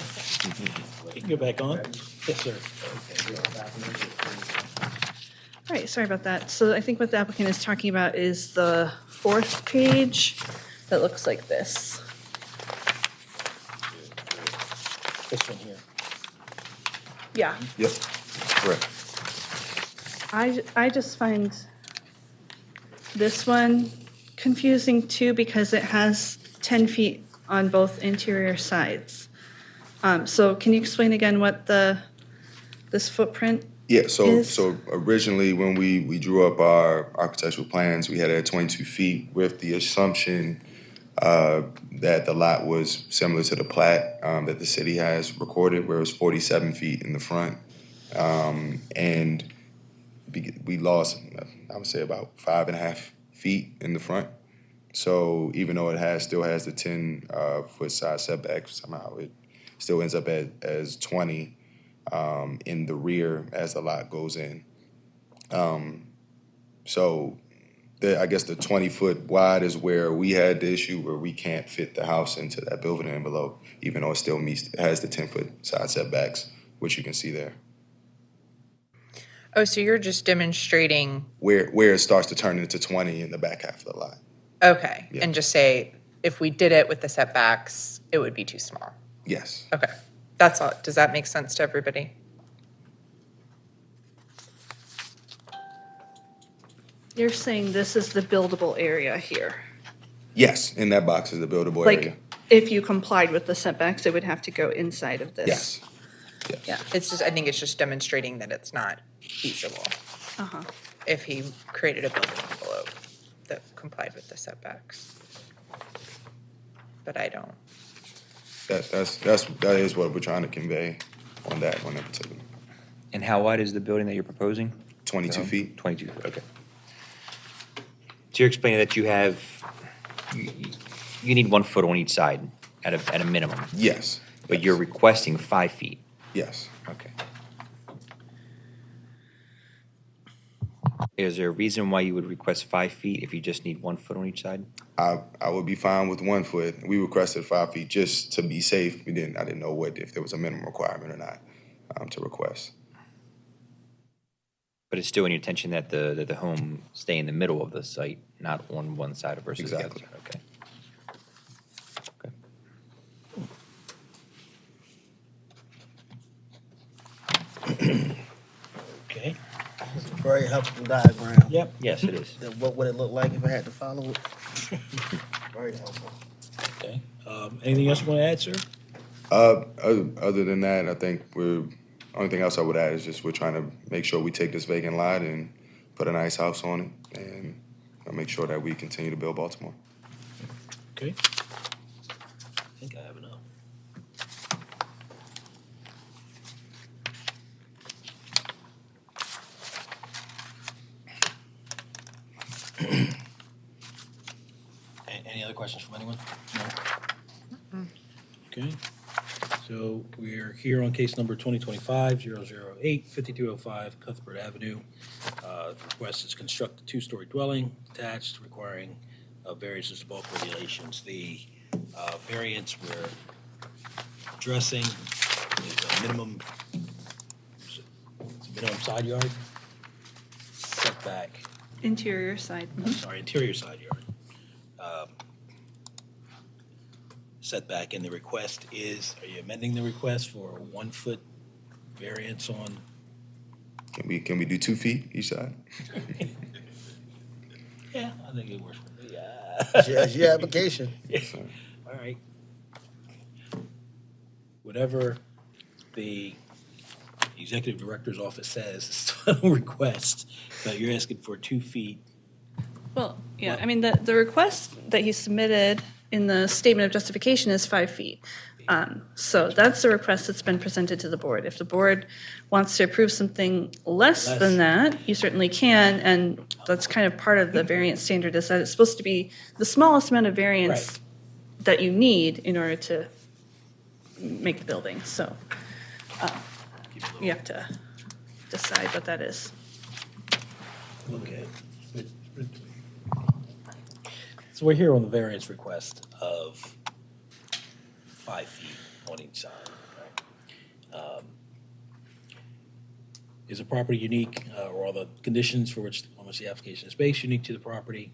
You can go back on. Yes, sir. All right, sorry about that. So I think what the applicant is talking about is the fourth page that looks like this. This one here. Yeah, Yep, correct. I just find this one confusing too because it has 10 feet on both interior sides. So can you explain again what this footprint Yeah, so is? so originally when we drew up our architectural plans, we had it at 22 feet with the assumption that the lot was similar to the plat that the city has recorded, where it was 47 feet in the front. And we lost, I would say, about 5.5 feet in the front. So even though it still has the 10-foot side setback, somehow it still ends up as 20 in the rear as the lot goes in. So I guess the 20-foot wide is where we had the issue where we can't fit the house into that building envelope, even though it has the 10-foot side setbacks, which you can see there. Oh, so you're just demonstrating, Where it starts to turn into 20 in the back half of the lot. okay, Yeah. and just say, if we did it with the setbacks, it would be too small. Yes. Okay, that's all. Does that make sense to everybody? You're saying this is the buildable area here. Yes, in that box is the buildable Like, area. if you complied with the setbacks, it would have to go inside of this. Yes. Yeah, it's just, I think it's just demonstrating that it's not feasible Uh-huh. if he created a building envelope that complied with the setbacks. But I don't. That is what we're trying to convey on that one in particular. And how wide is the building that you're proposing? 22 feet. 22 feet, okay. So you're explaining that you need 1 foot on each side at a minimum, Yes. but you're requesting 5 feet. Yes. Okay. Is there a reason why you would request 5 feet if you just need 1 foot on each side? I would be fine with 1 foot. We requested 5 feet just to be safe. I didn't know if there was a minimum requirement or not to request. But it's still in your intention that the home stay in the middle of the site, not on one side versus the other Exactly. side. Okay. Okay. Very helpful diagram. Yep. Yes, it is. What would it look like if I had to follow it? Very helpful. Okay. Anything else you want to add, sir? Other than that, I think only thing else I would add is just we're trying to make sure we take this vacant lot and put a nice house on it and make sure that we continue to build Baltimore. Okay. I think I have enough. Any other questions from anyone? No? Okay. So we're here on case number 2025-008, 5205 Cuthbert Avenue. The request is construct a two-story dwelling attached, requiring variances to bulk regulations. The variance we're addressing is a minimum side yard setback. Interior side. I'm sorry, interior side yard. Setback, and the request is, are you amending the request for a 1 foot variance on? Can we do 2 feet each side? Yeah, I think it works for me. It's your application. Yeah. All right. Whatever the executive director's office says is the final request, but you're asking for 2 feet. Well, yeah, I mean, the request that he submitted in the statement of justification is 5 feet. So that's the request that's been presented to the board. If the board wants to approve something less than that, you certainly can, and that's kind of part of the variance standard is that it's supposed to be the smallest amount of variance that you need in order to make the building. So you have to decide what that is. Okay. So we're here on the variance request of 5 feet on each side. Right? Is the property unique, or are the conditions for on which the application is based unique to the property?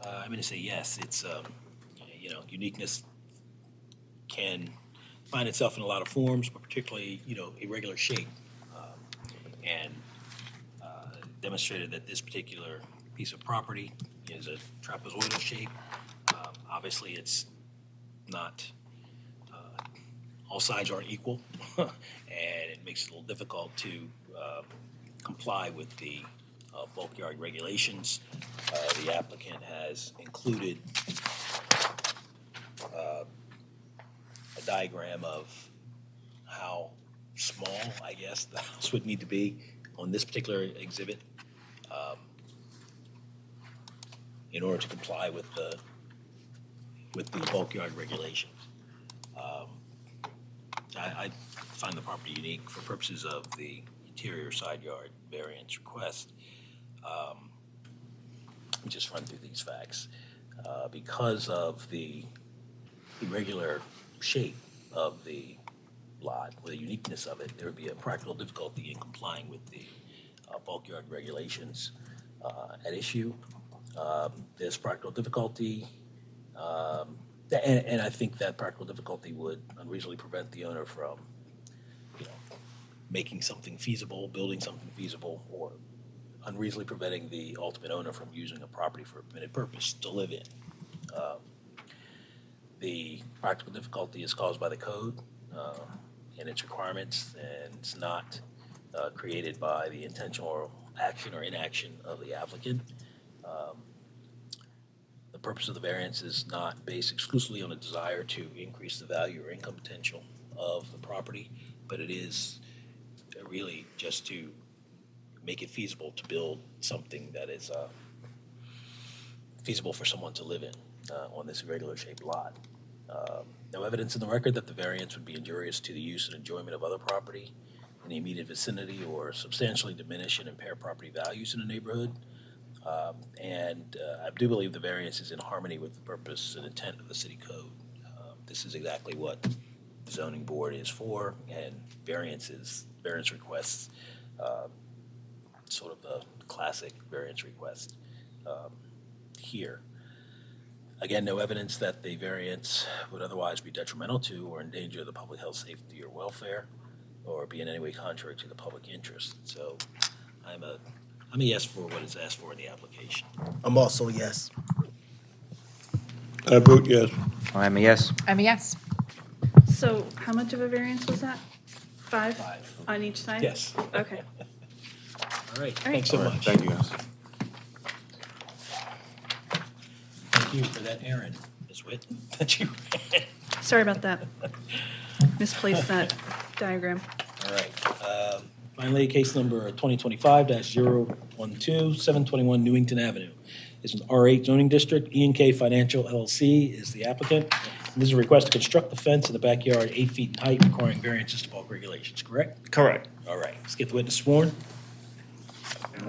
I'm going to say yes. It's uniqueness can find itself in a lot of forms, but particularly irregular shape, and demonstrated that this particular piece of property is a trapezoidal shape. Obviously, it's not. All sides aren't equal, and it makes it a little difficult to comply with the bulk yard regulations. The applicant has included a diagram of how small, I guess, the house would need to be on this particular exhibit in order to comply with the bulk yard regulations. I find the property unique for purposes of the interior side yard variance request. Let me just run through these facts. Because of the irregular shape of the lot, with the uniqueness of it, there would be a practical difficulty in complying with the bulk yard regulations at issue. There's practical difficulty, and I think that practical difficulty would unreasonably prevent the owner from, making something feasible, building something feasible, or unreasonably preventing the ultimate owner from using a property for a permitted purpose to live in. The practical difficulty is caused by the code and its requirements, and it's not created by the intentional action or inaction of the applicant. The purpose of the variance is not based exclusively on a desire to increase the value or income potential of the property, but it is really just to make it feasible to build something that is feasible for someone to live in on this irregular shaped lot. No evidence in the record that the variance would be injurious to the use and enjoyment of other property in the immediate vicinity or substantially diminish and impair property values in the neighborhood. I do believe the variance is in harmony with the purpose and intent of the city code. This is exactly what the zoning board is for, and variance requests, sort of the classic variance request here. Again, no evidence that the variance would otherwise be detrimental to or endanger the public health, safety, or welfare, or be in any way contrary to the public interest. So I'm a yes for what is asked for in the application. I'm also a yes. I vote yes. I'm a yes. I'm a yes. So how much of a variance was that? 5? 5. On each side? Yes. Okay. All right, thanks so much. Thank you, guys. Thank you for that errand, Ms. Witt, that you ran. Sorry about that. Misplaced that diagram. All right. Finally, case number 2025-012, 721 Newington Avenue. It's an R8 zoning district. E&K Financial LLC is the applicant. And this is a request to construct the fence in the backyard 8 feet in height, requiring variances to bulk regulations, correct? Correct. All right, let's get the witness sworn. Do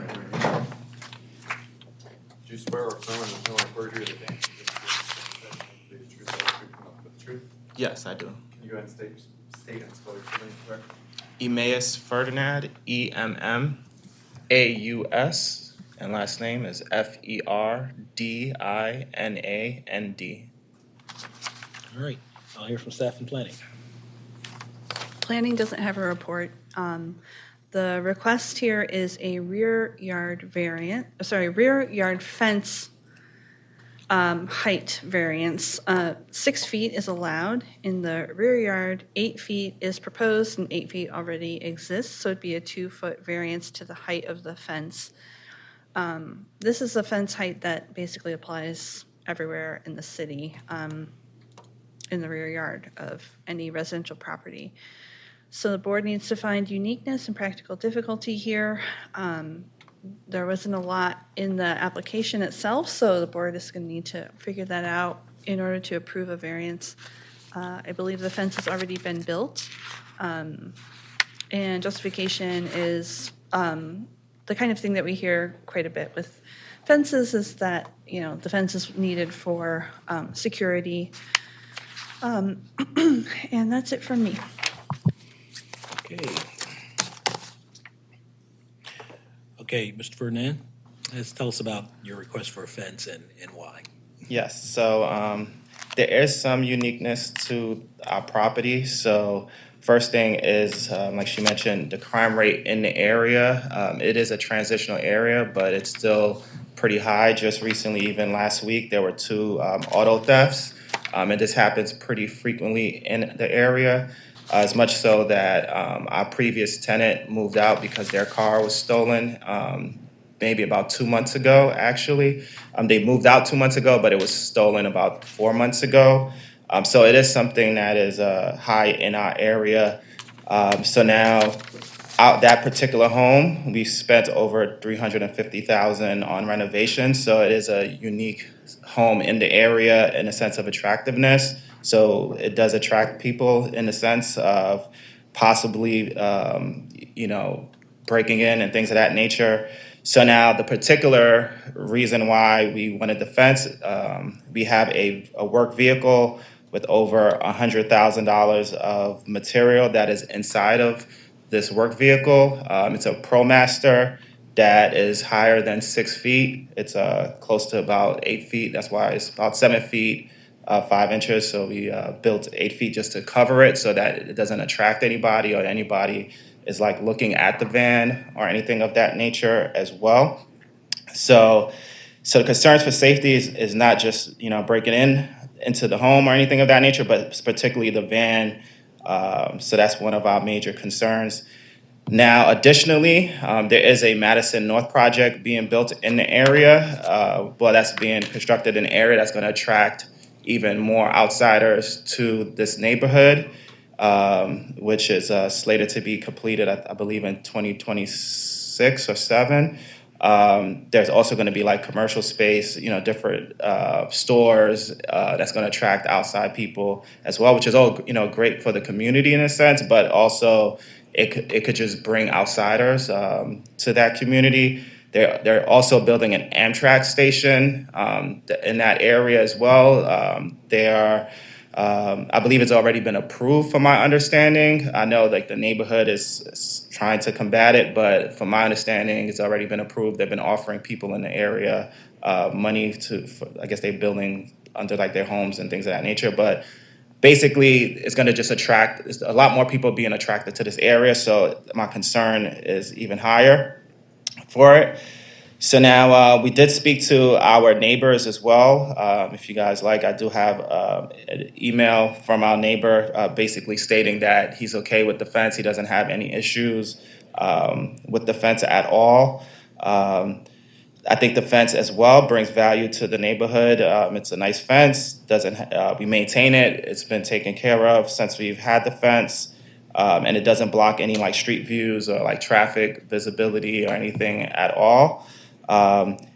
you swear or affirm under the penalty of perjury that the answers to the truth, the truth, and nothing but the truth? Yes, I do. Can you go ahead and state and spell your full name correct? Emmaus Ferdinand, EMMAUS, and last name is FERDINAND. All right, I'll hear from staff and planning. Planning doesn't have a report. The request here is a rear yard fence height variance. 6 feet is allowed in the rear yard, 8 feet is proposed, and 8 feet already exists, so it'd be a 2-foot variance to the height of the fence. This is a fence height that basically applies everywhere in the city, in the rear yard of any residential property. So the board needs to find uniqueness and practical difficulty here. There wasn't a lot in the application itself, so the board is going to need to figure that out in order to approve a variance. I believe the fence has already been built, and justification is the kind of thing that we hear quite a bit with fences is that, the fence is needed for security. And that's it from me. Okay. Okay, Mr. Ferdinand, let's tell us about your request for a fence and why. Yes, so there is some uniqueness to our property. So first thing is, like she mentioned, the crime rate in the area. It is a transitional area, but it's still pretty high. Just recently, even last week, there were 2 auto thefts. And this happens pretty frequently in the area, as much so that our previous tenant moved out because their car was stolen. Maybe about 2 months ago, actually. They moved out 2 months ago, but it was stolen about 4 months ago. So it is something that is high in our area. So now, out that particular home, we spent over $350,000 on renovations. So it is a unique home in the area in a sense of attractiveness. So it does attract people in the sense of possibly, breaking in and things of that nature. So now the particular reason why we wanted the fence, we have a work vehicle with over $100,000 of material that is inside of this work vehicle. It's a ProMaster that is higher than 6 feet. It's close to about 8 feet. That's why it's about 7 feet, 5 inches. So we built 8 feet just to cover it so that it doesn't attract anybody or anybody is like looking at the van or anything of that nature as well. So the concerns for safety is not just, breaking into the home or anything of that nature, but particularly the van. So that's one of our major concerns. Now, additionally, there is a Madison North project being built in the area. That's being constructed in an area that's going to attract even more outsiders to this neighborhood, which is slated to be completed, I believe, in 2026 or 7. There's also going to be like commercial space, different stores that's going to attract outside people as well, which is all, great for the community in a sense, but also it could just bring outsiders to that community. They're also building an Amtrak station in that area as well. I believe it's already been approved from my understanding. I know like the neighborhood is trying to combat it, but from my understanding, it's already been approved. They've been offering people in the area money I guess they're building under like their homes and things of that nature. But basically, it's going to just attract a lot more people being attracted to this area. So my concern is even higher for it. So now we did speak to our neighbors as well. If you guys like, I do have an email from our neighbor basically stating that he's okay with the fence. He doesn't have any issues with the fence at all. I think the fence as well brings value to the neighborhood. It's a nice fence. We maintain it. It's been taken care of since we've had the fence. And it doesn't block any like street views or like traffic visibility or anything at all.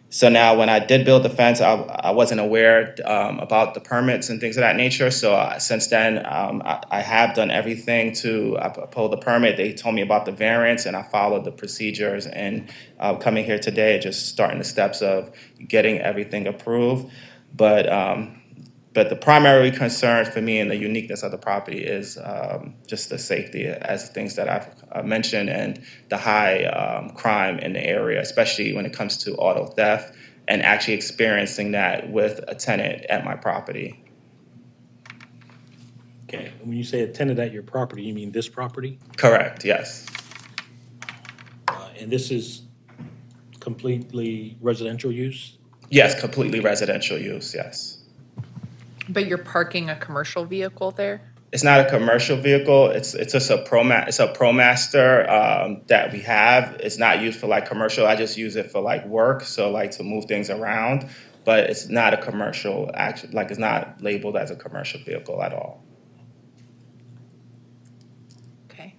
So now when I did build the fence, I wasn't aware about the permits and things of that nature. So since then, I have done everything I pulled the permit. They told me about the variance and I followed the procedures and coming here today, just starting the steps of getting everything approved. But the primary concern for me and the uniqueness of the property is just the safety as things that I've mentioned and the high crime in the area, especially when it comes to auto theft and actually experiencing that with a tenant at my property. Okay, when you say a tenant at your property, you mean this property? Correct, yes. And this is completely residential use? Yes, completely residential use, yes. But you're parking a commercial vehicle there? It's not a commercial vehicle. It's just a ProMaster that we have. It's not used for like commercial. I just use it for like work, so like to move things around. But it's not a commercial. Actually, like it's not labeled as a commercial vehicle at all. Okay.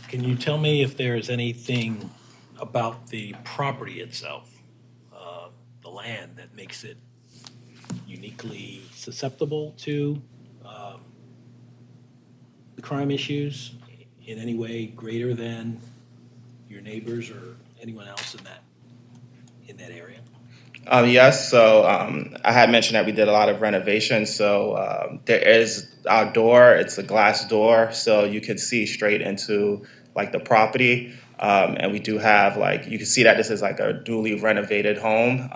Can you tell me if there is anything about the property itself, the land, that makes it uniquely susceptible to the crime issues in any way greater than your neighbors or anyone else in that area? Yes, so I had mentioned that we did a lot of renovations. So there is our door, it's a glass door, so you can see straight into like the property. And we do have like, you can see that this is like a duly renovated home.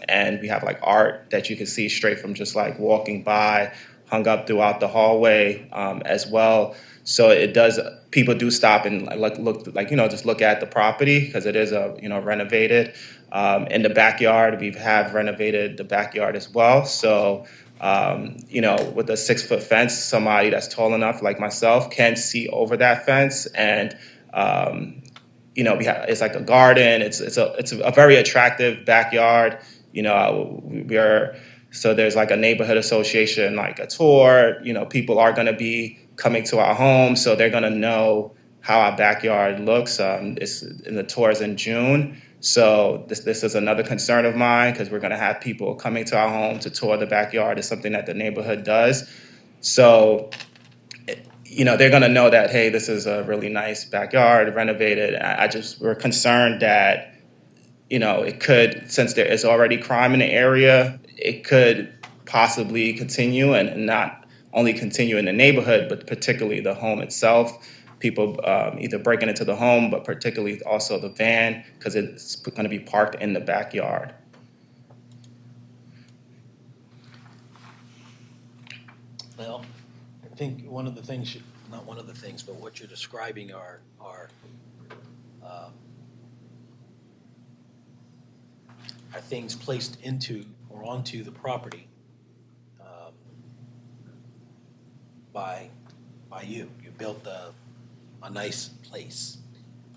And we have like art that you can see straight from just like walking by, hung up throughout the hallway as well. So it does, people do stop and like look, like, just look at the property because it is a, renovated. In the backyard, we have renovated the backyard as well. So, with a 6-foot fence, somebody that's tall enough, like myself, can see over that fence. And, we have, it's like a garden. It's a very attractive backyard. We are, so there's like a neighborhood association, like a tour. People are going to be coming to our home, so they're going to know how our backyard looks. The tour is in June. So this is another concern of mine because we're going to have people coming to our home to tour the backyard. It's something that the neighborhood does. So, they're going to know that, hey, this is a really nice backyard, renovated. We're concerned that, it could, since there is already crime in the area, it could possibly continue and not only continue in the neighborhood, but particularly the home itself. People either breaking into the home, but particularly also the van, because it's going to be parked in the backyard. Well, I think one of the things, not one of the things, but what you're describing are things placed into or onto the property by you. You built a nice place,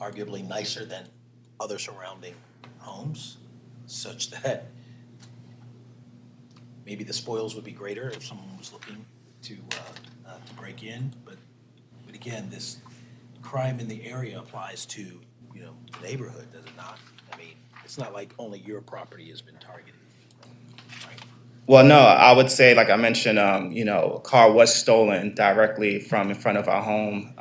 arguably nicer than other surrounding homes, such that maybe the spoils would be greater if someone was looking to break in. But again, this crime in the area applies to the neighborhood, does it not? I mean, it's not like only your property has been targeted. Right? Well, no, I would say, like I mentioned, a car was stolen directly from in front of our home,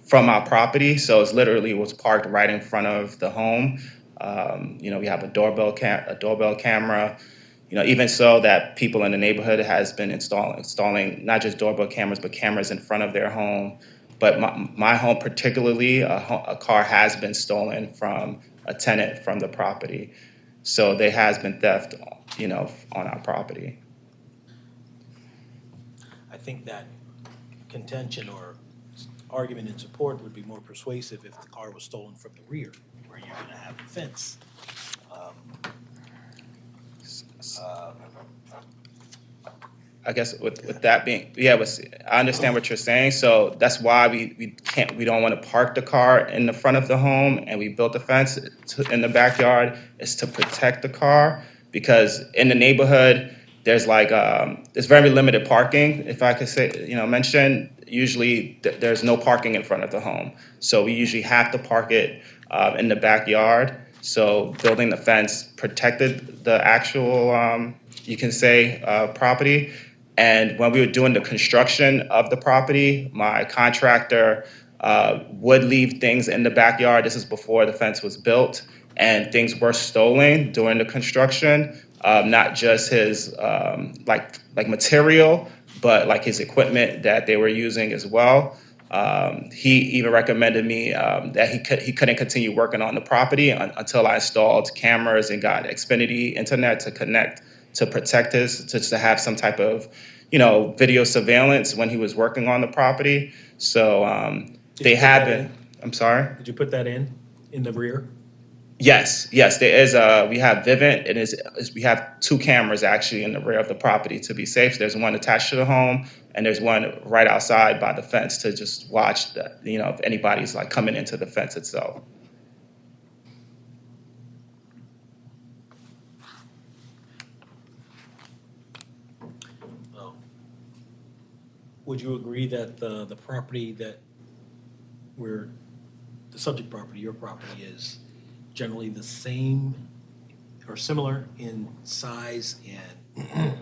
from our property. So it's literally was parked right in front of the home. We have a doorbell camera. Even so, that people in the neighborhood has been installing not just doorbell cameras, but cameras in front of their home. But my home particularly, a car has been stolen from a tenant from the property. So there has been theft, on our property. I think that contention or argument in support would be more persuasive if the car was stolen from the rear, where you're going to have a fence. I guess with that being, I understand what you're saying. So that's why we don't want to park the car in the front of the home, and we built a fence in the backyard is to protect the car, because in the neighborhood there's there's very limited parking. If I could say, mention, usually there's no parking in front of the home, so we usually have to park it in the backyard. So building the fence protected the actual, you can say, property. And when we were doing the construction of the property, my contractor would leave things in the backyard. This is before the fence was built, and things were stolen during the construction. Not just his like material, but like his equipment that they were using as well. He even recommended me that he couldn't continue working on the property until I installed cameras and got Xfinity internet to connect to protect to have some type of, video surveillance when he was working on the property. So they have been. I'm sorry. Did you put that in the rear? Yes, there is. We have Vivint. We have 2 cameras actually in the rear of the property to be safe. There's one attached to the home, and there's one right outside by the fence to just watch that, if anybody's like coming into the fence itself. Would you agree that the property that the subject property, your property, is generally the same or similar in size and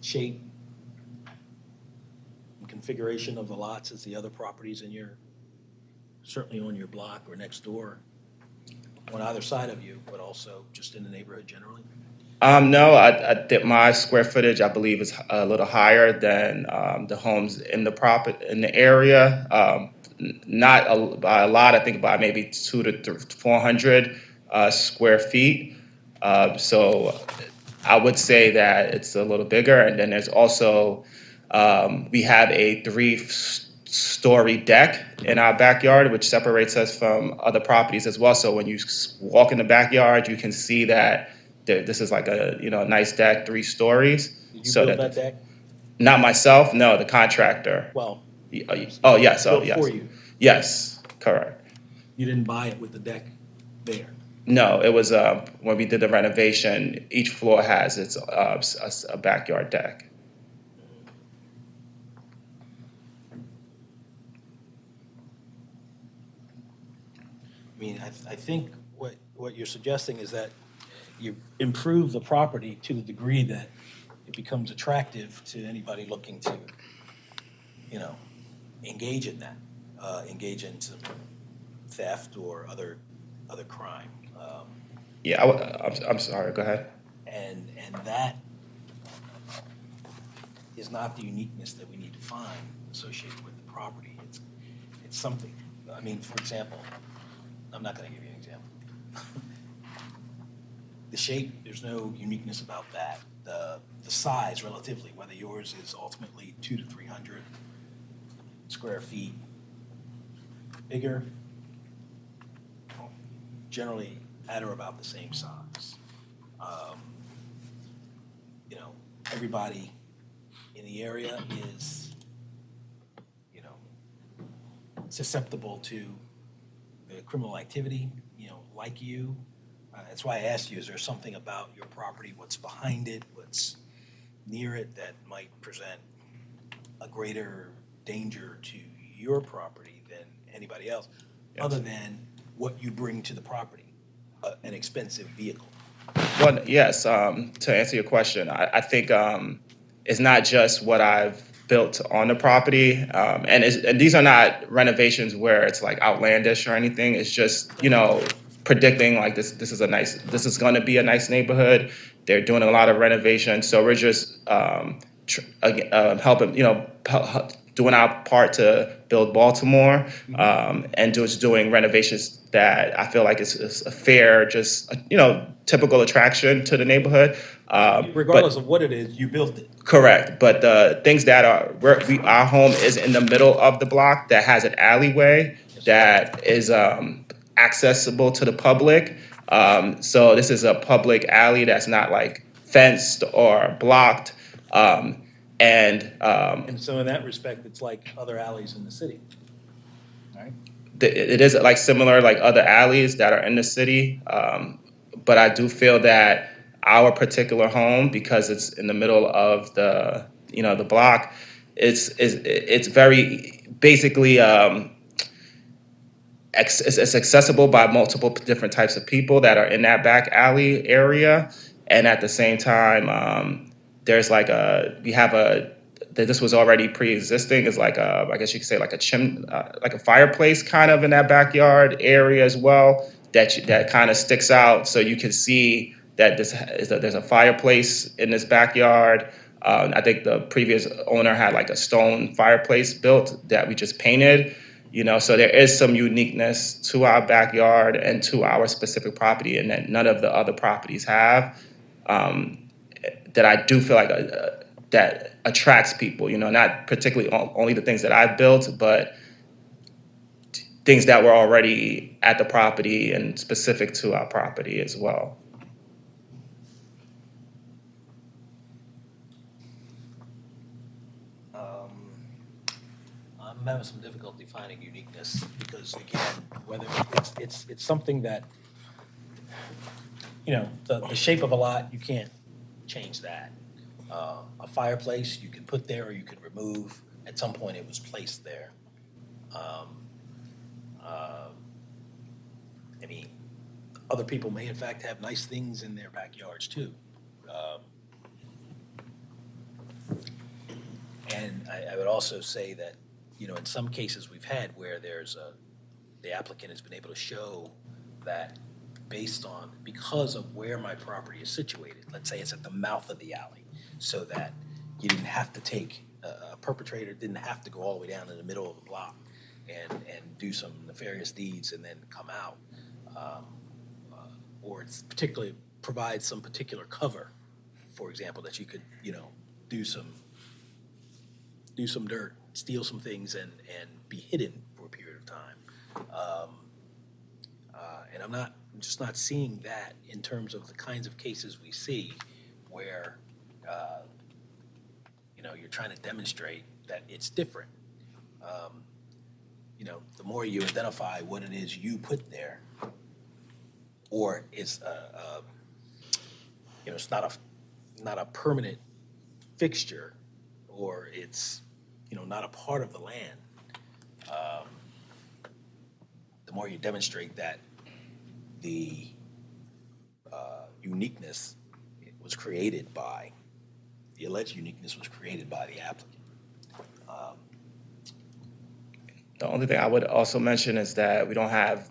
shape configuration of the lots as the other properties in your, certainly on your block or next door, on either side of you, but also just in the neighborhood generally? No, I think my square footage, I believe, is a little higher than the homes in the in the area. Not by a lot, I think by maybe 400 square feet. So I would say that it's a little bigger. And then there's also, we have a three-story deck in our backyard, which separates us from other properties as well. So when you walk in the backyard, you can see that this is like a nice deck, 3 stories. Did you build that deck? Not myself, no, the contractor. Well, Oh yes, built for you. Yes, correct. You didn't buy it with the deck there? No, it was when we did the renovation. Each floor has its a backyard deck. I mean, I think what you're suggesting is that you improve the property to the degree that it becomes attractive to anybody looking to, engage in that, engage in some theft or other crime. Yeah, I'm sorry. Go ahead. And that is not the uniqueness that we need to find associated with the property. It's something. I mean, for example, I'm not going to give you an example. The shape, there's no uniqueness about that. The size, relatively, whether yours is ultimately 200 to 300 square feet bigger, generally at or about the same size. Everybody in the area is, susceptible to the criminal activity, like you. That's why I asked you, is there something about your property, what's behind it, what's near it that might present a greater danger to your property than anybody else, other than what you bring to the property, an expensive vehicle? Well, yes. To answer your question, I think it's not just what I've built on the property, and these are not renovations where it's like outlandish or anything. It's just predicting like this is going to be a nice neighborhood. They're doing a lot of renovation, so we're just helping, doing our part to build Baltimore, and just doing renovations that I feel like is a fair, just typical attraction to the neighborhood. Regardless of what it is, you built it. Correct, but the things that our home is in the middle of the block that has an alleyway that is accessible to the public. So this is a public alley that's not like fenced or blocked. And so in that respect, it's like other alleys in the city, right? It is like similar like other alleys that are in the city. But I do feel that our particular home, because it's in the middle of the block, it's very basically it's accessible by multiple different types of people that are in that back alley area, and at the same time, there's like this was already pre-existing. Is like I guess you could say like like a fireplace kind of in that backyard area as well. That kind of sticks out, so you can see that there's a fireplace in this backyard. I think the previous owner had like a stone fireplace built that we just painted. So there is some uniqueness to our backyard and to our specific property, and that none of the other properties have. That I do feel like that attracts people. Not particularly only the things that I've built, but things that were already at the property and specific to our property as well. I'm having some difficulty finding uniqueness because, again, whether it's something that, the shape of a lot, you can't change that. A fireplace you can put there or you can remove. At some point, it was placed there. I mean, other people may, in fact, have nice things in their backyards, too. And I would also say that, you know, in some cases we've had where the applicant has been able to show that because of where my property is situated, let's say it's at the mouth of the alley, so that you didn't have to a perpetrator didn't have to go all the way down in the middle of the block and do some nefarious deeds and then come out. Or it's particularly provides some particular cover, for example, that you could, you know, do some dirt, steal some things, and be hidden for a period of time. And I'm just not seeing that in terms of the kinds of cases we see where, you know, you're trying to demonstrate that it's different. You know, the more you identify what it is you put there, or it's you know, it's not a permanent fixture, or it's, you know, not a part of the land. The more you demonstrate that the uniqueness was created by the alleged uniqueness was created by the applicant. The only thing I would also mention is that we don't have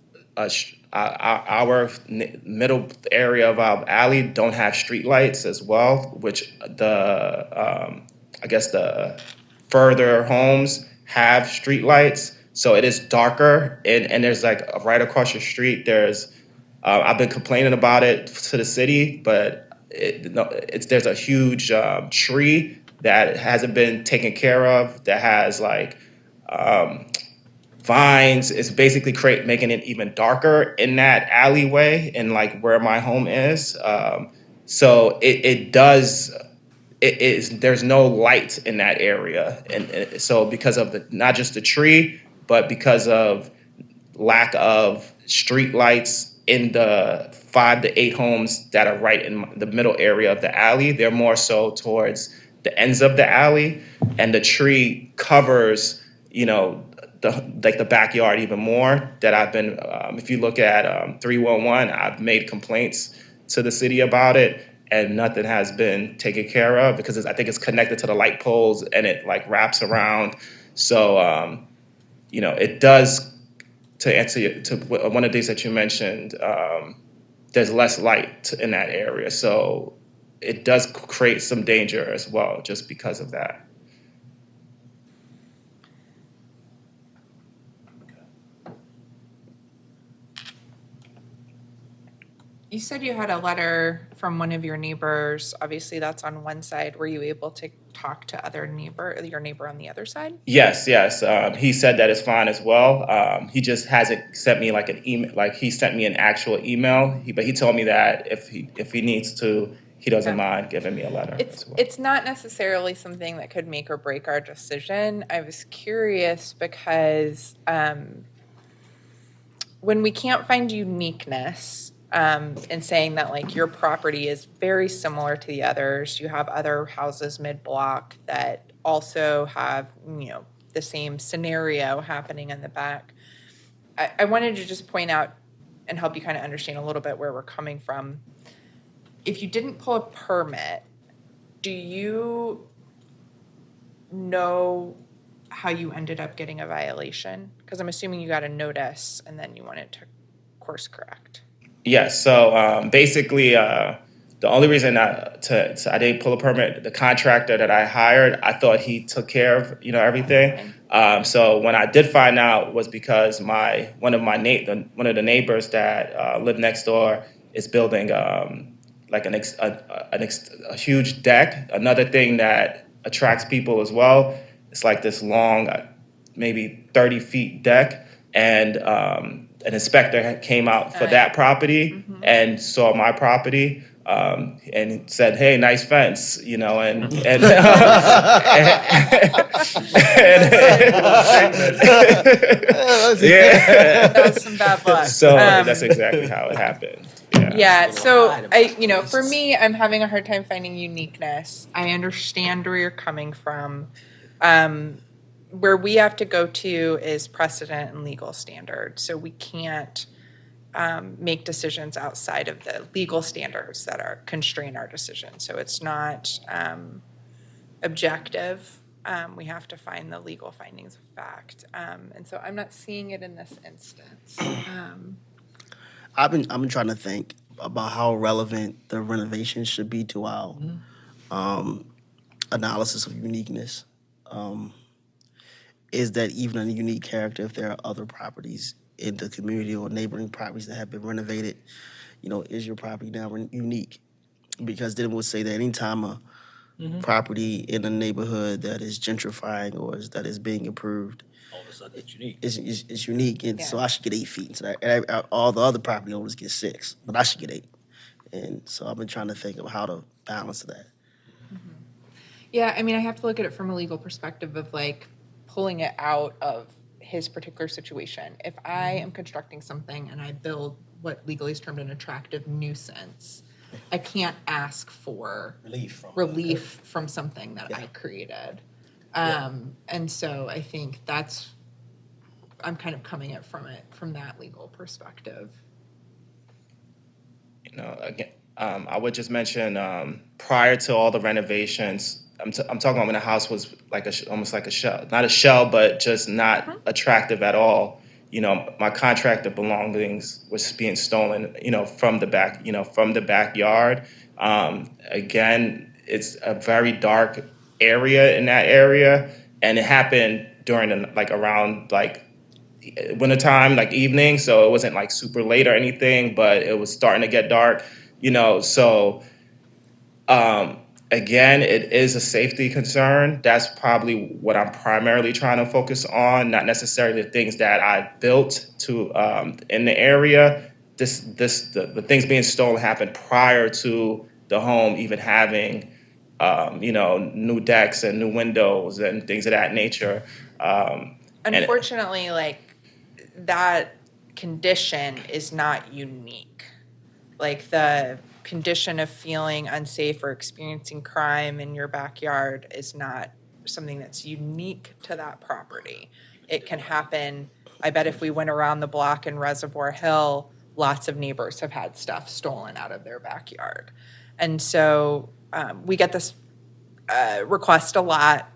our middle area of our alley don't have street lights as well, which I guess the further homes have street lights. So it is darker, and there's like right across your street, there's, I've been complaining about it to the city, but there's a huge tree that hasn't been taken care of, that has like vines. It's basically making it even darker in that alleyway and like where my home is. So there's no light in that area. And so because of not just the tree, but because of lack of street lights in the 5 to 8 homes that are right in the middle area of the alley, they're more so towards the ends of the alley, and the tree covers, you know, the backyard even more. That I've been, if you look at 311, I've made complaints to the city about it, and nothing has been taken care of because I think it's connected to the light poles and it like wraps around. So, you know, it does, to answer to one of these that you mentioned, there's less light in that area. So it does create some danger as well, just because of that. You said you had a letter from one of your neighbors. Obviously, that's on one side. Were you able to talk to your neighbor on the other side? Yes. He said that it's fine as well. He just hasn't sent me like an email. Like he sent me an actual email, but he told me that if he needs to, he doesn't mind giving me a letter. It's not necessarily something that could make or break our decision. I was curious because when we can't find uniqueness, and saying that like your property is very similar to the others, you have other houses mid-block that also have, you know, the same scenario happening in the back. I wanted to just point out and help you kind of understand a little bit where we're coming from. If you didn't pull a permit, do you know how you ended up getting a violation? Because I'm assuming you got a notice and then you wanted to course correct. Yes. So basically, the only reason I didn't pull a permit, the contractor that I hired, I thought he took care of, you know, everything. So when I did find out was because one of the neighbors that lived next door is building like a huge deck. Another thing that attracts people as well. It's like this long, maybe 30 feet deck, and an inspector came out for that property and saw my property and said, "Hey, nice fence," you know, and yeah, that was some bad luck. So that's exactly how it happened. Yeah, so for me, I'm having a hard time finding uniqueness. I understand where you're coming from. Where we have to go to is precedent and legal standards. So we can't make decisions outside of the legal standards that constrain our decision. So it's not objective we have to find the legal findings of fact. And so I'm not seeing it in this instance. I've been trying to think about how relevant the renovation should be to our analysis of uniqueness. Is that even a unique character if there are other properties in the community or neighboring properties that have been renovated? Is your property now unique? Because then we'll say that anytime a property in a neighborhood that is gentrifying or that is being improved, All of a sudden, it's unique. it's unique, and so I should get 8 feet. So all the other property owners get 6, but I should get 8. And so I've been trying to think of how to balance that. Yeah, I mean, I have to look at it from a legal perspective of like pulling it out of his particular situation. If I am constructing something and I build what legally is termed an attractive nuisance, I can't ask for relief from something that I created. And so I think I'm kind of coming at from that legal perspective. Again, I would just mention prior to all the renovations, I'm talking about when the house was like almost like a shell, not a shell, but just not attractive at all. My contractor belongings was being stolen, from the backyard. Again, it's a very dark area in that area, and it happened during around wintertime, like evening, so it wasn't like super late or anything, but it was starting to get dark, so again, it is a safety concern. That's probably what I'm primarily trying to focus on, not necessarily the things that I built to in the area. The things being stolen happened prior to the home even having new decks and new windows and things of that nature. Unfortunately, that condition is not unique. Like the condition of feeling unsafe or experiencing crime in your backyard is not something that's unique to that property. It can happen. I bet if we went around the block in Reservoir Hill, lots of neighbors have had stuff stolen out of their backyard. And so we get this request a lot.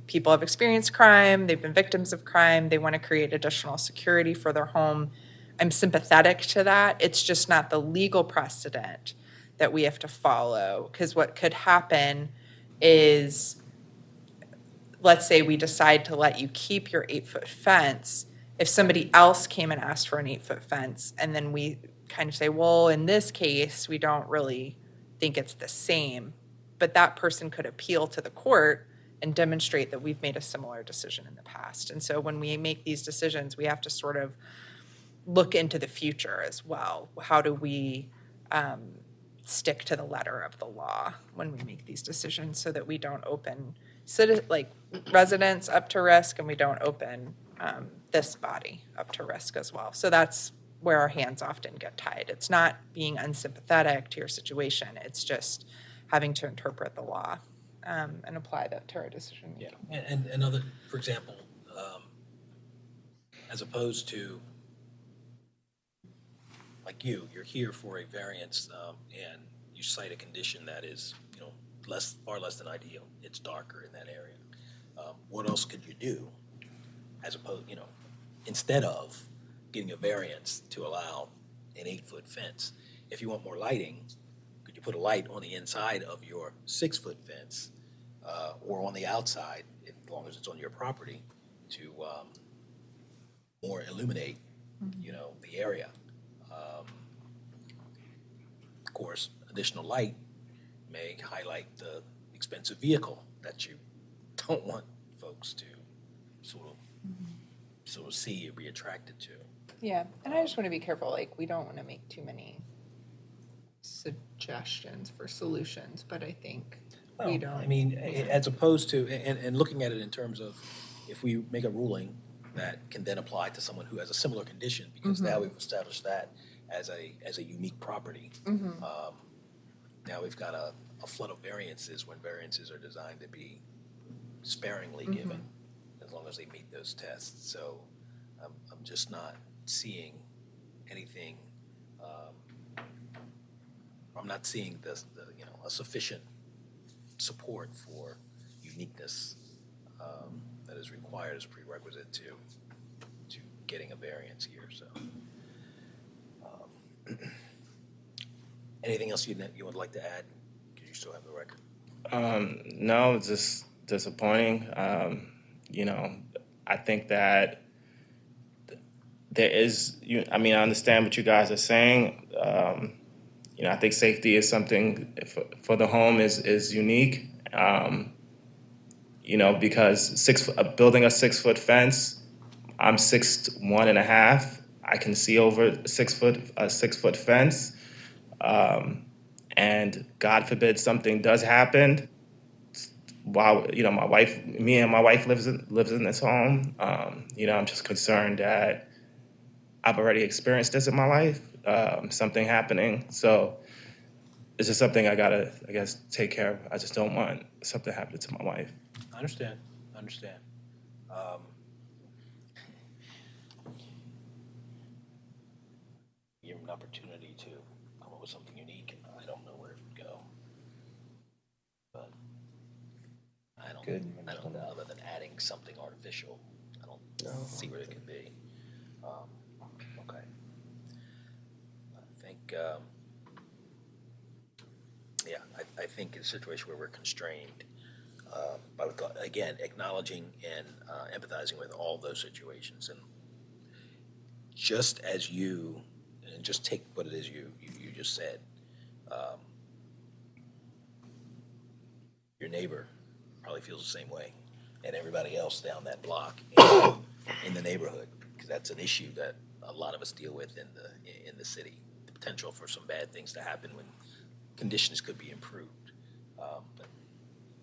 People have experienced crime. They've been victims of crime. They want to create additional security for their home. I'm sympathetic to that. It's just not the legal precedent that we have to follow. Because what could happen is, let's say we decide to let you keep your 8-foot fence. If somebody else came and asked for an 8-foot fence, and then we kind of say, well, in this case, we don't really think it's the same. But that person could appeal to the court and demonstrate that we've made a similar decision in the past. And so when we make these decisions, we have to sort of look into the future as well. How do we stick to the letter of the law when we make these decisions so that we don't open residents up to risk and we don't open this body up to risk as well. So that's where our hands often get tied. It's not being unsympathetic to your situation. It's just having to interpret the law and apply that to our decision making. Yeah, and another, for example, as opposed to like you're here for a variance and you cite a condition that is, far less than ideal. It's darker in that area. What else could you do as opposed, instead of getting a variance to allow an 8-foot fence? If you want more lighting, could you put a light on the inside of your 6-foot fence or on the outside, as long as it's on your property, to more illuminate, the area? Of course, additional light may highlight the expensive vehicle that you don't want folks to sort of see or be attracted to. Yeah, and I just want to be careful. We don't want to make too many suggestions for solutions, but I think we don't. I mean, as opposed to, and looking at it in terms of if we make a ruling that can then apply to someone who has a similar condition, because now we've established that as a unique property. Now we've got a flood of variances when variances are designed to be sparingly given, as long as they meet those tests. So I'm just not seeing anything. I'm not seeing a sufficient support for uniqueness that is required as a prerequisite to getting a variance here, so. Anything else you would like to add? Because you still have the record. No, it's just disappointing. I think that there is, I mean, I understand what you guys are saying. I think safety is something for the home is unique. Because building a 6-foot fence, I'm 6'1.5". I can see over a 6-foot fence. And God forbid something does happen. While me and my wife lives in this home. I'm just concerned that I've already experienced this in my life. Something happening, so it's just something I gotta, I guess, take care of. I just don't want something happening to my wife. I understand. Give them an opportunity to come up with something unique. I don't know where it would go. But I don't know, other than adding something artificial, I don't see where it could be. Okay. I think, I think in a situation where we're constrained, again, acknowledging and empathizing with all those situations, and just as you, and just take what it is you just said, your neighbor probably feels the same way, and everybody else down that block in the neighborhood, because that's an issue that a lot of us deal with in the city. The potential for some bad things to happen when conditions could be improved. But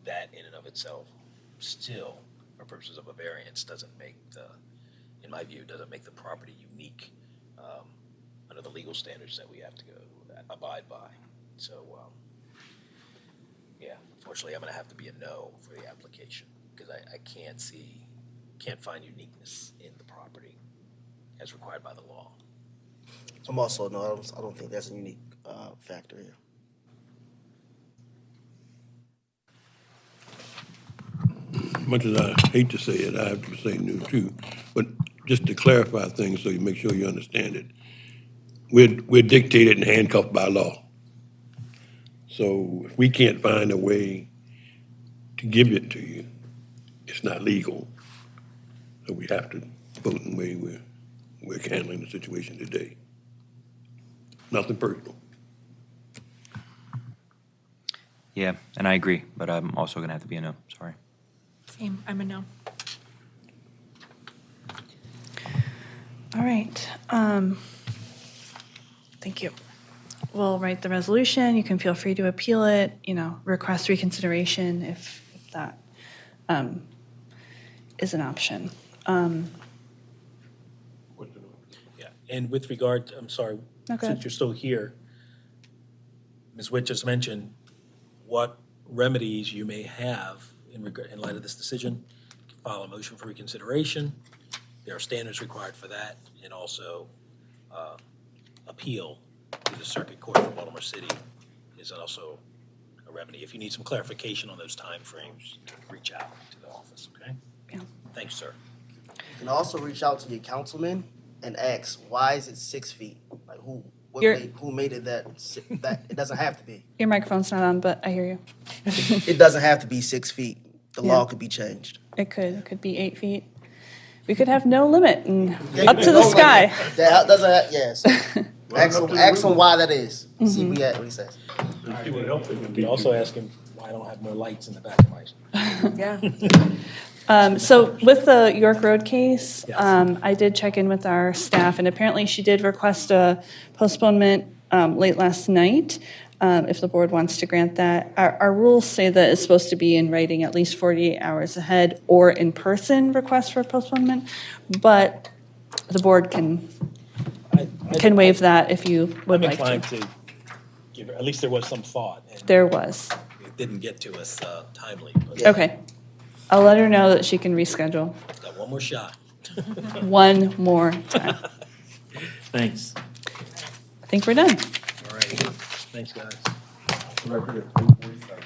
that in and of itself, still, for purposes of a variance, in my view, doesn't make the property unique under the legal standards that we have to abide by. So, unfortunately, I'm going to have to be a no for the application, because I can't find uniqueness in the property as required by the law. I'm also no. I don't think that's a unique factor here. Much as I hate to say it, I have to say no too. But just to clarify things so you make sure you understand it, we're dictated and handcuffed by law. So if we can't find a way to give it to you, it's not legal. So we have to vote in the way we're handling the situation today. Nothing personal. Yeah, and I agree, but I'm also going to have to be a no. Sorry. Same, I'm a no. All right. Thank you. We'll write the resolution. You can feel free to appeal it, request reconsideration if that is an option. Yeah, and with regard, I'm sorry, since you're still here, Ms. Witt just mentioned what remedies you may have in light of this decision. You can file a motion for reconsideration. There are standards required for that, and also appeal to the Circuit Court for Baltimore City is also a remedy. If you need some clarification on those timeframes, reach out to the office, okay? Yeah. Thanks, sir. You can also reach out to your councilman and ask, why is it 6 feet? Like who made it that it doesn't have to be. Your microphone's not on, but I hear you. It doesn't have to be 6 feet. The law could be changed. It could be 8 feet. We could have no limit and up to the sky. That doesn't have, yes. Ask him why that is. See what he says. We also ask him why I don't have more lights in the back of my. Yeah. So with the York Road case, I did check in with our staff, and apparently she did request a postponement late last night, if the board wants to grant that. Our rules say that it's supposed to be in writing at least 48 hours ahead or in person request for postponement, but the board can waive that if you would like to. I'm inclined to give her, at least there was some thought. And there was. It didn't get to us timely. But Okay. I'll let her know that she can reschedule. Got one more shot. One more time. Thanks. I think we're done. All right. Thanks, guys. Record at 3:47.